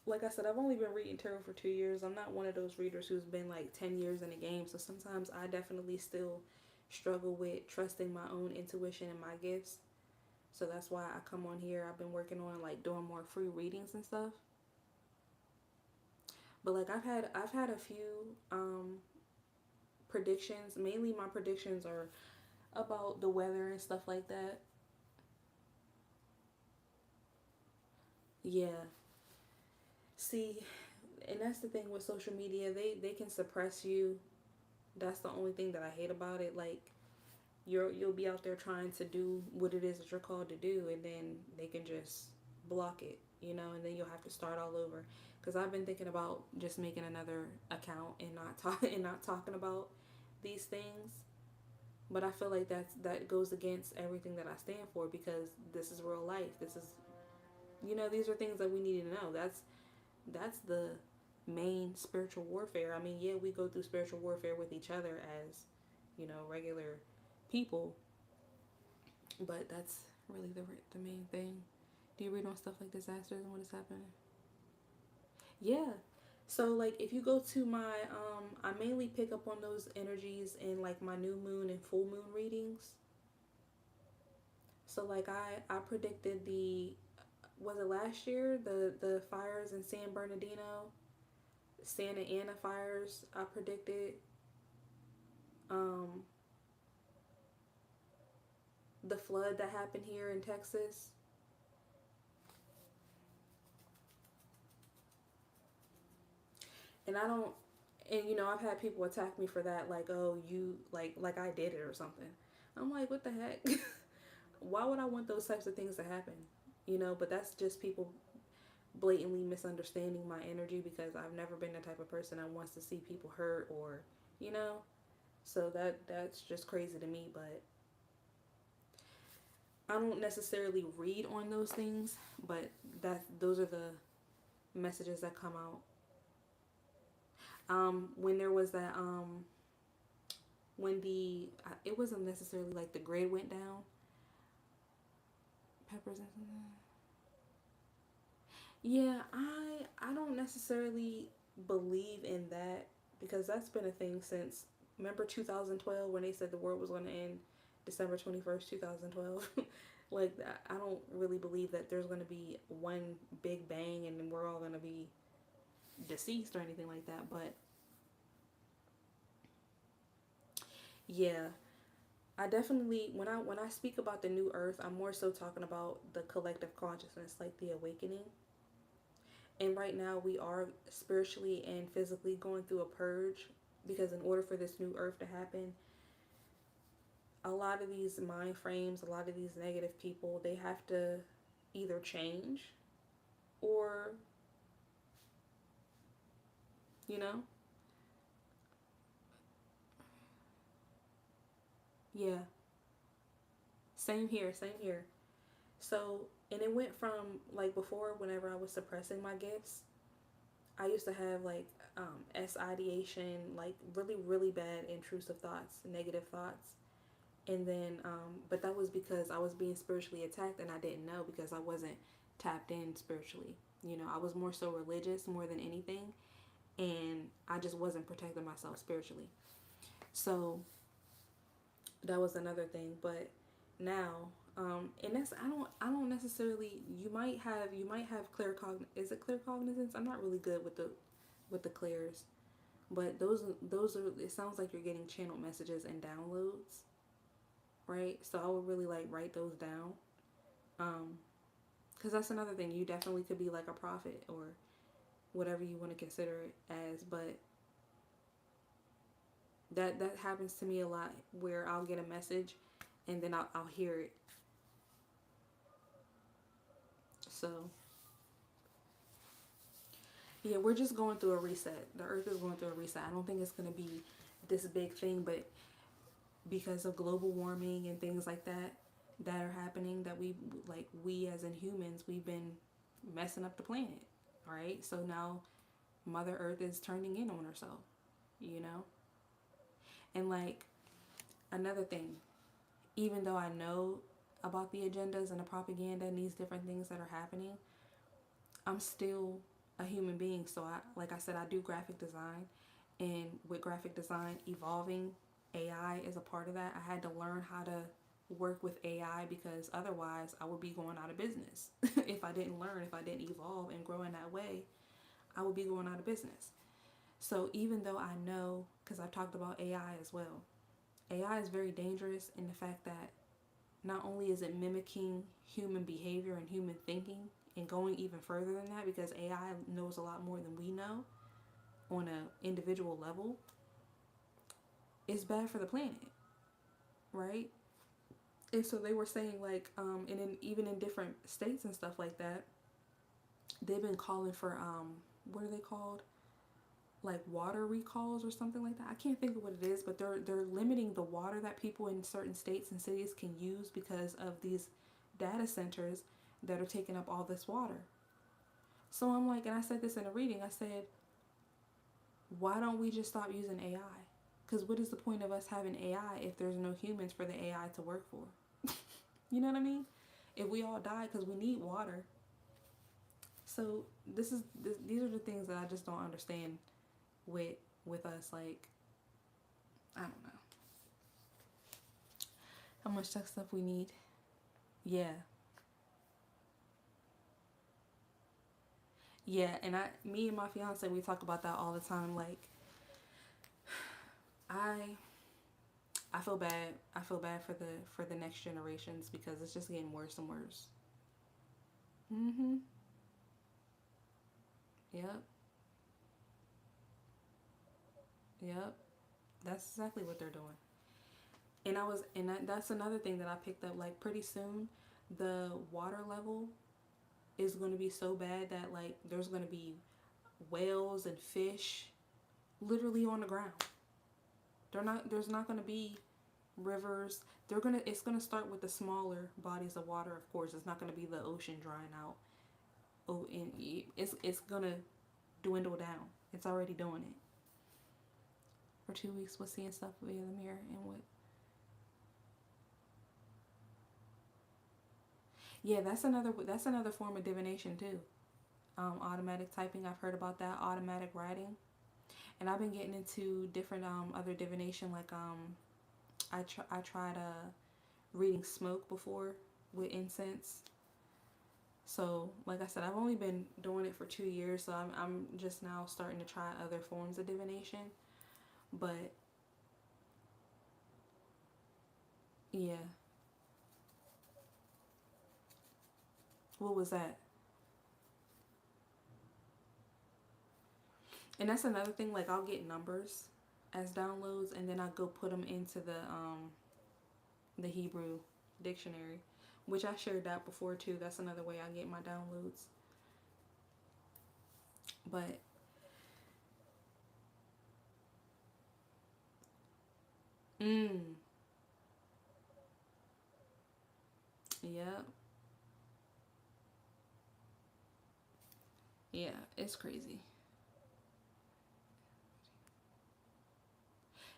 like I said, I've only been reading tarot for 2 years. I'm not one of those readers who's been like 10 years in the game. So sometimes I definitely still struggle with trusting my own intuition and my gifts. So that's why I come on here. I've been working on like doing more free readings and stuff. But like I've had a few predictions. Mainly my predictions are about the weather and stuff like that. Yeah. See, and that's the thing with social media. They can suppress you. That's the only thing that I hate about it. Like you'll be out there trying to do what it is that you're called to do, and then they can just block it, you know, and then you'll have to start all over. Because I've been thinking about just making another account and not talking about these things. But I feel like that goes against everything that I stand for, because this is real life. This is, you know, these are things that we need to know. That's the main spiritual warfare. I mean, yeah, we go through spiritual warfare with each other as, you know, regular people, but that's really the main thing. Do you read on stuff like disasters and what is happening? Yeah. So like if you go to my I mainly pick up on those energies in like my new moon and full moon readings. So like I predicted the, was it last year, the fires in San Bernardino, Santa Ana fires. I predicted um the flood that happened here in Texas. And I don't, and you know, I've had people attack me for that, like, oh, you like I did it or something. I'm like, what the heck? Why would I want those types of things to happen? You know, but that's just people blatantly misunderstanding my energy, because I've never been the type of person that wants to see people hurt, or, you know. So that's just crazy to me, but I don't necessarily read on those things, but that those are the messages that come out. When there was that when the it wasn't necessarily like the grid went down. Peppers and something. Yeah, I don't necessarily believe in that, because that's been a thing since, remember 2012 when they said the world was going to end December 21st, 2012. Like I don't really believe that there's going to be one big bang and then we're all going to be deceased or anything like that, but yeah, I definitely, when I speak about the new earth, I'm more so talking about the collective consciousness, like the awakening. And right now we are spiritually and physically going through a purge, because in order for this new earth to happen, a lot of these mind frames, a lot of these negative people, they have to either change or, you know, yeah, same here, same here. So, and it went from like before, whenever I was suppressing my gifts, I used to have like S ideation, like really, really bad intrusive thoughts, negative thoughts. And then, but that was because I was being spiritually attacked and I didn't know, because I wasn't tapped in spiritually. You know, I was more so religious more than anything. And I just wasn't protecting myself spiritually. So that was another thing. But now, And that's I don't necessarily, you might have is it claircognizance? I'm not really good with the clairs, but those are it sounds like you're getting channel messages and downloads, right? So I would really like write those down. Um, because that's another thing. You definitely could be like a prophet or whatever you want to consider it as, but that happens to me a lot where I'll get a message and then I'll hear it. So yeah, we're just going through a reset. The earth is going through a reset. I don't think it's going to be this big thing, but because of global warming and things like that are happening, that we as in humans, we've been messing up the planet. All right, so now Mother Earth is turning in on herself, you know. And like another thing, even though I know about the agendas and the propaganda and these different things that are happening, I'm still a human being. So like I said, I do graphic design, and with graphic design evolving, AI is a part of that. I had to learn how to work with AI because otherwise I would be going out of business. If I didn't learn, if I didn't evolve and grow in that way, I would be going out of business. So even though I know, because I've talked about AI as well, AI is very dangerous in the fact that not only is it mimicking human behavior and human thinking and going even further than that, because AI knows a lot more than we know on an individual level, it's bad for the planet, right? And so they were saying like, even in different states and stuff like that, they've been calling for what are they called? Like water recalls or something like that. I can't think of what it is, but they're limiting the water that people in certain states and cities can use because of these data centers that are taking up all this water. So I'm like, and I said this in a reading, I said, why don't we just stop using AI? Because what is the point of us having AI if there's no humans for the AI to work for? You know what I mean? If we all die because we need water. So these are the things that I just don't understand with with us. Like, I don't know how much tech stuff we need. Yeah, yeah, and me and my fiance, we talk about that all the time. Like, I I feel bad. I feel bad for the next generations because it's just getting worse and worse. Mhm. Yep. Yep. That's exactly what they're doing. That's another thing that I picked up. Like, pretty soon, the water level is going to be so bad that like there's going to be whales and fish literally on the ground. There's not going to be rivers. It's going to start with the smaller bodies of water. Of course, it's not going to be the ocean drying out. Oh, and it's going to dwindle down. It's already doing it. For 2 weeks, we're seeing stuff via the mirror and what. Yeah, that's another form of divination too. Automatic typing. I've heard about that. Automatic writing. And I've been getting into different other divination. Like I tried reading smoke before with incense. So like I said, I've only been doing it for 2 years, so I'm just now starting to try other forms of divination. But yeah, what was that? And that's another thing. Like, I'll get numbers as downloads, and then I go put them into the Hebrew dictionary, which I shared that before too. That's another way I get my downloads. But mm, yeah, yeah, it's crazy.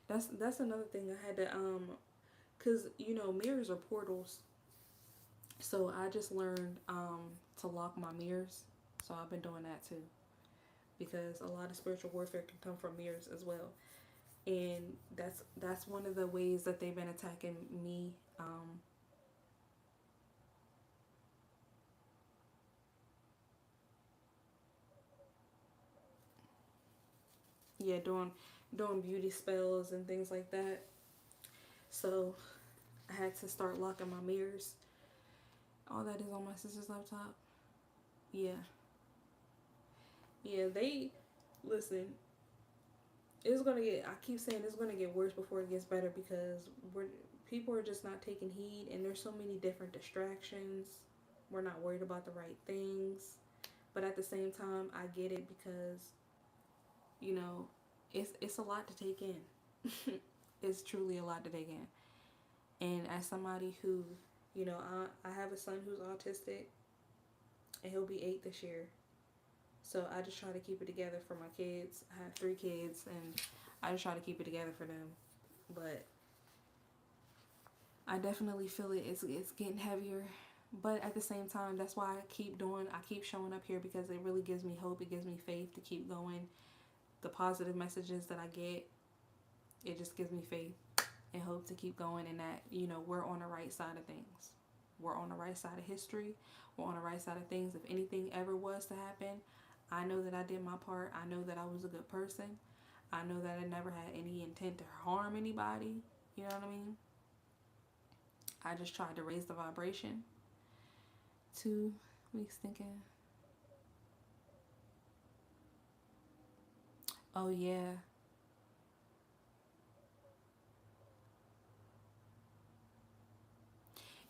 That's another thing I had to cause mirrors are portals. So I just learned to lock my mirrors. So I've been doing that too because a lot of spiritual warfare can come from mirrors as well. And that's one of the ways that they've been attacking me. yeah, doing beauty spells and things like that. So I had to start locking my mirrors. All that is on my sister's laptop. Yeah. Yeah, they listen. It's gonna get. I keep saying it's gonna get worse before it gets better because people are just not taking heed, and there's so many different distractions. We're not worried about the right things, but at the same time, I get it because you know it's a lot to take in. It's truly a lot to take in, and as somebody who, I have a son who's autistic, and he'll be 8 this year. So I just try to keep it together for my kids. I have 3 kids, and I just try to keep it together for them. But I definitely feel it's getting heavier. But at the same time, that's why I keep showing up here because it really gives me hope. It gives me faith to keep going. The positive messages that I get, it just gives me faith and hope to keep going, and that, we're on the right side of things. We're on the right side of history. We're on the right side of things. If anything ever was to happen, I know that I did my part. I know that I was a good person. I know that I never had any intent to harm anybody. You know what I mean? I just tried to raise the vibration. 2 weeks thinking. Oh, yeah.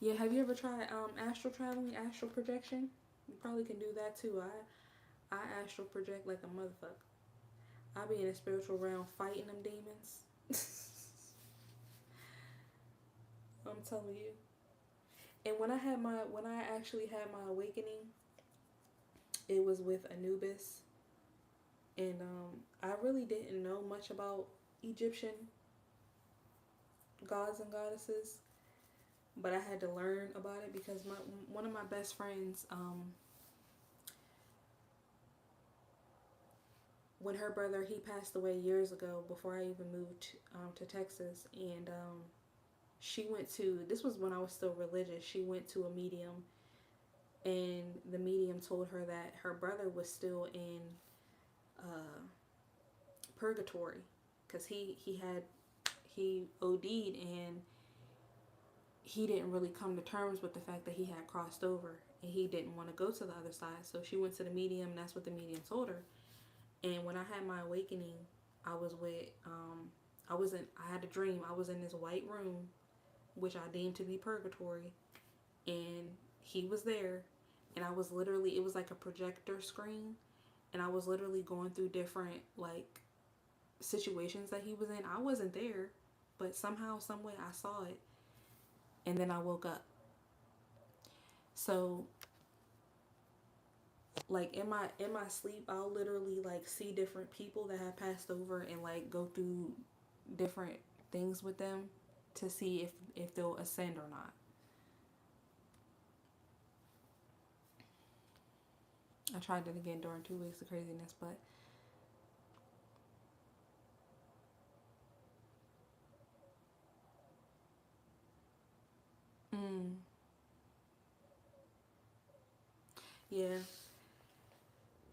Yeah, have you ever tried astral traveling, astral projection? You probably can do that too. I astral project like a motherfucker. I be in a spiritual realm fighting them demons. I'm telling you. And when I actually had my awakening, it was with Anubis, and I really didn't know much about Egyptian gods and goddesses, but I had to learn about it because one of my best friends, when her brother, he passed away years ago before I even moved to Texas, and she went to, this was when I was still religious, she went to a medium, and the medium told her that her brother was still in purgatory because he OD'd, and he didn't really come to terms with the fact that he had crossed over, and he didn't want to go to the other side. So she went to the medium, and that's what the medium told her. And when I had my awakening, I was with I had a dream. I was in this white room, which I deemed to be purgatory, and he was there, and I was literally, it was like a projector screen, and I was literally going through different like situations that he was in. I wasn't there, but somehow, some way, I saw it, and then I woke up. So like in my sleep, I'll literally like see different people that have passed over and like go through different things with them to see if they'll ascend or not. I tried it again during 2 weeks of craziness, but mm, yeah,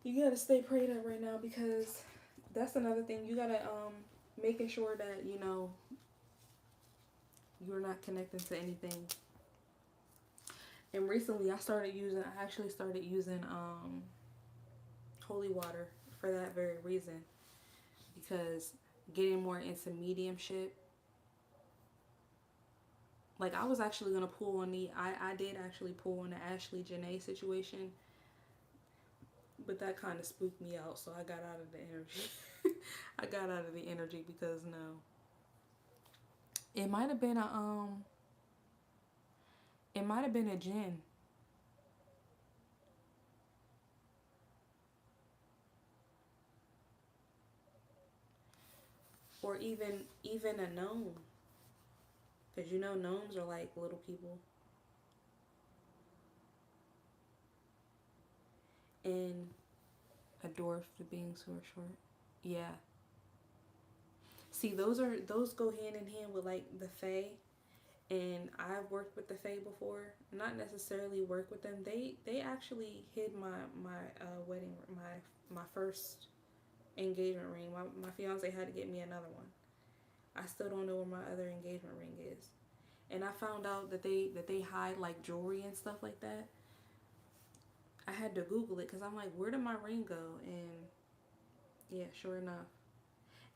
you gotta stay prayed up right now because that's another thing. You gotta making sure that you're not connecting to anything. And recently, I actually started using holy water for that very reason, because getting more into mediumship. Like, I was actually gonna pull on I did actually pull on the Ashley Janae situation, but that kind of spooked me out, so I got out of the energy. I got out of the energy because no, it might have been a jinn, or even a gnome, because gnomes are like little people, and a dwarf, the beings who are short. Yeah. See, those go hand in hand with like the fae, and I've worked with the fae before. Not necessarily work with them. They actually hid my wedding, my first engagement ring. My fiance had to get me another one. I still don't know where my other engagement ring is. And I found out that they hide like jewelry and stuff like that. I had to Google it because I'm like, where did my ring go? And yeah, sure enough.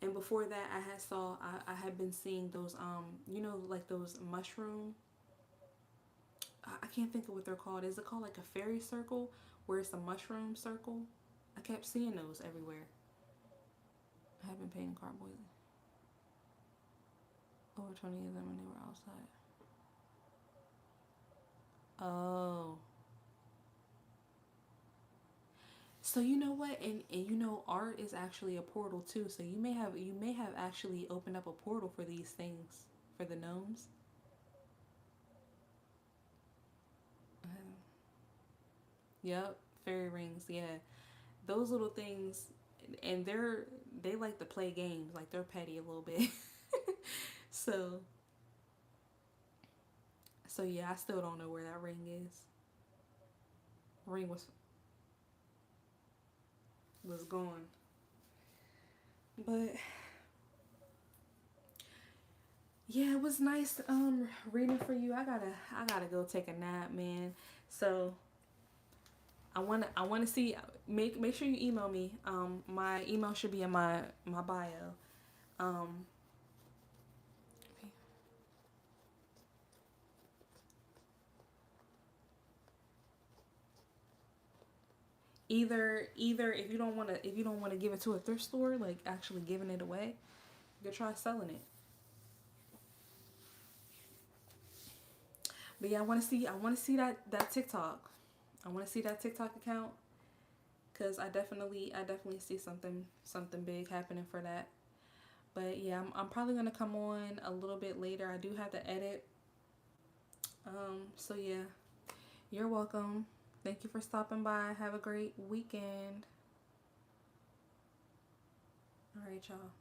And before that, I had been seeing those you know, like those mushroom. I can't think of what they're called. Is it called like a fairy circle, where it's a mushroom circle? I kept seeing those everywhere. I have been painting cardboard. Over 20 of them when they were outside. Oh. So you know what, and you know, art is actually a portal too. So you may have actually opened up a portal for these things, for the gnomes. Yep, fairy rings. Yeah, those little things, and they like to play games. Like they're petty a little bit. so so yeah, I still don't know where that ring is. Ring was gone, but yeah, it was nice reading for you. I gotta go take a nap, man. So I wanna see, make sure you email me. My email should be in my bio. Um either if you don't want to give it to a thrift store, like actually giving it away, you could try selling it. But yeah, I want to see that TikTok. I want to see that TikTok account, cuz I definitely see something big happening for that. But yeah, I'm probably going to come on a little bit later. I do have to edit. So yeah, you're welcome. Thank you for stopping by. Have a great weekend. All right, y'all.